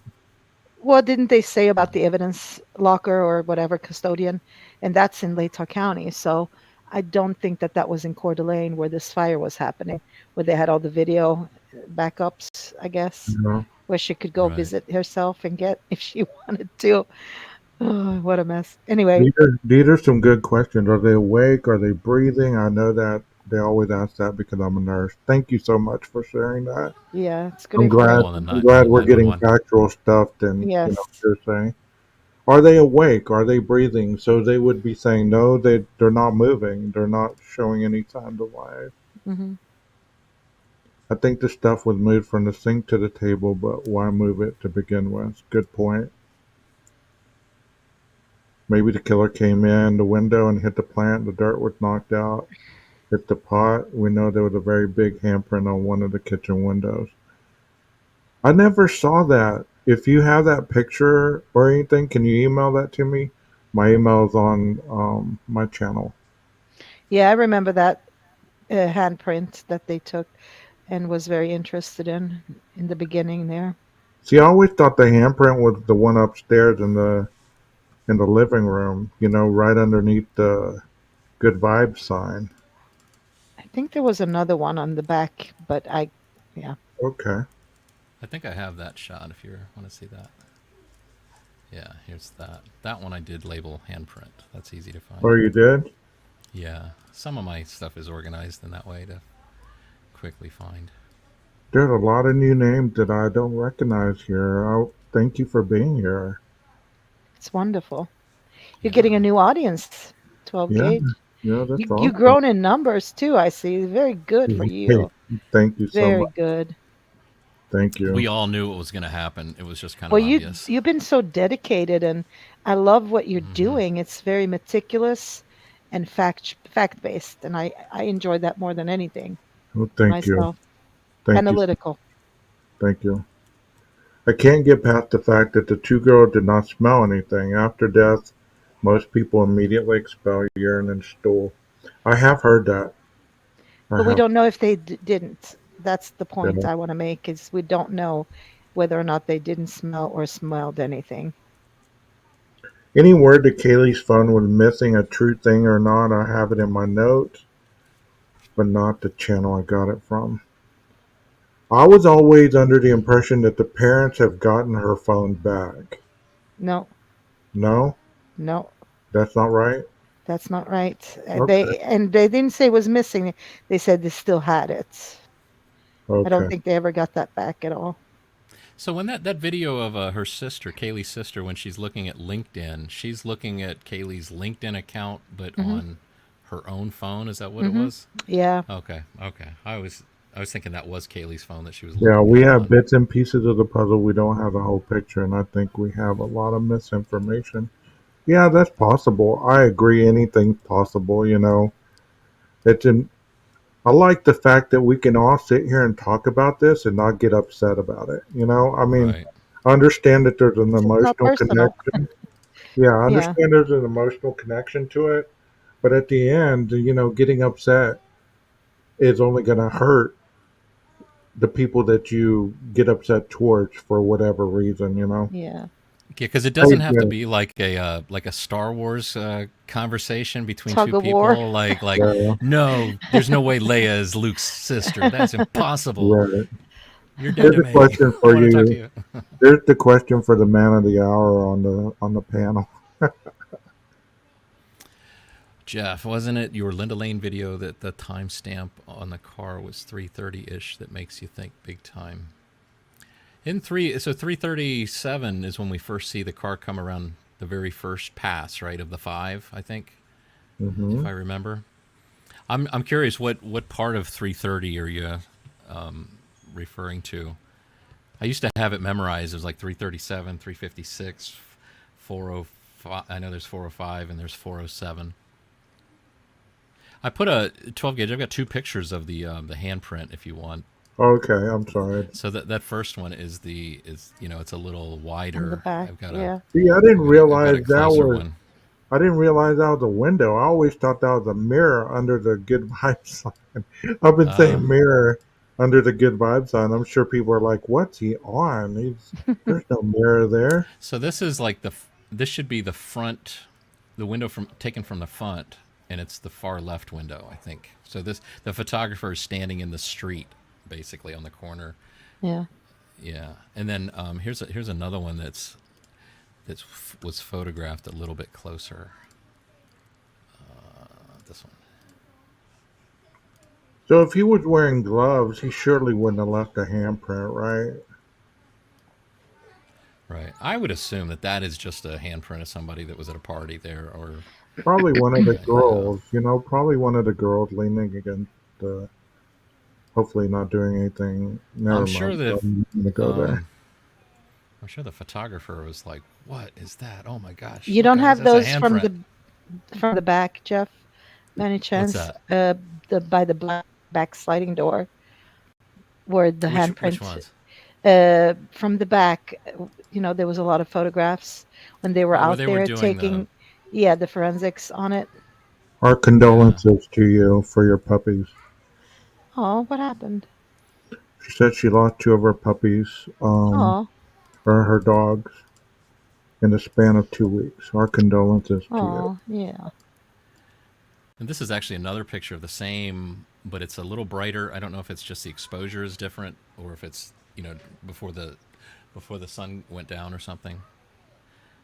What didn't they say about the evidence locker or whatever custodian? And that's in Latah County. So I don't think that was in Coeur d'Alene where this fire was happening, where they had all the video backups, I guess. No. where she could go Right. visit herself and get if she wanted to. Oh, what a mess. Anyway, These are some good questions. Are they awake? Are they breathing? I know that they always ask that because I'm a nurse. Thank you so much for sharing that. yeah, it's good I'm glad. Oh, on the information. I'm on glad the we're getting 911. factual stuff. Than Yes. you're saying. Are they awake? Are they breathing? So they would be saying no. They're not moving. They're not showing any signs of life. Hmm. I think the stuff was moved from the sink to the table, but why move it to begin with? Good point. Maybe the killer came in the window and hit the plant. The dirt was knocked out. Hit the pot. We know there was a very big handprint on one of the kitchen windows. I never saw that. If you have that picture or anything, can you email that to me? My email is on my channel. Yeah, I remember that handprint that they took and was very interested in the beginning there. See, I always thought the handprint was the one upstairs in the living room. Right underneath the good vibes sign. I think there was another one on the back, but yeah. Okay. I think I have that shot if you want to see that. Yeah, here's that. That one I did label handprint. That's easy to Oh, find. you did? Yeah, some of my stuff is organized in that way to quickly find. There's a lot of new names that I don't recognize here. Thank you for being here. It's wonderful. You're getting a Yeah. new audience, 12 Yeah, gauge. yeah, that's You've awesome. grown in numbers too, I see. Very good for Hey, you. thank you so Very much. good. Thank you. We all knew it was going to happen. It was just kind of Well, obvious. you've been so dedicated, and I love what you're Hmm. doing. It's very meticulous and fact based, and I enjoy that more than anything Well, thank you. myself. Thank you. Analytical. Thank you. I can't get past the fact that the two girls did not smell anything. After death, most people immediately expel urine and stool. I have heard that. I But we have. don't know if they didn't. That's the point Yeah. I want to make is we don't know whether or not they didn't smell or smelled anything. Any word that Kaylee's phone was missing a true thing or not, I have it in my notes, but not the channel I got it from. I was always under the impression that the parents have gotten her phone back. No, No, no, that's not right. that's not right. Okay. They didn't say it was missing. They said they still had it. I don't Okay. think they ever got that back at all. So when that video of her sister, Kaylee's sister, when she's looking at LinkedIn, she's looking at Kaylee's LinkedIn account, but Hmm. on her own phone. Is that what it Hmm. was? Yeah. Okay, okay. I was thinking that was Kaylee's phone that she was Yeah, looking we at have on. bits and pieces of the puzzle. We don't have the whole picture, and I think we have a lot of misinformation. Yeah, that's possible. I agree. Anything's possible. It's in. I like the fact that we can all sit here and talk about this and not get upset about it. I mean, Right. I understand that there's an It's not emotional personal. connection. Yeah, I Yeah. understand there's an emotional connection to it, but at the end, getting upset is only going to hurt the people that you get upset towards for whatever reason. Yeah. Yeah, because it Hey, doesn't have to Jen. be like a Star Wars conversation between Tug two of war. people. Like Yeah, no, there's no way Leia is Luke's sister. That's impossible. right. You're dead Here's to a me. question I for want to talk to you. you. Here's the question for the man of the hour on the panel. Jeff, wasn't it your Linda Lane video that the timestamp on the car was 3:30-ish that makes you think big time? So 3:37 is when we first see the car come around the very first pass, right, of the five, I think, if Hmm. I remember. I'm curious what part of 3:30 are you referring to? I used to have it memorized. It was like 3:37, 3:56, 4:05. I know there's 4:05 and there's 4:07. I put a 12 gauge. I've got two pictures of the handprint if you want. Okay, I'm sorry. So that first one is it's a little On the wider. back. Yeah. See, I didn't I've got a realize that closer was. one. I didn't realize that was a window. I always thought that was a mirror under the good vibes sign. I've been Uh, saying mirror under the good vibes sign. I'm sure people are like, "What's he on? There's no mirror there." so this is like this should be the front, the window taken from the front, and it's the far left window, I think. So the photographer is standing in the street, basically on the corner, Yeah. Yeah, and then here's another one was photographed a little bit closer. This one. So if he was wearing gloves, he surely wouldn't have left a handprint, right? Right. I would assume that is just a handprint of somebody that was at a party there, or Probably one of the you know. girls, probably one of the girls leaning against the, hopefully not doing anything. Never I'm sure mind. that I'm going to go there. I'm sure the photographer was like, "What is that? Oh my gosh, You look, don't guys, have that's a those handprint." from the back, Jeff, by any What's chance? that? The by the black back sliding door where the Which handprint ones? from the back, there was a lot of photographs when they were Oh, where out they were there doing the. taking, yeah, the forensics on it. Our Yeah. condolences to you for your puppies. Oh, what happened? She said she lost two of her puppies, Oh, or her dogs, in the span of 2 weeks. Our condolences to you. oh, yeah. And this is actually another picture of the same, but it's a little brighter. I don't know if it's just the exposure is different, or if it's before the sun went down or something.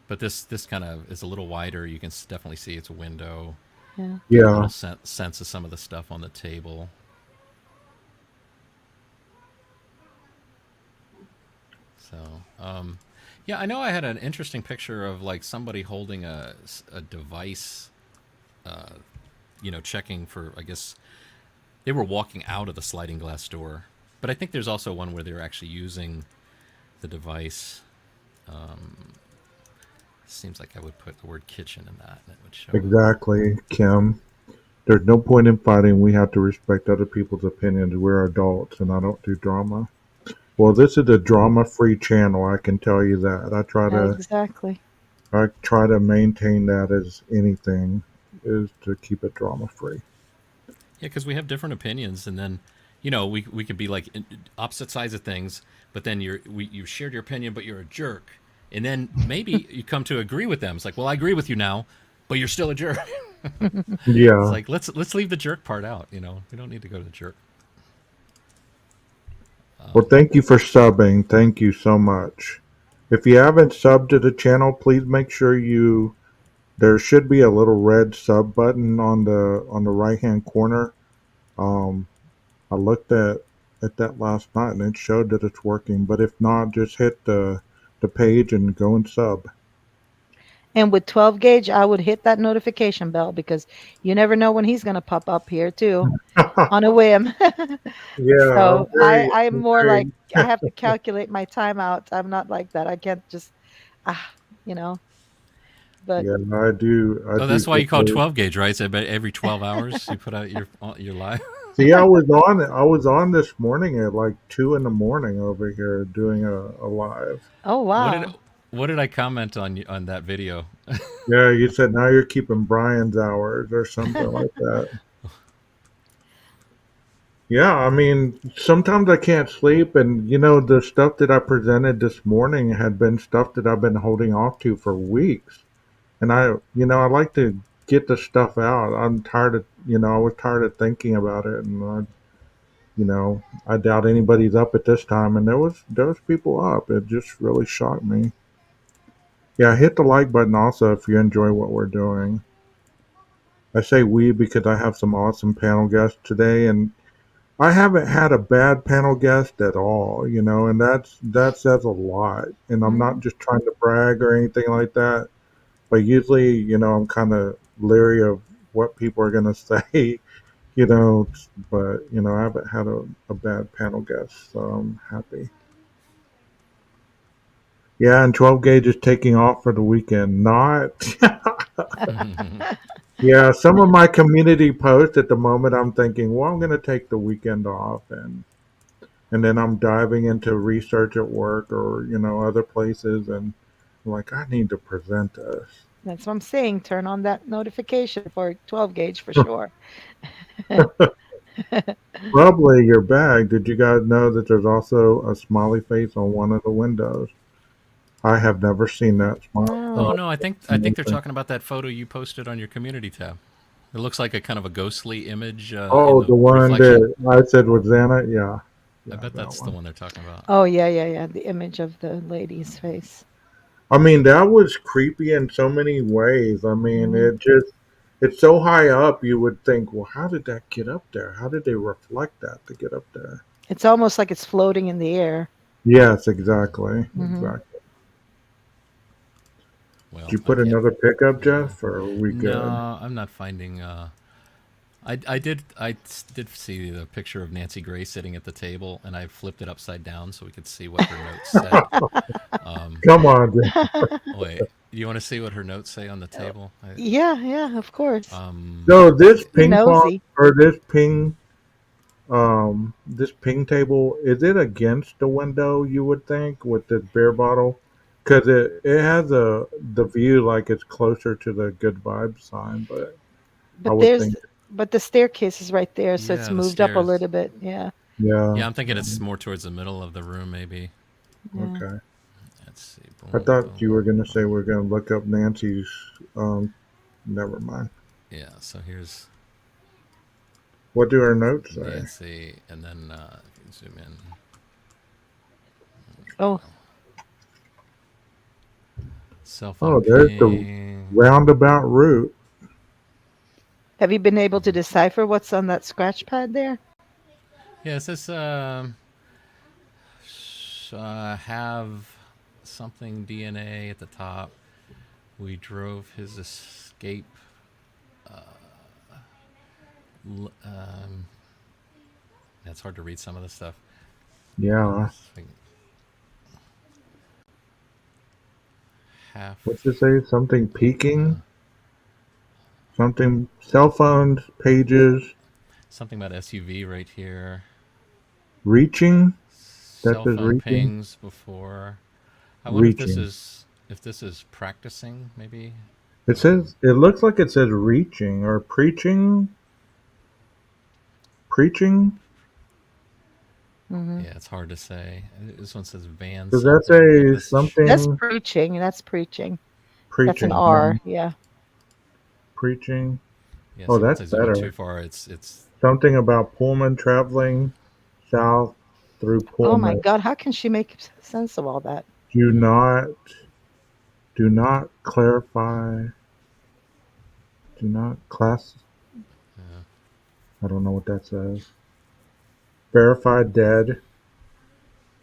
But this kind of is a little wider. You can definitely see it's a window. Yeah. Get a Yeah. little sense of some of the stuff on the table. So, yeah, I know I had an interesting picture of like somebody holding a device, checking for, I guess, they were walking out of the sliding glass door. But I think there's also one where they're actually using the device. Seems like I would put the word kitchen in that, and it would show it. Exactly, Kim. There's no point in fighting. We have to respect other people's opinions. We're adults, and I don't do drama. Well, this is a drama-free channel. I can tell you that. Exactly. I try to maintain that as anything is to keep it drama-free. Yeah, because we have different opinions, and then, we could be like opposite sides of things, but then you shared your opinion, but you're a jerk, and then maybe you come to agree with them. It's like, well, I agree with you now, but you're still a jerk. It's Yeah. like let's leave the jerk part out. We don't need to go to the jerk. Well, thank you for subbing. Thank you so much. If you haven't subbed to the channel, please make sure there should be a little red sub button on the right hand corner. I looked at that last night and it showed that it's working. But if not, just hit the page and go and sub. And with 12 gauge, I would hit that notification bell because you never know when he's going to pop up here too on a whim. Yeah, So I'm more like I have to calculate my timeout. I'm not like that. I can't just, you know. But yeah, I do. Oh, that's why you call 12 gauge, right? So every 12 hours you put out your live. See, I was on this morning at like 2 a.m. over here doing a live. Oh wow! What did I comment on that video? Yeah, you said now you're keeping Brian's hours or something like that. Yeah, I mean, sometimes I can't sleep, and the stuff that I presented this morning had been stuff that I've been holding off to for weeks, and I like to get the stuff out. I'm tired of, I was tired of thinking about it, and I doubt anybody's up at this time, and there was people up. It just really shocked me. Yeah, hit the like button also if you enjoy what we're doing. I say we because I have some awesome panel guests today, and I haven't had a bad panel guest at all, and that says a lot. And I'm not just trying to brag or anything like that, but usually, I'm kind of leery of what people are going to say, but I haven't had a bad panel guest, so I'm happy. Yeah, and 12 gauge is taking off for the weekend. Not. Yeah, some of my community posts at the moment, I'm thinking, well, I'm going to take the weekend off, and then I'm diving into research at work or other places, and I'm like, I need to present this. That's what I'm saying. Turn on that notification for 12 gauge for sure. Probably your bag. Did you guys know that there's also a smiley face on one of the windows? I have never seen that smiley. Oh no, I think they're talking about that photo you posted on your community tab. It looks like a kind of a ghostly image. The one reflection. that I said was Xana, yeah. I bet that that's the one. one they're talking about. Oh yeah. The image of the lady's face. I mean, that was creepy in so many ways. I mean, Mhm. it's so high up, you would think, well, how did that get up there? How did they reflect that to get up there? It's almost like it's floating in the air. Yes, exactly. Hmm. Exactly. Did Well, you I put can't. another pickup, Yeah. Jeff, or are we good? No, I'm not finding. I did see the picture of Nancy Grace sitting at the table, and I flipped it upside down so we could see what her notes said. Come on, Jeff. Wait, do you want to see what her notes say on the table? Yeah, of course. So this You're ping pong nosy. or this ping table, is it against the window, you would think, with this beer bottle? Because it has the view like it's closer to the good vibe sign, but I But would there's think, but the staircase is right there, so it's Yeah, the moved up a stairs. little bit. Yeah. yeah, Yeah, I'm thinking it's more towards the middle of the room, maybe. Yeah. okay. Let's see. I Boom, thought you boom. were going to say we're going to look up Nancy's, never mind. Yeah, so here's What do her notes say? Nancy, and then if you zoom in. Oh, Cell phone Oh, there's the ping. roundabout route. have you been able to decipher what's on that scratch pad there? Yeah, it says have something DNA at the top. We drove his escape. It's hard to read some of this stuff. Yeah. Half. What's it say? Something peaking? Something, cell phones, pages, Something about SUV right here. reaching? That Cell says phone reaching? pings before. I wonder Reaching. if this is practicing, maybe. It says, it looks like it says reaching or preaching. Preaching? Hmm. Yeah, it's hard to say. This one says van Does that something. Maybe say this is That's something? preaching. That's preaching. That's an Preaching, yeah. R. Yeah. Preaching. yeah. Oh, See, once that's I zoom in too better. far, it's Something about Pullman traveling south through Oh my Pullman. God, how can she make sense of all that? Do not, do not clarify, do not class. I don't know what that says. Verified dead.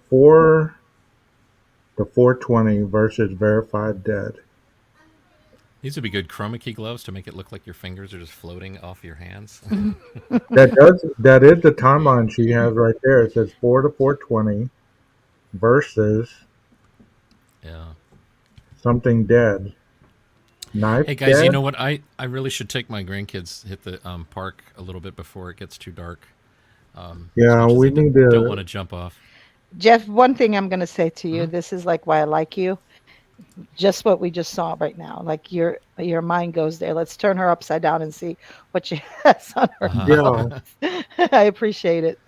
For the 420 versus verified dead. these would be good chroma key gloves to make it look like your fingers are just floating off your hands. That is the timeline she has right there. It says 4 to 420 versus Yeah. something dead. Knife Hey guys, you dead? know what? I really should take my grandkids hit the park a little bit before it gets too dark. As Yeah, much as we I need don't want to. to jump off. Jeff, one thing I'm going to say to you, Hmm? this is like why I like you. Just what we just saw right now. Like your mind goes there. Let's turn her upside down and see what she has on her Yeah, nose. I appreciate it.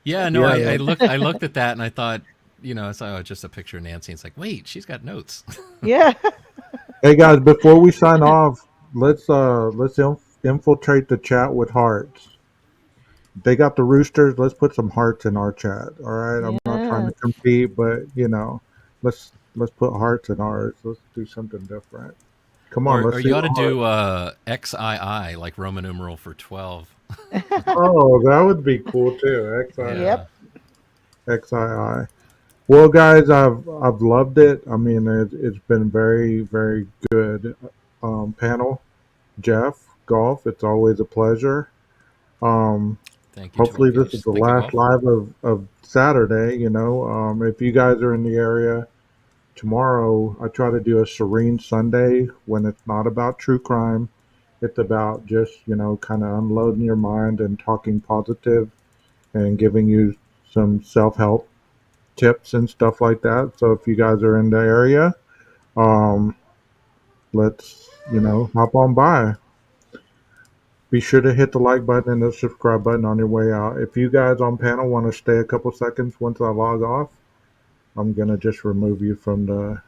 Yeah, no, yeah. I looked at that and I thought, I saw just a picture of Nancy. It's like, wait, she's got notes. Yeah. Hey guys, before we sign off, let's infiltrate the chat with hearts. They got the roosters. Let's put some hearts in our chat. All right. I'm not trying to Yes. compete, but let's put hearts in ours. Let's do something different. Come on, Or let's see you ought the to heart. do XII, like Roman numeral for 12. Oh, that would be cool too. Yeah. Yep. XII. Well, guys, I've loved it. I mean, it's been very very good panel. Jeff, golf. It's always a pleasure. Um, Thank you, Hopefully this is Twinkies. the Thank you, last Golf. live of Saturday. If you guys are in the area tomorrow, I try to do a serene Sunday when it's not about true crime. It's about just, kind of unloading your mind and talking positive and giving you some self-help tips and stuff like that. So if you guys are in the area, um, let's, hop on by. Be sure to hit the like button and the subscribe button on your way out. If you guys on panel want to stay a couple seconds once I log off, I'm gonna just remove you from the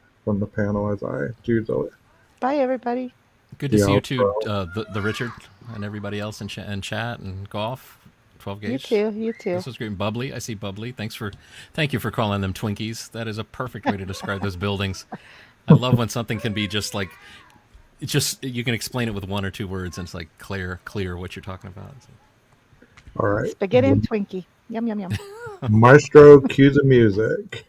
panel as I do Bye, everybody. Good to the see you too, outro. the Richard and everybody else in chat and Golf. 12 You gauge. too. You too. This was great. Bubbly. I see bubbly. Thank you for calling them Twinkies. That is a perfect way to describe those buildings. I love when something can be just like, it's just, you can explain it with one or two words and it's like clear what you're talking about. All right. Spaghetti and Twinkie. Yum, yum, yum. Maestro, cue the music.